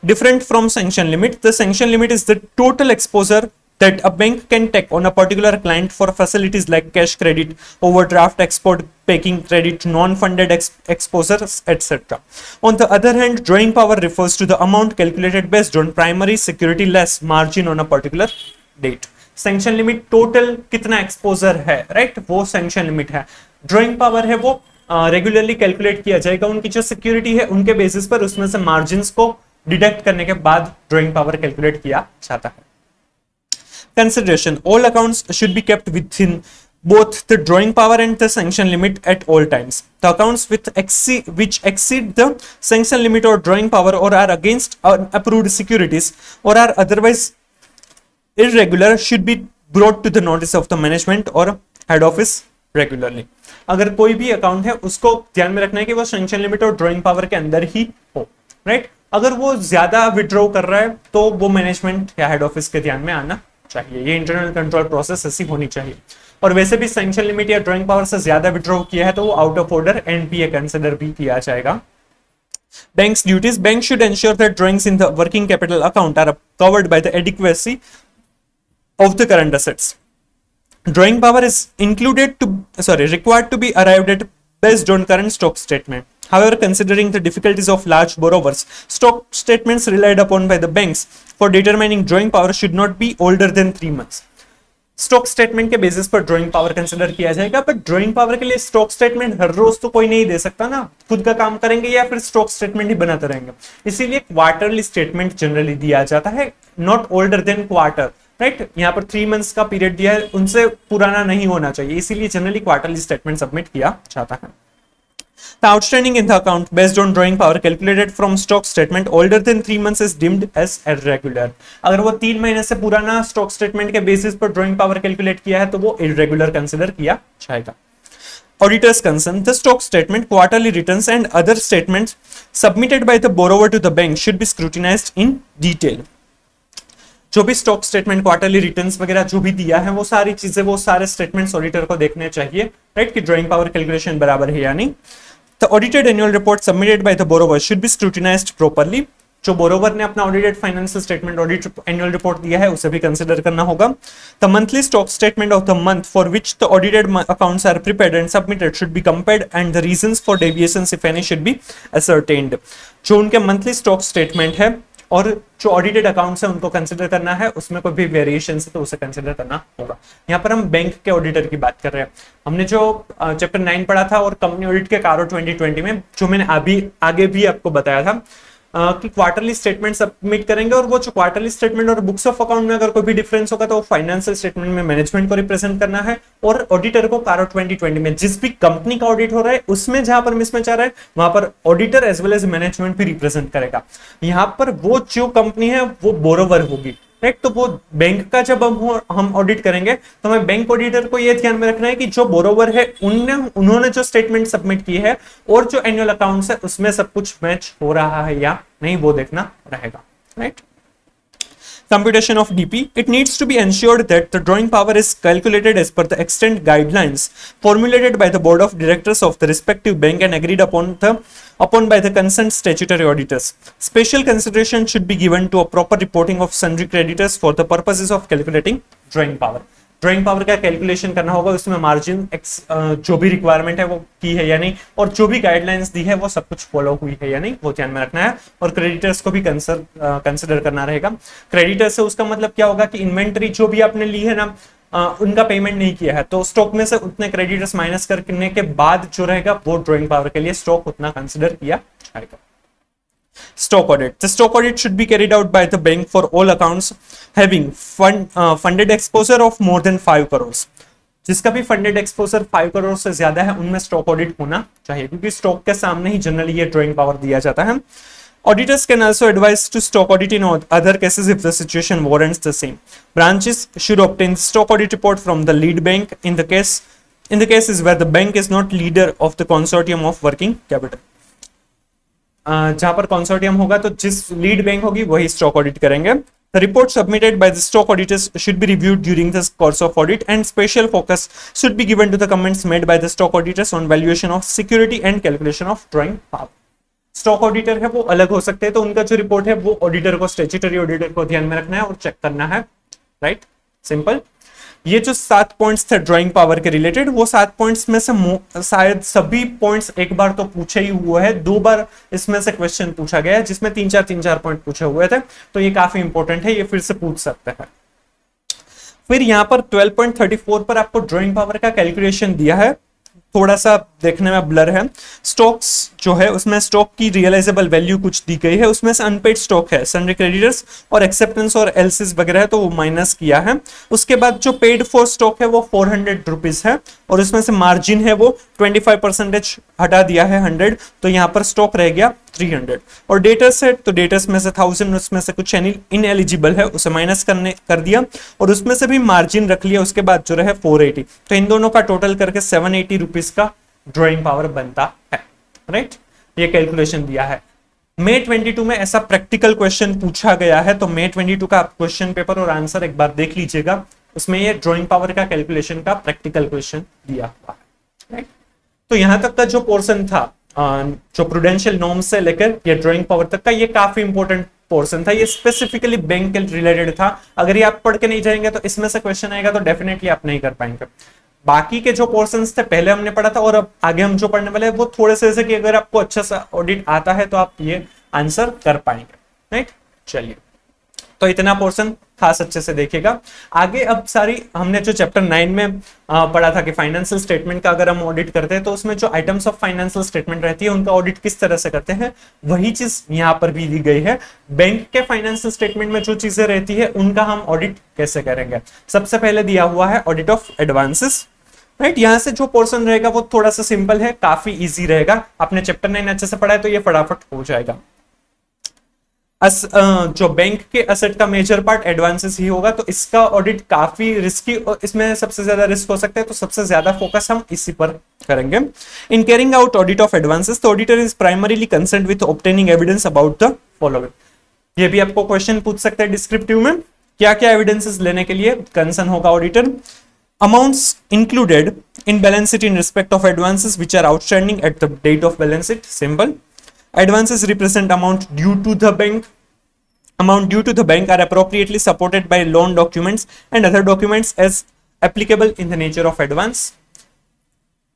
Different from sanction limit, the sanction limit is the total exposure that a bank can take on a particular client for facilities like cash credit, overdraft, export packing credit, non-funded exposures, etc. On the other hand, drawing power refers to the amount calculated based on primary security less margin on a particular date. Sanction limit total कितना exposure है, right? वो sanction limit है. Drawing power है वो regularly calculate किया जाएगा, उनकी जो सिक्योरिटी है उनके बेसिस पर उसमें से मार्जिन्स को डिडक्ट करने के बाद ड्रॉइंग पावर कैलकुलेट किया जाता है. Consideration: all accounts should be kept within both the drawing power and the sanction limit at all times. The accounts which exceed the sanction limit or drawing power or are against unapproved securities or are otherwise irregular should be brought to the notice of the management or head office regularly. अगर कोई भी account है उसको ध्यान में रखना है कि वो sanction limit or drawing power के अंदर ही हो, राइट? अगर वो ज्यादा विड्रॉ कर रहा है तो वो मैनेजमेंट या हेड ऑफिस के ध्यान में आना चाहिए. ये इंटरनल कंट्रोल प्रोसेस ऐसी होनी चाहिए. और वैसे भी सैंक्शन लिमिट या ड्रॉइंग पावर से ज्यादा विड्रॉ किया है तो वो out of order NPA consider भी किया जाएगा. Bank's duties: bank should ensure that drawings in the working capital account are covered by the adequacy of the current assets. Drawing power is required to be arrived at based on current stock statement. However, considering the difficulties of large borrowers, stock statements relied upon by the banks for determining drawing power should not be older than 3 months. Stock statement के basis पर drawing power consider किया जाएगा, but drawing power के लिए stock statement हर रोज तो कोई नहीं दे सकता ना, खुद का काम करेंगे या फिर स्टॉक स्टेटमेंट ही बनाते रहेंगे. इसीलिए क्वार्टरली स्टेटमेंट जनरली दिया जाता है, not older than quarter, right? यहाँ पर 3 मंथ्स का पीरियड दिया है, उनसे पुराना नहीं होना चाहिए, इसीलिए जनरली क्वार्टरली स्टेटमेंट सबमिट किया जाता है. The outstanding in the account based on drawing power calculated from stock statement older than 3 months is deemed as irregular. अगर वो 3 महीने से पुराना स्टॉक स्टेटमेंट के बेसिस पर ड्रॉइंग पावर कैलकुलेट किया है तो वो irregular कंसिडर किया जाएगा. Auditor's concern: the stock statement, quarterly returns and other statements submitted by the borrower to the bank should be scrutinized in detail. जो भी स्टॉक स्टेटमेंट, क्वार्टरली रिटर्न्स वगैरह जो भी दिया है वो सारी चीजें, वो सारे स्टेटमेंट्स ऑडिटर को देखने चाहिए, राइट? कि ड्रॉइंग पावर कैलकुलेशन बराबर है या नहीं. The audited annual report submitted by the borrower should be scrutinized properly. जो बोरोवर ने अपना audited financial statement, audit annual report दिया है उसे भी कंसीडर करना होगा. The monthly stock statement of the month for which the audited accounts are prepared and submitted should be compared and the reasons for deviations if any should be ascertained. जो उनके monthly stock statement है और जो audited accounts है उनको consider करना है, उसमें कोई भी वेरिएशन है तो उसे कंसिडर करना होगा. यहाँ पर हम बैंक के ऑडिटर की बात कर रहे हैं. हमने जो चैप्टर 9 पढ़ा था और कंपनी ऑडिट के कारो 2020 में, जो मैंने अभी आगे भी आपको बताया था कि क्वार्टरली स्टेटमेंट सबमिट करेंगे और वो जो क्वार्टरली स्टेटमेंट और बुक्स ऑफ अकाउंट में अगर कोई भी डिफरेंस होगा तो वो फाइनेंशियल स्टेटमेंट में मैनेजमेंट को रिप्रेजेंट करना है और ऑडिटर को कारो 2020 में जिस भी कंपनी का ऑडिट हो रहा है उसमें जहां पर मिसमैच आ रहा है वहां पर auditor as well as management भी रिप्रेजेंट करेगा. यहाँ पर वो जो कंपनी है वो बोरोवर होगी, राइट? तो वो बैंक का जब हम ऑडिट करेंगे तो हमें बैंक ऑडिटर को ये ध्यान में रखना है कि जो बोरोवर है उन्होंने जो स्टेटमेंट सबमिट की है और जो एनुअल अकाउंट्स है उसमें सब कुछ मैच हो रहा है या नहीं, वो देखना रहेगा, right? Computation of DP: it needs to be ensured that the drawing power is calculated as per the extent guidelines formulated by the board of directors of the respective bank and agreed upon by the concerned statutory auditors. Special consideration should be given to a proper reporting of sundry creditors for the purposes of calculating drawing power. Drawing power का calculation करना होगा, उसमें margin जो भी requirement है वो की है या नहीं, और जो भी गाइडलाइंस दी है वो सब कुछ फॉलो हुई है या नहीं, वो ध्यान में रखना है. और क्रेडिटर्स को भी कंसिडर करना रहेगा. क्रेडिटर से उसका मतलब क्या होगा कि इन्वेंटरी जो भी आपने ली है ना, उनका पेमेंट नहीं किया है तो स्टॉक में से उतने क्रेडिटर्स माइनस करने के बाद जो रहेगा वो ड्रॉइंग पावर के लिए स्टॉक उतना कंसिडर किया जाएगा. Stock audit: the stock audit should be carried out by the bank for all accounts having funded exposure of more than 5 crores. जिसका भी फंडेड एक्सपोजर 5 करोड़ से ज्यादा है उनमें स्टॉक ऑडिट होना चाहिए, क्योंकि स्टॉक के सामने ही जनरली ये ड्रॉइंग पावर दिया जाता है. Auditors can also advise to stock audit in other cases if the situation warrants the same. Branches should obtain stock audit report from the lead bank in the case in the cases where the bank is not leader of the consortium of working capital. जहां पर consortium होगा तो जिस lead bank होगी वही stock audit करेंगे। The report submitted by the stock auditors should be reviewed during the course of audit, and special focus should be given to the comments made by the stock auditors on valuation of security and calculation of drawing power. Stock auditor है वो अलग हो सकते हैं, तो उनका जो report है वो ऑडिटर को, स्टैट्यूटरी ऑडिटर को ध्यान में रखना है और चेक करना है, राइट, सिंपल। ये जो 7 पॉइंट्स थे ड्राइंग पावर के रिलेटेड, वो 7 पॉइंट्स में से शायद सभी पॉइंट्स एक बार तो पूछे ही हुए हैं, 2 बार इसमें से क्वेश्चन पूछा गया है जिसमें 3-4 पॉइंट पूछे हुए थे, तो ये काफी इंपॉर्टेंट है, ये फिर से पूछ सकते हैं। फिर यहाँ पर 12.34 पर आपको ड्राइंग पावर का कैलकुलेशन दिया है, थोड़ा सा देखने में ब्लर है। स्टॉक्स जो है उसमें स्टॉक की रियलाइजेबल वैल्यू कुछ दी गई है, उसमें से अनपेड स्टॉक है, सन्ड्री क्रेडिटर्स और एक्सेप्टेंस और एलसीज वगैरह है, तो वो माइनस किया है। उसके बाद जो पेड फॉर स्टॉक है वो 400 रुपीज है, और उसमें से मार्जिन है वो 25% हटा दिया है 100, तो यहाँ पर स्टॉक रह गया 300। और डेटर्स है तो डेटर्स में से 1000, उसमें से कुछ इनएलिजिबल है उसे माइनस कर दिया, और उसमें से भी मार्जिन रख लिया। उसके बाद जो रहे 480, तो इन दोनों का टोटल करके 780 रुपीज का ड्रॉइंग पावर बनता है, राइट। ये कैलकुलेशन दिया है। May 22 में ऐसा प्रैक्टिकल क्वेश्चन पूछा गया है, तो May 22 का क्वेश्चन पेपर और आंसर एक बार देख लीजिएगा, उसमें ये ड्रॉइंग पावर का कैलकुलेशन का प्रैक्टिकल क्वेश्चन दिया हुआ है, राइट। तो यहां तक का जो पोर्शन था, जो प्रूडेंशियल नॉर्म्स से लेकर ये ड्रॉइंग पावर तक का, ये काफी इंपॉर्टेंट पोर्शन था, ये स्पेसिफिकली बैंक के रिलेटेड था। अगर ये आप पढ़ के नहीं जाएंगे तो इसमें से क्वेश्चन आएगा तो डेफिनेटली आप नहीं कर पाएंगे। बाकी के जो पोर्शंस थे पहले हमने पढ़ा था, और अब आगे हम जो पढ़ने वाले हैं वो थोड़े से, जैसे कि अगर आपको अच्छा सा ऑडिट आता है तो आप ये आंसर कर पाएंगे, राइट। चलिए, तो इतना पोर्शन खास अच्छे से देखिएगा। आगे अब सारी हमने जो चैप्टर 9 में पढ़ा था कि फाइनेंशियल स्टेटमेंट का अगर हम ऑडिट करते हैं तो उसमें जो आइटम्स ऑफ फाइनेंशियल स्टेटमेंट रहती है उनका ऑडिट किस तरह से करते हैं, वही चीज यहाँ पर भी दी गई है। बैंक के फाइनेंशियल स्टेटमेंट में जो चीजें रहती है उनका हम ऑडिट कैसे करेंगे। सबसे पहले दिया हुआ है ऑडिट ऑफ एडवांसेस, राइट। यहां से जो पोर्शन रहेगा वो थोड़ा सा सिंपल है, काफी इजी रहेगा। आपने चैप्टर 9 अच्छे से पढ़ा है तो ये फटाफट हो जाएगा। जो बैंक के असेट का मेजर पार्ट एडवांसेस ही होगा, तो इसका ऑडिट काफी रिस्की और इसमें सबसे ज्यादा रिस्क हो सकता है, तो सबसे ज्यादा फोकस हम इसी पर करेंगे। इन carrying out audit of advances, the auditor is primarily concerned with obtaining evidence about the following. ये भी आपको क्वेश्चन पूछ सकते हैं डिस्क्रिप्टिव में, क्या क्या एविडेंसेस लेने के लिए कंसर्न होगा auditor. Amounts included in balance sheet in respect of advances which are outstanding at the date of balance sheet. Simple. Advances represent amount due to the bank. Amount due to the bank are appropriately supported by loan documents and other documents as applicable in the nature of advance.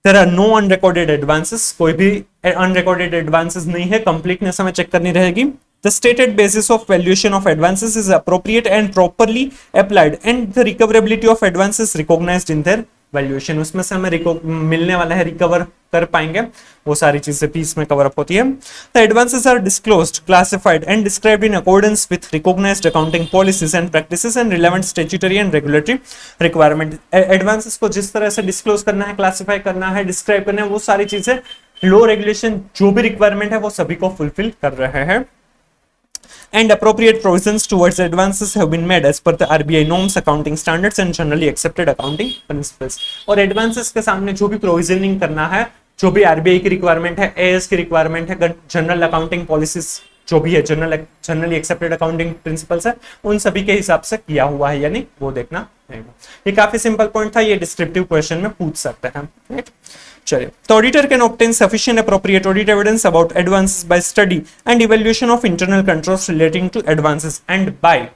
There are no unrecorded advances. कोई भी unrecorded advances नहीं है, completeness हमें check करनी रहेगी। The stated basis of valuation of advances is appropriate and properly applied, and the recoverability of advances recognized in their valuation. उसमें से हमें मिलने वाला है, रिकवर कर पाएंगे, वो सारी चीजें भी इसमें कवर अप होती है। The advances are disclosed, classified and described in accordance with recognized accounting policies and practices and relevant statutory and regulatory requirement. Advances को जिस तरह से डिस्क्लोज करना है, क्लासिफाई करना है, डिस्क्राइब करना है, वो सारी चीजें लो रेगुलेशन जो भी रिक्वायरमेंट है वो सभी को फुलफिल कर रहे हैं। And appropriate provisions towards advances have been made as per the RBI norms, accounting standards and generally accepted accounting principles. और advances के सामने जो भी provisioning करना है, जो भी RBI की रिक्वायरमेंट है, AS की रिक्वायरमेंट है, जनरल अकाउंटिंग पॉलिसीज जो भी है, जनरली एक्सेप्टेड अकाउंटिंग प्रिंसिपल्स है, उन सभी के हिसाब से किया हुआ है, यानी वो देखना रहेगा। ये काफी सिंपल पॉइंट था, ये डिस्क्रिप्टिव क्वेश्चन में पूछ सकते हैं, राइट। चलिए, तो auditor can obtain sufficient appropriate audit evidence about advances by study and evaluation of internal controls relating to advances and by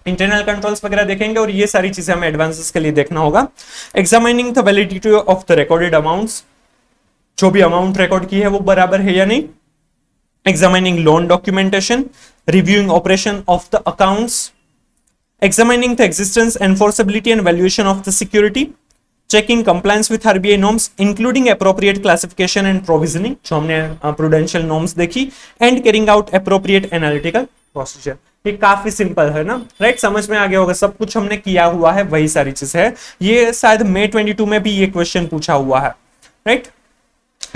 internal controls वगैरह देखेंगे, और ये सारी चीजें हमें एडवांसेस के लिए देखना होगा। Examining the validity of the recorded amounts, जो भी अमाउंट रिकॉर्ड की है वो बराबर है या नहीं। Examining loan documentation, reviewing operation of the accounts, examining the existence, enforceability and valuation of the security, checking compliance with RBI norms including appropriate classification and provisioning, जो हमने prudential norms देखी, and carrying out appropriate analytical procedure। ये काफी simple है ना, right, समझ में आ गया होगा, सब कुछ हमने किया हुआ है, वही सारी चीज है। ये शायद May 22 में भी ये क्वेश्चन पूछा हुआ है, राइट,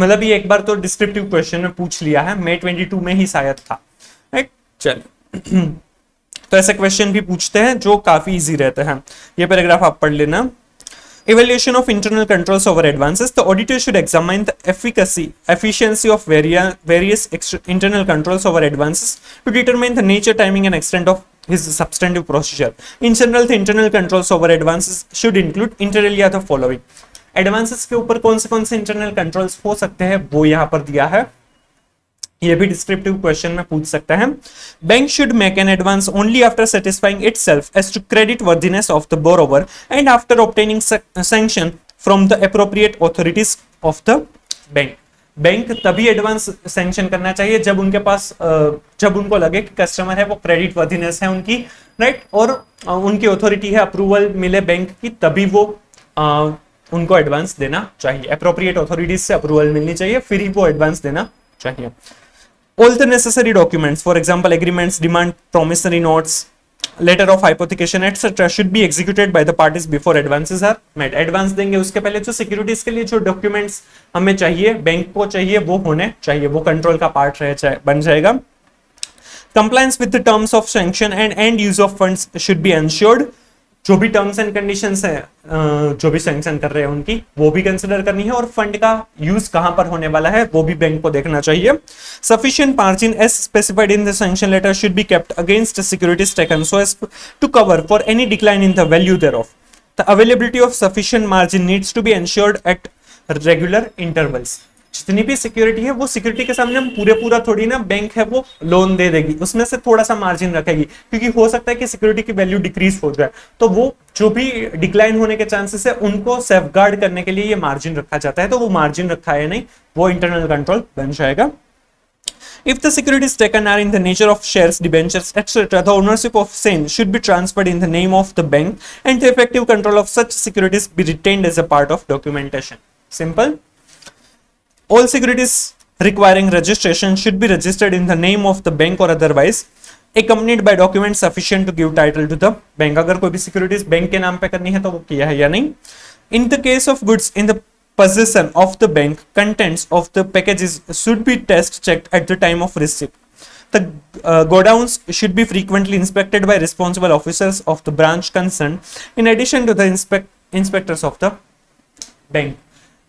मतलब ये एक बार तो डिस्क्रिप्टिव क्वेश्चन में पूछ लिया है, May 22 में ही शायद था, राइट। चलिए, तो ऐसे क्वेश्चन भी पूछते हैं जो काफी इजी रहते हैं। ये पैराग्राफ आप पढ़ लेना। Evaluation of internal controls over advances. The auditor should examine the efficiency of various internal controls over advances to determine the nature, timing, and extent of his substantive procedure. In general, the internal controls over advances should include inter alia the following. Advances के ऊपर कौन से internal controls हो सकते हैं वो यहां पर दिया है, ये भी डिस्क्रिप्टिव क्वेश्चन में पूछ सकता है. Bank should make an advance only after satisfying itself as to creditworthiness of the borrower and after obtaining sanction from the appropriate authorities of the bank. Bank तभी एडवांस सैंक्शन करना चाहिए जब उनके पास जब उनको लगे कि कस्टमर है वो क्रेडिट वर्दीनेस है उनकी, राइट, और उनकी ऑथोरिटी है, अप्रूवल मिले बैंक की, तभी वो उनको एडवांस देना चाहिए. अप्रोप्रिएट ऑथोरिटीज से अप्रूवल मिलनी चाहिए, फिर ही वो एडवांस देना चाहिए. All the necessary documents, for example, agreements, demand, promissory notes, letter of hypothecation, etc., should be executed by the parties before advances are made. Advance देंगे उसके पहले जो सिक्योरिटीज के लिए जो डॉक्यूमेंट्स हमें चाहिए, बैंक को चाहिए, वो होने चाहिए, वो कंट्रोल का पार्ट बन जाएगा. Compliance with the terms of sanction and end use of funds should be ensured. जो भी टर्म्स एंड कंडीशंस है जो भी सैंक्शन कर रहे हैं उनकी, वो भी कंसिडर करनी है, और फंड का यूज कहां पर होने वाला है वो भी बैंक को देखना चाहिए. Sufficient margin as specified in the sanction letter should be kept against securities taken so as to cover for any decline in the value thereof. The availability of sufficient margin needs to be ensured at regular intervals. जितनी भी security है वो security के सामने हम पूरा थोड़ी ना बैंक है वो लोन दे देगी, उसमें से थोड़ा सा मार्जिन रखेगी, क्योंकि हो सकता है कि सिक्योरिटी की वैल्यू डिक्रीज हो जाए, तो वो जो भी डिक्लाइन होने के चांसेस है उनको सेफगार्ड करने के लिए ये मार्जिन रखा जाता है. तो वो मार्जिन रखा है नहीं, वो इंटरनल कंट्रोल बन जाएगा. If the securities taken are in the nature of shares, debentures, etc., the ownership of same should be transferred in the name of the bank, and the effective control of such securities be retained as a part of documentation. Simple. All securities requiring registration should be registered in the name of the bank or otherwise accompanied by documents sufficient to give title to the bank. अगर कोई भी securities bank के नाम पे करनी है तो वो किया है या नहीं. In the case of goods in the possession of the bank, contents of the packages should be test checked at the time of receipt. The godowns should be frequently inspected by responsible officers of the branch concerned in addition to the inspectors of the bank.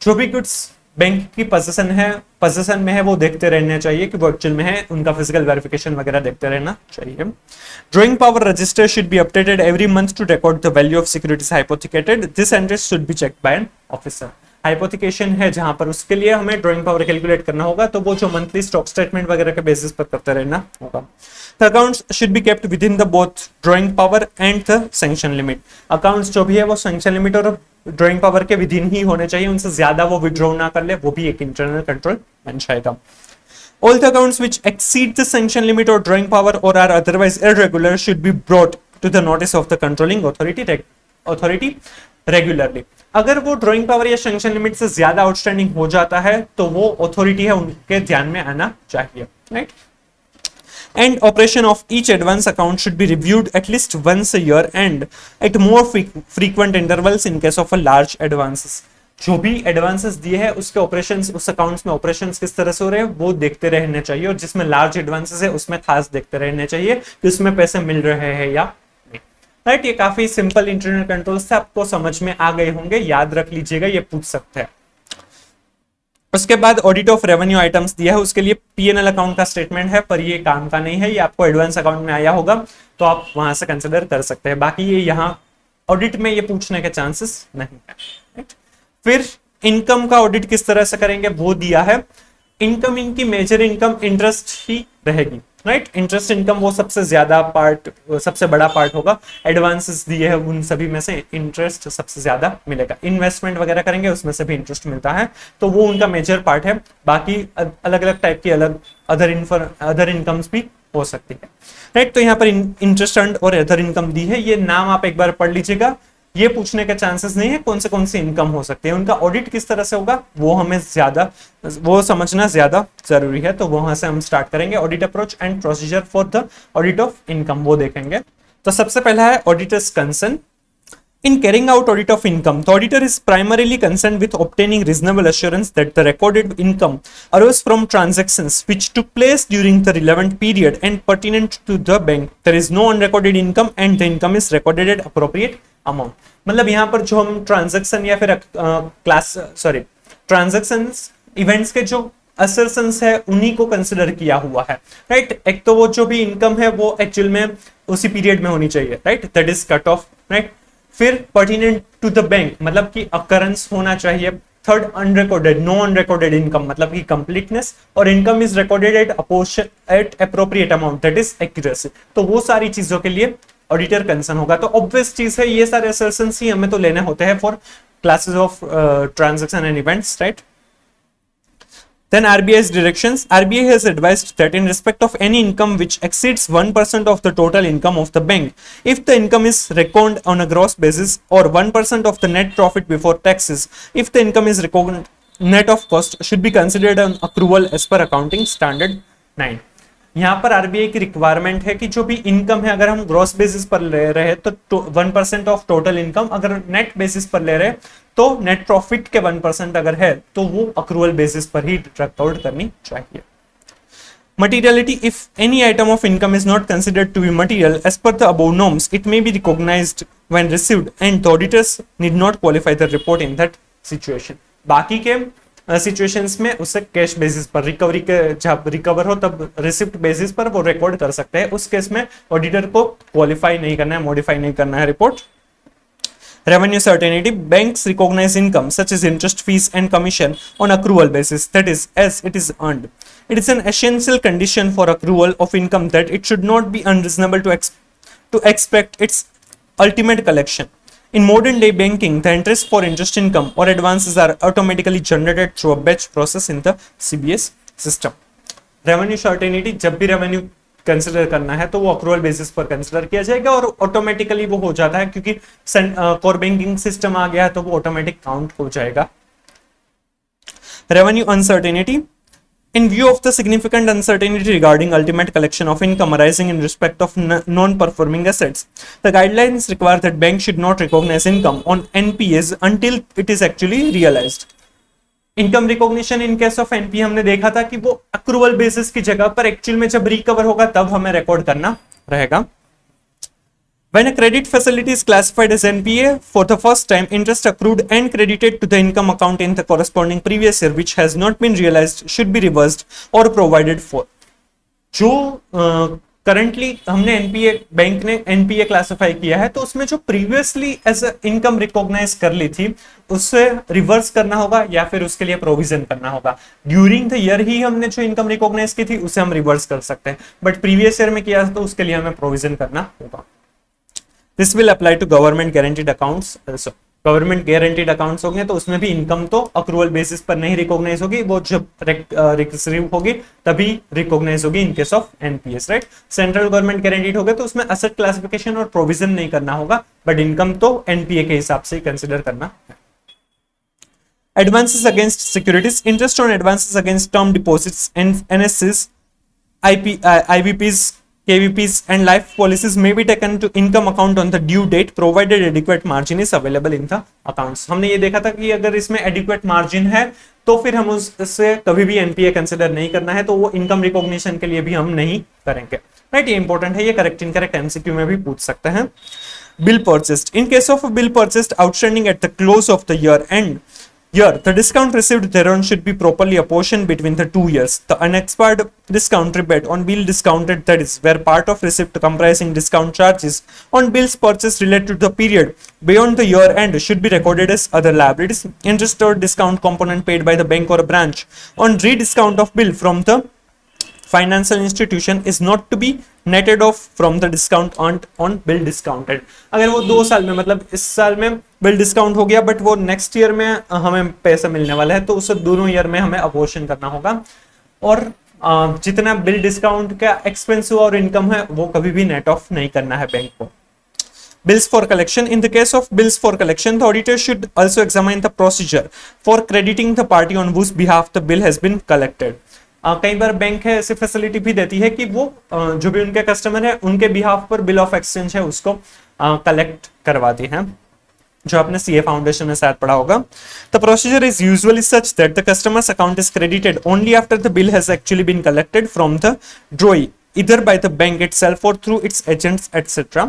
जो भी goods bank की position में है वो देखते रहना चाहिए कि वो एक्चुअल में है, उनका फिजिकल वेरिफिकेशन वगैरह देखते रहना चाहिए. Drawing power register should be updated every month to record the value of securities hypothecated. This entry should be checked by an officer. Hypothecation है जहां पर उसके लिए हमें ड्रॉइंग पावर कैलकुलेट करना होगा, तो वो जो मंथली स्टॉक स्टेटमेंट वगैरह के बेसिस पर करते रहना होगा. The accounts should be kept within the both drawing power and the sanction limit. Accounts जो भी है वो sanction limit और ड्रॉइंग पावर के विदिन ही होने चाहिए, उनसे ज्यादा वो विड्रॉ ना कर ले, वो भी एक इंटरनल कंट्रोल बन जाएगा. All the accounts which exceed the sanction limit or drawing power or are otherwise irregular should be brought to the notice of the controlling authority regularly. अगर वो ड्रॉइंग पावर या सैंक्शन लिमिट से ज्यादा outstanding हो जाता है तो वो अथॉरिटी है उनके ध्यान में आना चाहिए, right. And operation of each advance account should be reviewed at least once a year and at more frequent intervals in case of a large advances. जो भी एडवांसेस दिए हैं उसके ऑपरेशंस, उस अकाउंट्स में ऑपरेशंस किस तरह से हो रहे हैं वो देखते रहने चाहिए, और जिसमें लार्ज एडवांसेस है उसमें खास देखते रहने चाहिए कि उसमें पैसे मिल रहे हैं या नहीं, राइट. ये काफी सिंपल इंटरनल कंट्रोल्स से आपको समझ में आ गए होंगे, याद रख लीजिएगा, ये पूछ सकते हैं. उसके बाद ऑडिट ऑफ रेवेन्यू आइटम्स दिया है, उसके लिए पीएनएल अकाउंट का स्टेटमेंट है, पर ये काम का नहीं है, ये आपको एडवांस अकाउंट में आया होगा तो आप वहां से कंसिडर कर सकते हैं. बाकी ये यहाँ ऑडिट में ये पूछने के चांसेस नहीं है, राइट. फिर इनकम का ऑडिट किस तरह से करेंगे वो दिया है. इनकम इनकी मेजर इनकम इंटरेस्ट ही रहेगी, राइट. इंटरेस्ट इनकम वो सबसे ज्यादा पार्ट, सबसे बड़ा पार्ट होगा. एडवांसेस दिए हैं उन सभी में से इंटरेस्ट सबसे ज्यादा मिलेगा. इन्वेस्टमेंट वगैरह करेंगे उसमें से भी इंटरेस्ट मिलता है, तो वो उनका मेजर पार्ट है. बाकी अलग अलग टाइप की अलग अदर इनकम्स भी हो सकती है, राइट. तो यहाँ पर इंटरेस्ट अर्न्ड और अदर इनकम दी है, ये नाम आप एक बार पढ़ लीजिएगा. ये पूछने के चांसेस नहीं है कौन सी इनकम हो सकती है, उनका ऑडिट किस तरह से होगा वो हमें वो समझना ज्यादा जरूरी है. तो वहां से हम स्टार्ट करेंगे. Audit approach and procedure for the audit of income वो देखेंगे. तो सबसे पहला है auditors concern. In carrying out audit of income, the auditor is primarily concerned with obtaining reasonable assurance that the recorded income arose from transactions which took place during the relevant period and pertinent to the bank. There is no unrecorded income and the income is recorded at appropriate amount. मतलब यहाँ पर जो हम transaction या फिर transactions events के जो assertions है उन्हीं को कंसिडर किया हुआ है, राइट। एक तो वो जो भी इनकम है वो एक्चुअल में उसी पीरियड में होनी चाहिए, right, that is cut off, right. फिर पर्टिनेंट टू द बैंक, मतलब कि अकरेंस होना चाहिए। Third, unrecorded, no unrecorded income, मतलब कि कंप्लीटनेस, और income is recorded at appropriate amount, that is accuracy. तो वो सारी चीजों के लिए ऑडिटर कंसर्न होगा। तो ऑब्वियस चीज है ये सारे असर्शंस ही हमें तो लेने होते हैं for classes of transaction and events, right. Then RBI's directions. RBI has advised that in respect of any income which exceeds 1% of the total income of the bank, if the income is reckoned on a gross basis, or 1% of the net profit before taxes, if the income is reckoned net of cost, should be considered an accrual as per accounting standard 9. यहाँ पर RBI की requirement है कि जो भी income है अगर हम ग्रॉस बेसिस पर ले रहे हैं तो 1% ऑफ टोटल इनकम, अगर नेट बेसिस पर ले रहे हैं तो नेट प्रॉफिट के 1% अगर है तो वो अक्रूवल बेसिस पर ही रिकॉर्ड करनी चाहिए। Materiality. If any item of income is not considered to be material as per the above norms, it may be recognized when received and the auditors need not qualify the report in that situation. बाकी के situations में उसे cash basis पर recovery के जब recover हो तब receipt basis पर वो रिकॉर्ड कर सकते हैं। उस केस में ऑडिटर को क्वालिफाई नहीं करना है, मॉडिफाई नहीं करना है report. Revenue certainty. Banks recognize income such as interest, fees and commission on accrual basis, that is as it is earned. It is an essential condition for accrual of income that it should not be unreasonable to expect its ultimate collection. In modern day banking, the interest for interest income or advances are automatically generated through a batch process in the CBS system. Revenue certainty. जब भी revenue consider करना है तो वो accrual basis पर consider किया जाएगा और ऑटोमेटिकली वो हो जाता है क्योंकि कोर बैंकिंग सिस्टम आ गया है तो वो ऑटोमेटिक काउंट हो जाएगा। Revenue uncertainty. In view of the significant uncertainty regarding ultimate collection of income arising in respect of non-performing assets, the guidelines require that banks should not recognize income on NPAs until it is actually realized. Income recognition in case of NP हमने देखा था कि वो accrual basis की जगह पर actual में जब रिकवर होगा तब हमें रिकॉर्ड करना रहेगा। When a credit facility is classified as NPA for the first time, interest accrued and credited to the income account in the corresponding previous year which has not been realized should be reversed or provided for. जो currently हमने NPA, bank ने NPA classify किया है तो उसमें जो previously as income recognise कर ली थी उससे रिवर्स करना होगा या फिर उसके लिए प्रोविजन करना होगा। ड्यूरिंग द ईयर ही हमने जो इनकम रिकॉग्नाइज की थी उसे हम रिवर्स कर सकते हैं, बट प्रीवियस ईयर में किया तो उसके लिए हमें प्रोविजन करना होगा। This will apply to government guaranteed accounts also. Government guaranteed accounts होंगे तो उसमें भी इनकम तो अक्रूवल बेसिस पर नहीं रिकॉग्नाइज होगी, वो जब रिसीव होगी तभी रिकॉग्नाइज होगी इन case of NPS, right. Central government guaranteed होगा तो उसमें असेट क्लासिफिकेशन और प्रोविजन नहीं करना होगा, बट इनकम तो एनपीए के हिसाब से कंसिडर करना है। Advances against securities. Interest on advances against term deposits and NSCs, IVPs, KVPs and life policies may be taken to income account on the due date provided adequate margin is available in the accounts. हमने ये देखा था कि अगर इसमें adequate margin है तो फिर हम उससे कभी भी एनपीए कंसिडर नहीं करना है, तो वो इनकम रिकॉग्निशन के लिए भी हम नहीं करेंगे, राइट। ये इंपॉर्टेंट है, ये करेक्ट इनकरेक्ट एमसीक्यू में भी पूछ सकते हैं। Bill purchased. In case of bill purchased outstanding at the close of the year and year, the discount received thereon should be properly apportioned between the 2 years. The unexpired discount rebate on bill discounted, that is, where part of receipt comprising discount charges on bills purchased related to the period beyond the year end should be recorded as other liabilities. Interest or discount component paid by the bank or a branch on rediscount of bill from the financial institution is not to be netted off from the discount on bill discounted. अगर वो 2 साल में, मतलब इस साल में bill discount हो गया बट वो नेक्स्ट ईयर में हमें पैसा मिलने वाला है तो उसे दोनों ईयर में हमें अपोर्शन करना होगा, और जितना बिल डिस्काउंट का एक्सपेंस हुआ और इनकम है वो कभी भी नेट ऑफ नहीं करना है बैंक को। Bills for collection. In the case of bills for collection, the auditor should also examine the procedure for crediting the party on whose behalf the bill has been collected. कई बार bank है ऐसी facility भी देती है कि वो जो भी उनके कस्टमर है उनके बिहाफ पर बिल ऑफ एक्सचेंज है उसको कलेक्ट करवाती है, जो आपने सीए फाउंडेशन में शायद पढ़ा होगा। The procedure is usually such that the customer's account is credited only after the bill has actually been collected from the drawee either by the bank itself or through its agents etc.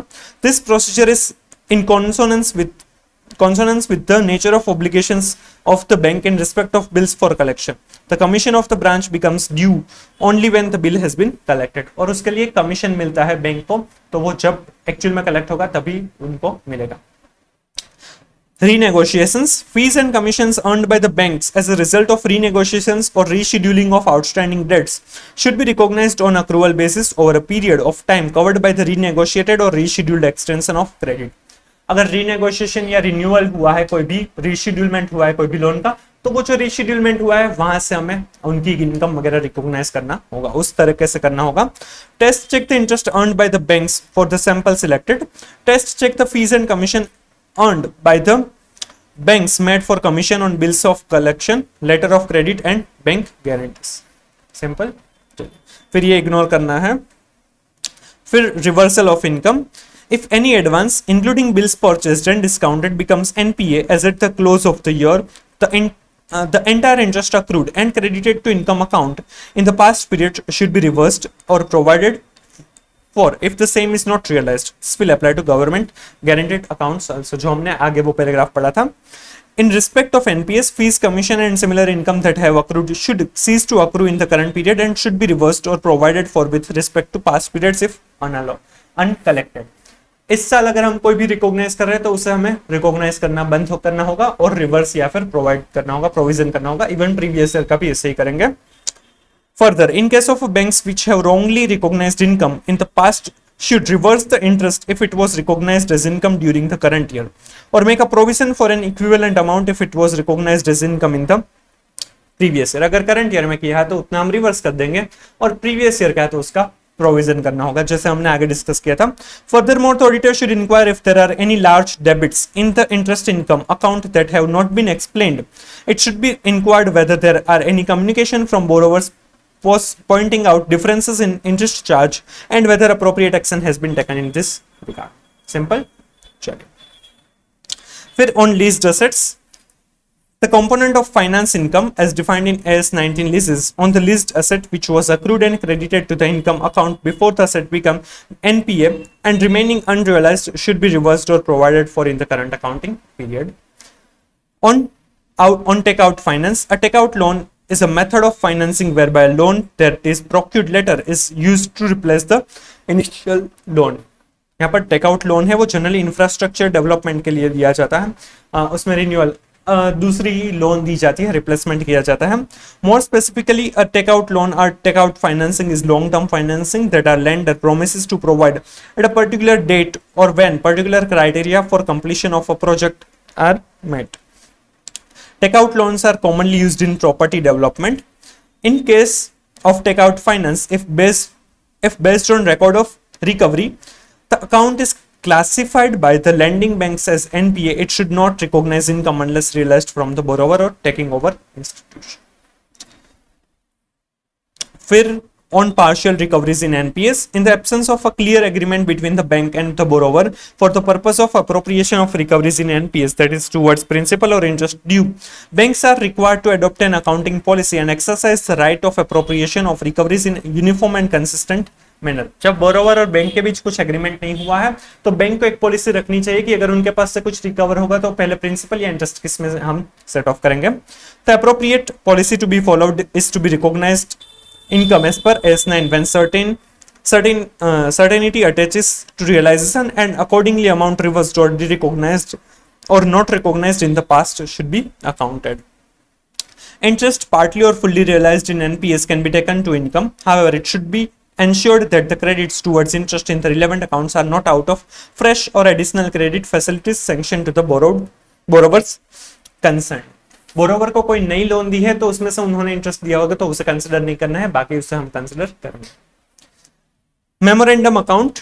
This procedure is in consonance with the nature of obligations of the bank in respect of bills for collection. The commission of the branch becomes due only when the bill has been collected. और उसके लिए commission मिलता है bank को, तो वो जब actual में कलेक्ट होगा तभी उनको मिलेगा. Renegotiations. Fees and commissions earned by the banks as a result of renegotiations or rescheduling of outstanding debts should be recognized on accrual basis over a period of time covered by the renegotiated or rescheduled extension of credit. अगर renegotiation या renewal हुआ है, कोई भी रीशेड्यूलमेंट हुआ है कोई भी लोन का, तो वो जो रीशेड्यूलमेंट हुआ है वहां से हमें उनकी इनकम वगैरह रिकॉग्नाइज करना होगा, उस तरीके से करना होगा. Test check the interest earned by the banks for the sample selected. Test check the fees and commission earned by the banks made for commission on bills of collection, letter of credit and bank guarantees. Simple. फिर ये ignore करना है. फिर reversal of income. If any advance, including bills purchased and discounted, becomes NPA as at the close of the year, the entire interest accrued and credited to income account in the past period should be reversed or provided for if the same is not realized. This will apply to government guaranteed accounts also. जो हमने आगे वो paragraph पढ़ा था. In respect of NPS, fees, commission and similar income that have accrued should cease to accrue in the current period and should be reversed or provided for with respect to past periods if uncollected. इस साल अगर हम कोई भी recognise कर रहे हैं तो उसे हमें रिकॉग्नाइज करना बंद करना होगा और रिवर्स या फिर प्रोवाइड करना होगा, प्रोविजन करना होगा. इवन प्रीवियस ईयर का भी ऐसे ही करेंगे. Further, in case of banks which have wrongly recognised income in the past should reverse the interest if it was recognized as income during the current year or make a provision for an equivalent amount if it was recognized as income in the previous year. अगर current year में किया है तो उतना हम reverse कर देंगे और प्रीवियस ईयर का है तो उसका प्रोविजन करना होगा, जैसे हमने आगे डिस्कस किया था. Furthermore, the auditor should inquire if there are any large debits in the interest income account that have not been explained. It should be inquired whether there are any communication from borrowers pointing out differences in interest charge and whether appropriate action has been taken in this regard. Simple. चलिए. फिर on leased assets. The component of finance income as defined in AS 19 leases on the leased asset which was accrued and credited to the income account before the asset become NPA and remaining unrealized should be reversed or provided for in the current accounting period. On takeout finance, a takeout loan is a method of financing whereby a loan that is procured later is used to replace the initial loan. यहाँ पर Takeout loan है वो generally infrastructure development के लिए दिया जाता है, उसमें रिन्यूअल दूसरी लोन दी जाती है, रिप्लेसमेंट किया जाता है. More specifically a takeout loan और takeout financing is long term financing that our lender promises to provide at a particular date or when particular criteria for completion of a project are met. Takeout loans are commonly used in property development. In case of takeout finance, if based on record of recovery, the account is classified by the lending banks as NPA, it should not recognize income unless realized from the borrower or taking over institution. फिर on partial recoveries in NPS, in the absence of a clear agreement between the bank and the borrower for the purpose of appropriation of recoveries in NPS, that is towards principal or interest due, banks are required to adopt an accounting policy and exercise the right of appropriation of recoveries in uniform and consistent manner. जब borrower और bank के बीच कुछ agreement नहीं हुआ है तो bank को एक पॉलिसी रखनी चाहिए कि अगर उनके पास से कुछ रिकवर होगा तो पहले प्रिंसिपल या इंटरेस्ट किसमें हम सेट ऑफ करेंगे. The appropriate policy to be followed is to be recognised income as per S9 when certainty attaches to realization and accordingly amount reversed or recognized or not recognized in the past should be accounted. Interest partly or fully realized in NPS can be taken to income. However, it should be ensured that the credits towards interest in the relevant accounts are not out of fresh or additional credit facilities sanctioned to the borrowers concerned. Borrower को कोई नई loan दी है तो उसमें से उन्होंने interest दिया होगा तो उसे कंसिडर नहीं करना है, बाकी उसे हम कंसिडर करेंगे. Memorandum account.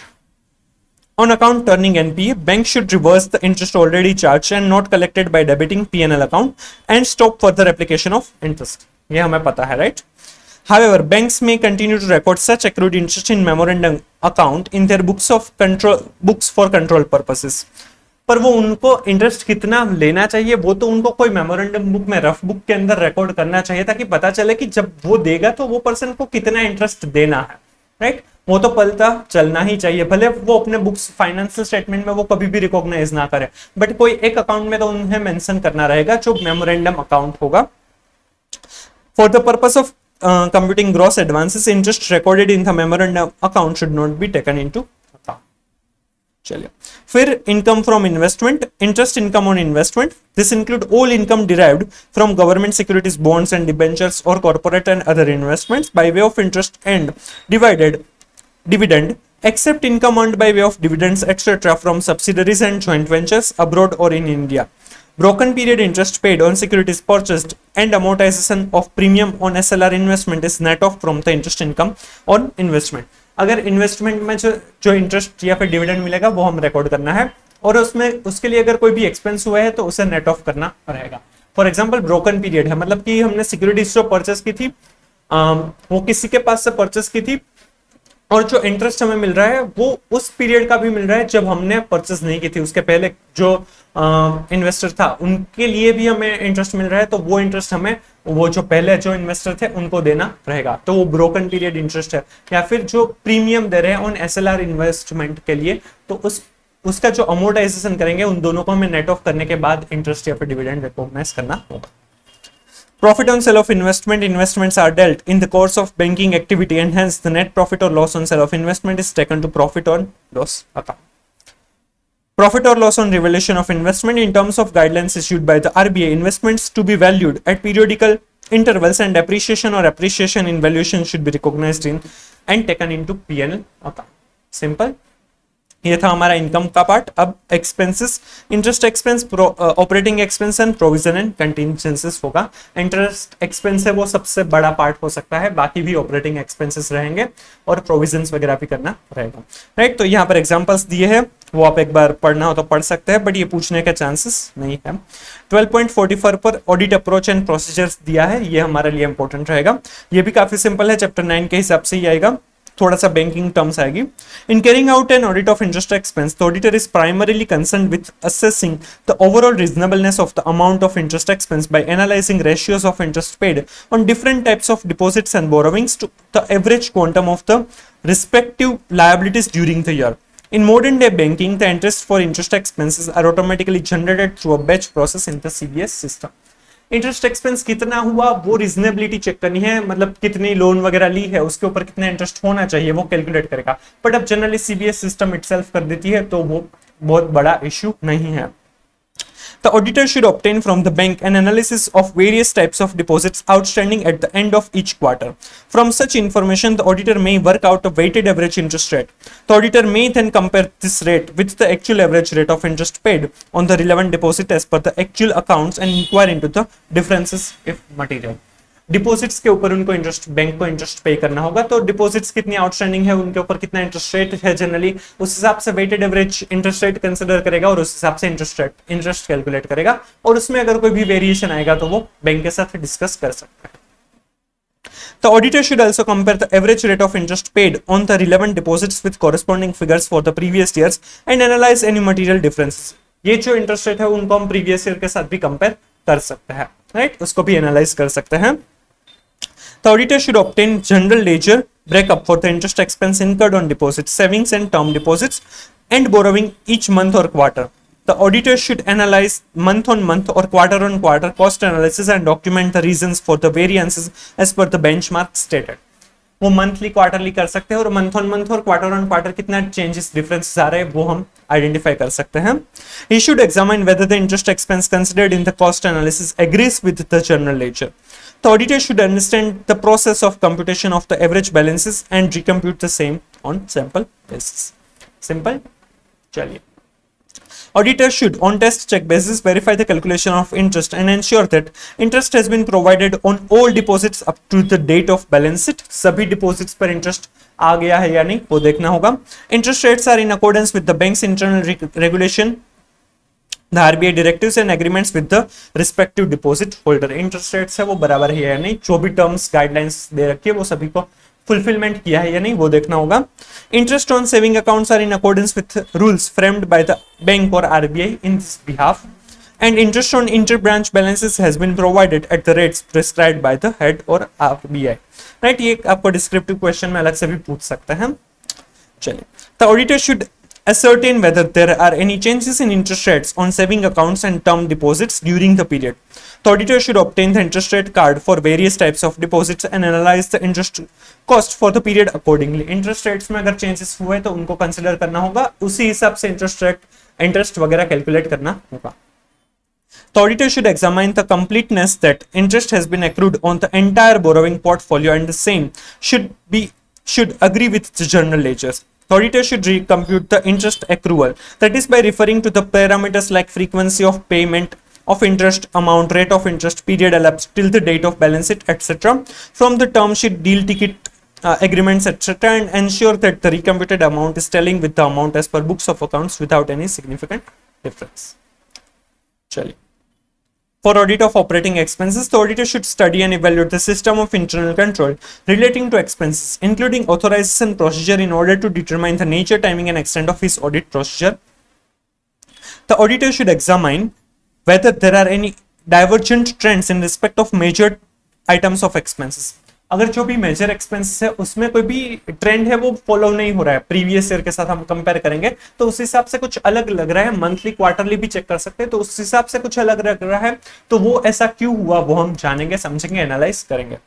On account turning NPA, bank should reverse the interest already charged and not collected by debiting P&L account and stop further application of interest. ये हमें पता है, right? However, banks may continue to record such accrued interest in memorandum account in their books for control purposes. पर वो उनको interest कितना लेना चाहिए वो तो उनको कोई मेमोरेंडम बुक में, रफ बुक के अंदर रिकॉर्ड करना चाहिए ताकि पता चले कि जब वो देगा तो वो पर्सन को कितना इंटरेस्ट देना है, राइट? वो तो पलता चलना ही चाहिए, भले वो अपने बुक्स फाइनेंशियल स्टेटमेंट में वो कभी भी रिकॉग्नाइज ना करे, बट कोई एक अकाउंट में तो उन्हें मेंशन करना रहेगा जो मेमोरेंडम अकाउंट होगा। For the purpose of computing gross advances, interest recorded in the memorandum account should not be taken into account। चलिए, फिर income from investment, interest income on investment, this include all income derived from government securities, bonds and debentures or corporate and other investments by way of interest and dividend except income earned by way of dividends etc from subsidiaries and joint ventures abroad or in India। Broken period interest paid on securities purchased and amortization of premium on SLR investment is net off from the interest income on investment। अगर investment में जो interest या फिर dividend मिलेगा वो हम record करना है, और उसमें उसके लिए अगर कोई भी एक्सपेंस हुआ है तो उसे नेट ऑफ करना रहेगा। फॉर एग्जांपल ब्रोकन पीरियड है, मतलब कि हमने सिक्योरिटीज जो परचेस की थी वो किसी के पास से परचेस की थी, और जो इंटरेस्ट हमें मिल रहा है वो उस पीरियड का भी मिल रहा है जब हमने परचेस नहीं की थी, उसके पहले जो इन्वेस्टर था उनके लिए भी हमें इंटरेस्ट मिल रहा है, तो वो इंटरेस्ट हमें वो जो पहले जो इन्वेस्टर थे उनको देना रहेगा, तो वो ब्रोकन पीरियड इंटरेस्ट है। या फिर जो प्रीमियम दे रहे हैं ऑन एसएलआर इन्वेस्टमेंट के लिए, तो उसका जो अमोर्टाइजेशन करेंगे उन दोनों को हमें नेट ऑफ करने के बाद इंटरेस्ट या फिर डिविडेंड रिकॉग्नाइज करना होगा। Profit on sale of investment, investments are dealt in the course of banking activity and hence the net profit or loss on sale of investment is taken to profit or loss account। Profit or loss on revaluation of investment in terms of guidelines issued by the RBI, investments to be valued at periodical intervals and appreciation in valuation should be recognized in and taken into P&L account। Simple। ये था हमारा income का part. अब expenses, interest expense, operating expense and provision and contingencies होगा। Interest expense है वो सबसे बड़ा पार्ट हो सकता है, बाकी भी ऑपरेटिंग एक्सपेंसेस रहेंगे और प्रोविजंस वगैरह भी करना रहेगा, राइट। तो यहाँ पर एग्जांपल्स दिए हैं, वो आप एक बार पढ़ना हो तो पढ़ सकते हैं, बट ये पूछने के चांसेस नहीं है। 12.44 पर ऑडिट अप्रोच एंड प्रोसीजर्स दिया है, ये हमारे लिए इंपॉर्टेंट रहेगा। ये भी काफी सिंपल है, चैप्टर 9 के हिसाब से ही आएगा, थोड़ा सा बैंकिंग टर्म्स आएगी। In carrying out an audit of interest expense, the auditor is primarily concerned with assessing the overall reasonableness of the amount of interest expense by analysing ratios of interest paid on different types of deposits and borrowings to the average quantum of the respective liabilities during the year. In modern day banking, the interest for interest expenses are automatically generated through a batch process in the CBS system। Interest expense कितना हुआ वो reasonability check करनी है, मतलब कितनी loan वगैरह ली है उसके ऊपर कितना इंटरेस्ट होना चाहिए वो कैलकुलेट करेगा, बट अब जनरली सीबीएस सिस्टम इटसेल्फ कर देती है, तो वो बहुत बड़ा इश्यू नहीं है। The auditor should obtain from the bank an analysis of various types of deposits outstanding at the end of each quarter। From such information, the auditor may work out a weighted average interest rate। The auditor may then compare this rate with the actual average rate of interest paid on the relevant deposit as per the actual accounts and inquire into the differences if material। Deposits के ऊपर उनको interest, bank को interest पे करना होगा, तो deposits कितनी outstanding है, उनके ऊपर कितना इंटरेस्ट रेट है जनरली, उस हिसाब से weighted average interest rate consider करेगा और उस हिसाब से इंटरेस्ट कैलकुलेट करेगा, और उसमें अगर कोई भी वेरिएशन आएगा तो वो बैंक के साथ डिस्कस कर सकता है। The auditor should also compare the average rate of interest paid on the relevant deposits with corresponding figures for the previous years and analyze any material differences। ये जो इंटरेस्ट रेट है उनको हम प्रीवियस ईयर के साथ भी compare कर सकते हैं, राइट, उसको भी एनालाइज कर सकते हैं। The auditor should obtain general ledger breakup for the interest expense incurred on deposits, savings and term deposits and borrowing each month or quarter। The auditor should analyze month on month or quarter on quarter cost analysis and document the reasons for the variances as per the benchmark stated। वो monthly quarterly कर सकते हैं, और month और quarter on quarter कितना changes differences आ रहे हैं वो हम आइडेंटिफाई कर सकते हैं। He should examine whether the interest expense considered in the cost analysis agrees with the general ledger। The auditor should understand the process of computation of the average balances and recompute the same on sample basis। Simple। चलिए, auditor should on test check basis verify the calculation of interest and ensure that interest has been provided on all deposits up to the date of balance sheet। सभी deposits पर interest आ गया है या नहीं वो देखना होगा। Interest rates are in accordance with the bank's internal regulation, the RBI directives and agreements with the respective deposit holder। Interest rates है वो बराबर है या नहीं, जो भी टर्म्स गाइडलाइंस दे रखी है वो सभी को फुलफिलमेंट किया है या नहीं वो देखना होगा। Interest on saving accounts are in accordance with rules framed by the bank और RBI in this behalf, and interest on inter branch balances has been provided at the rates prescribed by the head और RBI, right. ये आपको descriptive question में अलग से भी पूछ सकते हैं, चलिए, the auditor should ascertain whether there are any changes in interest rates on saving accounts and term deposits during the period. The auditor should obtain the interest rate card for various types of deposits and analyze the interest cost for the period accordingly. Interest rates में अगर changes हुए तो उनको consider करना होगा, उसी हिसाब से interest वगैरह calculate करना होगा. The auditor should examine the completeness that interest has been accrued on the entire borrowing portfolio and the same should agree with the general ledgers. The auditor should recompute the interest accrual, that is by referring to the parameters like frequency of payment of interest, amount, rate of interest, period elapsed till the date of balance sheet, etc. from the term sheet, deal ticket agreements, etc. and ensure that the recomputed amount is tallying with the amount as per books of accounts without any significant difference. चलिए, for audit of operating expenses, the auditor should study and evaluate the system of internal control relating to expenses, including authorization procedure, in order to determine the nature, timing, and extent of his audit procedure. The auditor should examine whether there are any divergent trends in respect of major items of expenses. अगर जो भी major expenses है उसमें कोई भी trend है वो follow नहीं हो रहा है, प्रीवियस ईयर के साथ हम कंपेयर करेंगे तो उस हिसाब से कुछ अलग लग रहा है, मंथली क्वार्टरली भी चेक कर सकते हैं तो उस हिसाब से कुछ अलग लग रहा है, तो वो ऐसा क्यों हुआ वो हम जानेंगे, समझेंगे, एनालाइज करेंगे.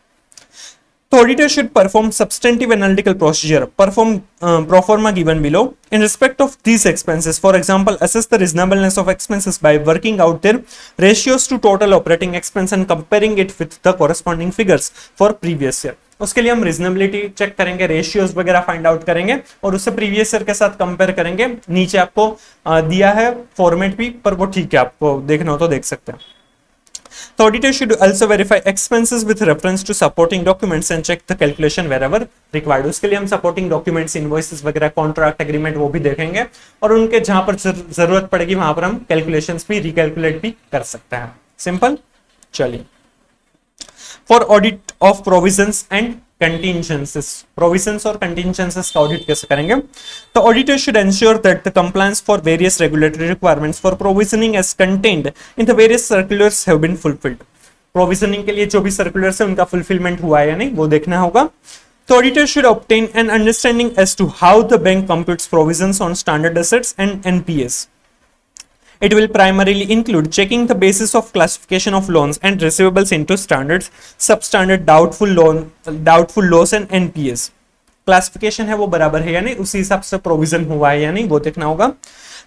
The auditor should perform substantive analytical procedure, pro forma given below, in respect of these expenses. For example, assess the reasonableness of expenses by working out their ratios to total operating expense and comparing it with the corresponding figures for previous year. उसके लिए हम reasonability check करेंगे, ratios वगैरह find out करेंगे और उससे previous year के साथ कंपेयर करेंगे. नीचे आपको दिया है फॉर्मेट भी, पर वो ठीक है, आपको देखना हो तो देख सकते हैं. The auditor should also verify expenses with reference to supporting documents and check the calculation wherever required. उसके लिए हम supporting documents, invoices वगैरह, contract agreement वो भी देखेंगे और उनके जहां पर जरूरत पड़ेगी वहां पर हम calculations भी recalculate भी कर सकते हैं. Simple. चलिए, for audit of provisions and contingencies, provisions और contingencies का audit कैसे करेंगे? The auditor should ensure that the compliance for various regulatory requirements for provisioning as contained in the various circulars have been fulfilled. Provisioning के लिए जो भी circulars है उनका fulfillment हुआ है या नहीं वो देखना होगा. The auditor should obtain an understanding as to how the bank computes provisions on standard assets and NPAs. It will primarily include checking the basis of classification of loans and receivables into standards, substandard, doubtful loss and NPAs. Classification है वो बराबर है या नहीं, उसी हिसाब से provision हुआ है या नहीं वो देखना होगा.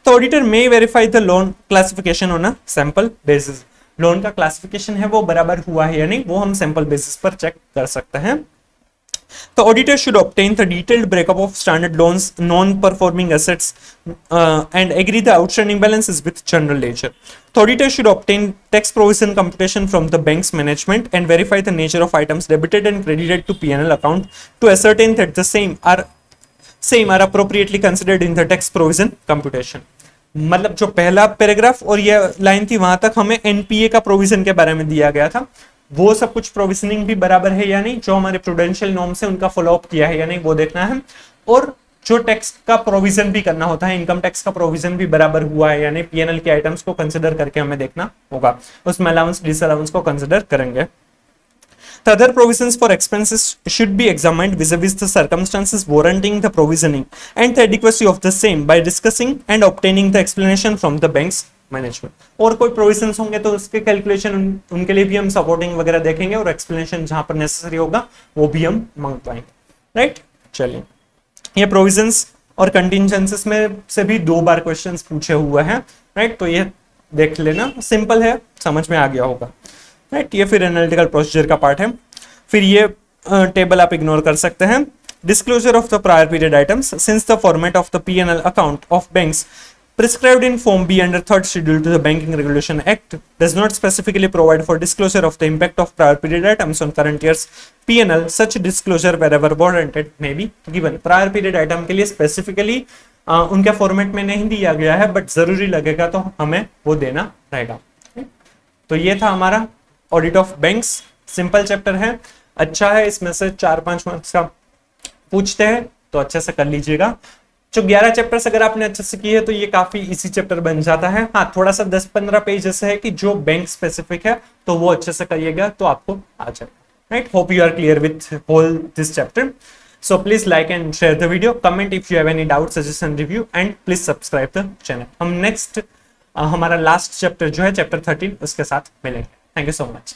The auditor may verify the loan classification on a sample basis. Loan का classification है वो बराबर हुआ है या नहीं वो हम sample basis पर check कर सकते हैं. The auditor should obtain the detailed breakup of standard loans, non-performing assets, and agree the outstanding balances with general ledger. The auditor should obtain tax provision computation from the bank's management and verify the nature of items debited and credited to P&L account to ascertain that the same are appropriately considered in the tax provision computation. मतलब जो पहला paragraph और ये line थी वहां तक हमें NPA का प्रोविजन के बारे में दिया गया था, वो सब कुछ प्रोविजनिंग भी बराबर है या नहीं, जो हमारे प्रूडेंशियल नॉर्म्स है उनका फॉलो अप किया है या नहीं वो देखना है, और जो टैक्स का प्रोविजन भी करना होता है, इनकम टैक्स का प्रोविजन भी बराबर हुआ है या नहीं, पीएनएल के आइटम्स को कंसिडर करके हमें देखना होगा, उसमें अलाउंस डिसअलाउंस को कंसिडर करेंगे. The other provisions for expenses should be examined vis-a-vis the circumstances warranting the provisioning and the adequacy of the same by discussing and obtaining the explanation from the bank's management. और कोई provisions होंगे तो उसके calculation उनके लिए भी हम supporting वगैरह देखेंगे और explanation जहां पर necessary होगा वो भी हम मंगवाएंगे. राइट, चलिए, ये provisions और contingencies में से भी 2 बार questions पूछे हुए हैं. राइट, तो ये देख लेना, सिंपल है, समझ में आ गया होगा. राइट, ये फिर एनालिटिकल प्रोसीजर का पार्ट है. फिर ये टेबल आप इग्नोर कर सकते हैं. Disclosure of the prior period items, since the format of the PNL account of banks prescribed in Form B under 3rd Schedule to the Banking Regulation Act does not specifically provide for disclosure of the impact of prior period items on current year's P&L. Such disclosure wherever warranted may be given. Prior period item के लिए specifically उनके format में नहीं दिया गया है, but जरूरी लगेगा तो हमें वो देना रहेगा. तो ये था हमारा audit of banks. Simple chapter है, अच्छा है, इसमें से 4-5 मार्क्स का पूछते हैं तो अच्छे से कर लीजिएगा. जो 11 चैप्टर्स अगर आपने अच्छे से किए तो ये काफी इजी चैप्टर बन जाता है. हाँ, थोड़ा सा 10-15 पेज ऐसे है कि जो बैंक स्पेसिफिक है तो वो अच्छे से करिएगा तो आपको आ जाएगा. Right, hope you are clear with whole this chapter. So please like and share the video, comment if you have any doubt, suggestion, review and please subscribe the channel. हम नेक्स्ट हमारा लास्ट चैप्टर जो है chapter 13 उसके साथ मिलेंगे। Thank you so much.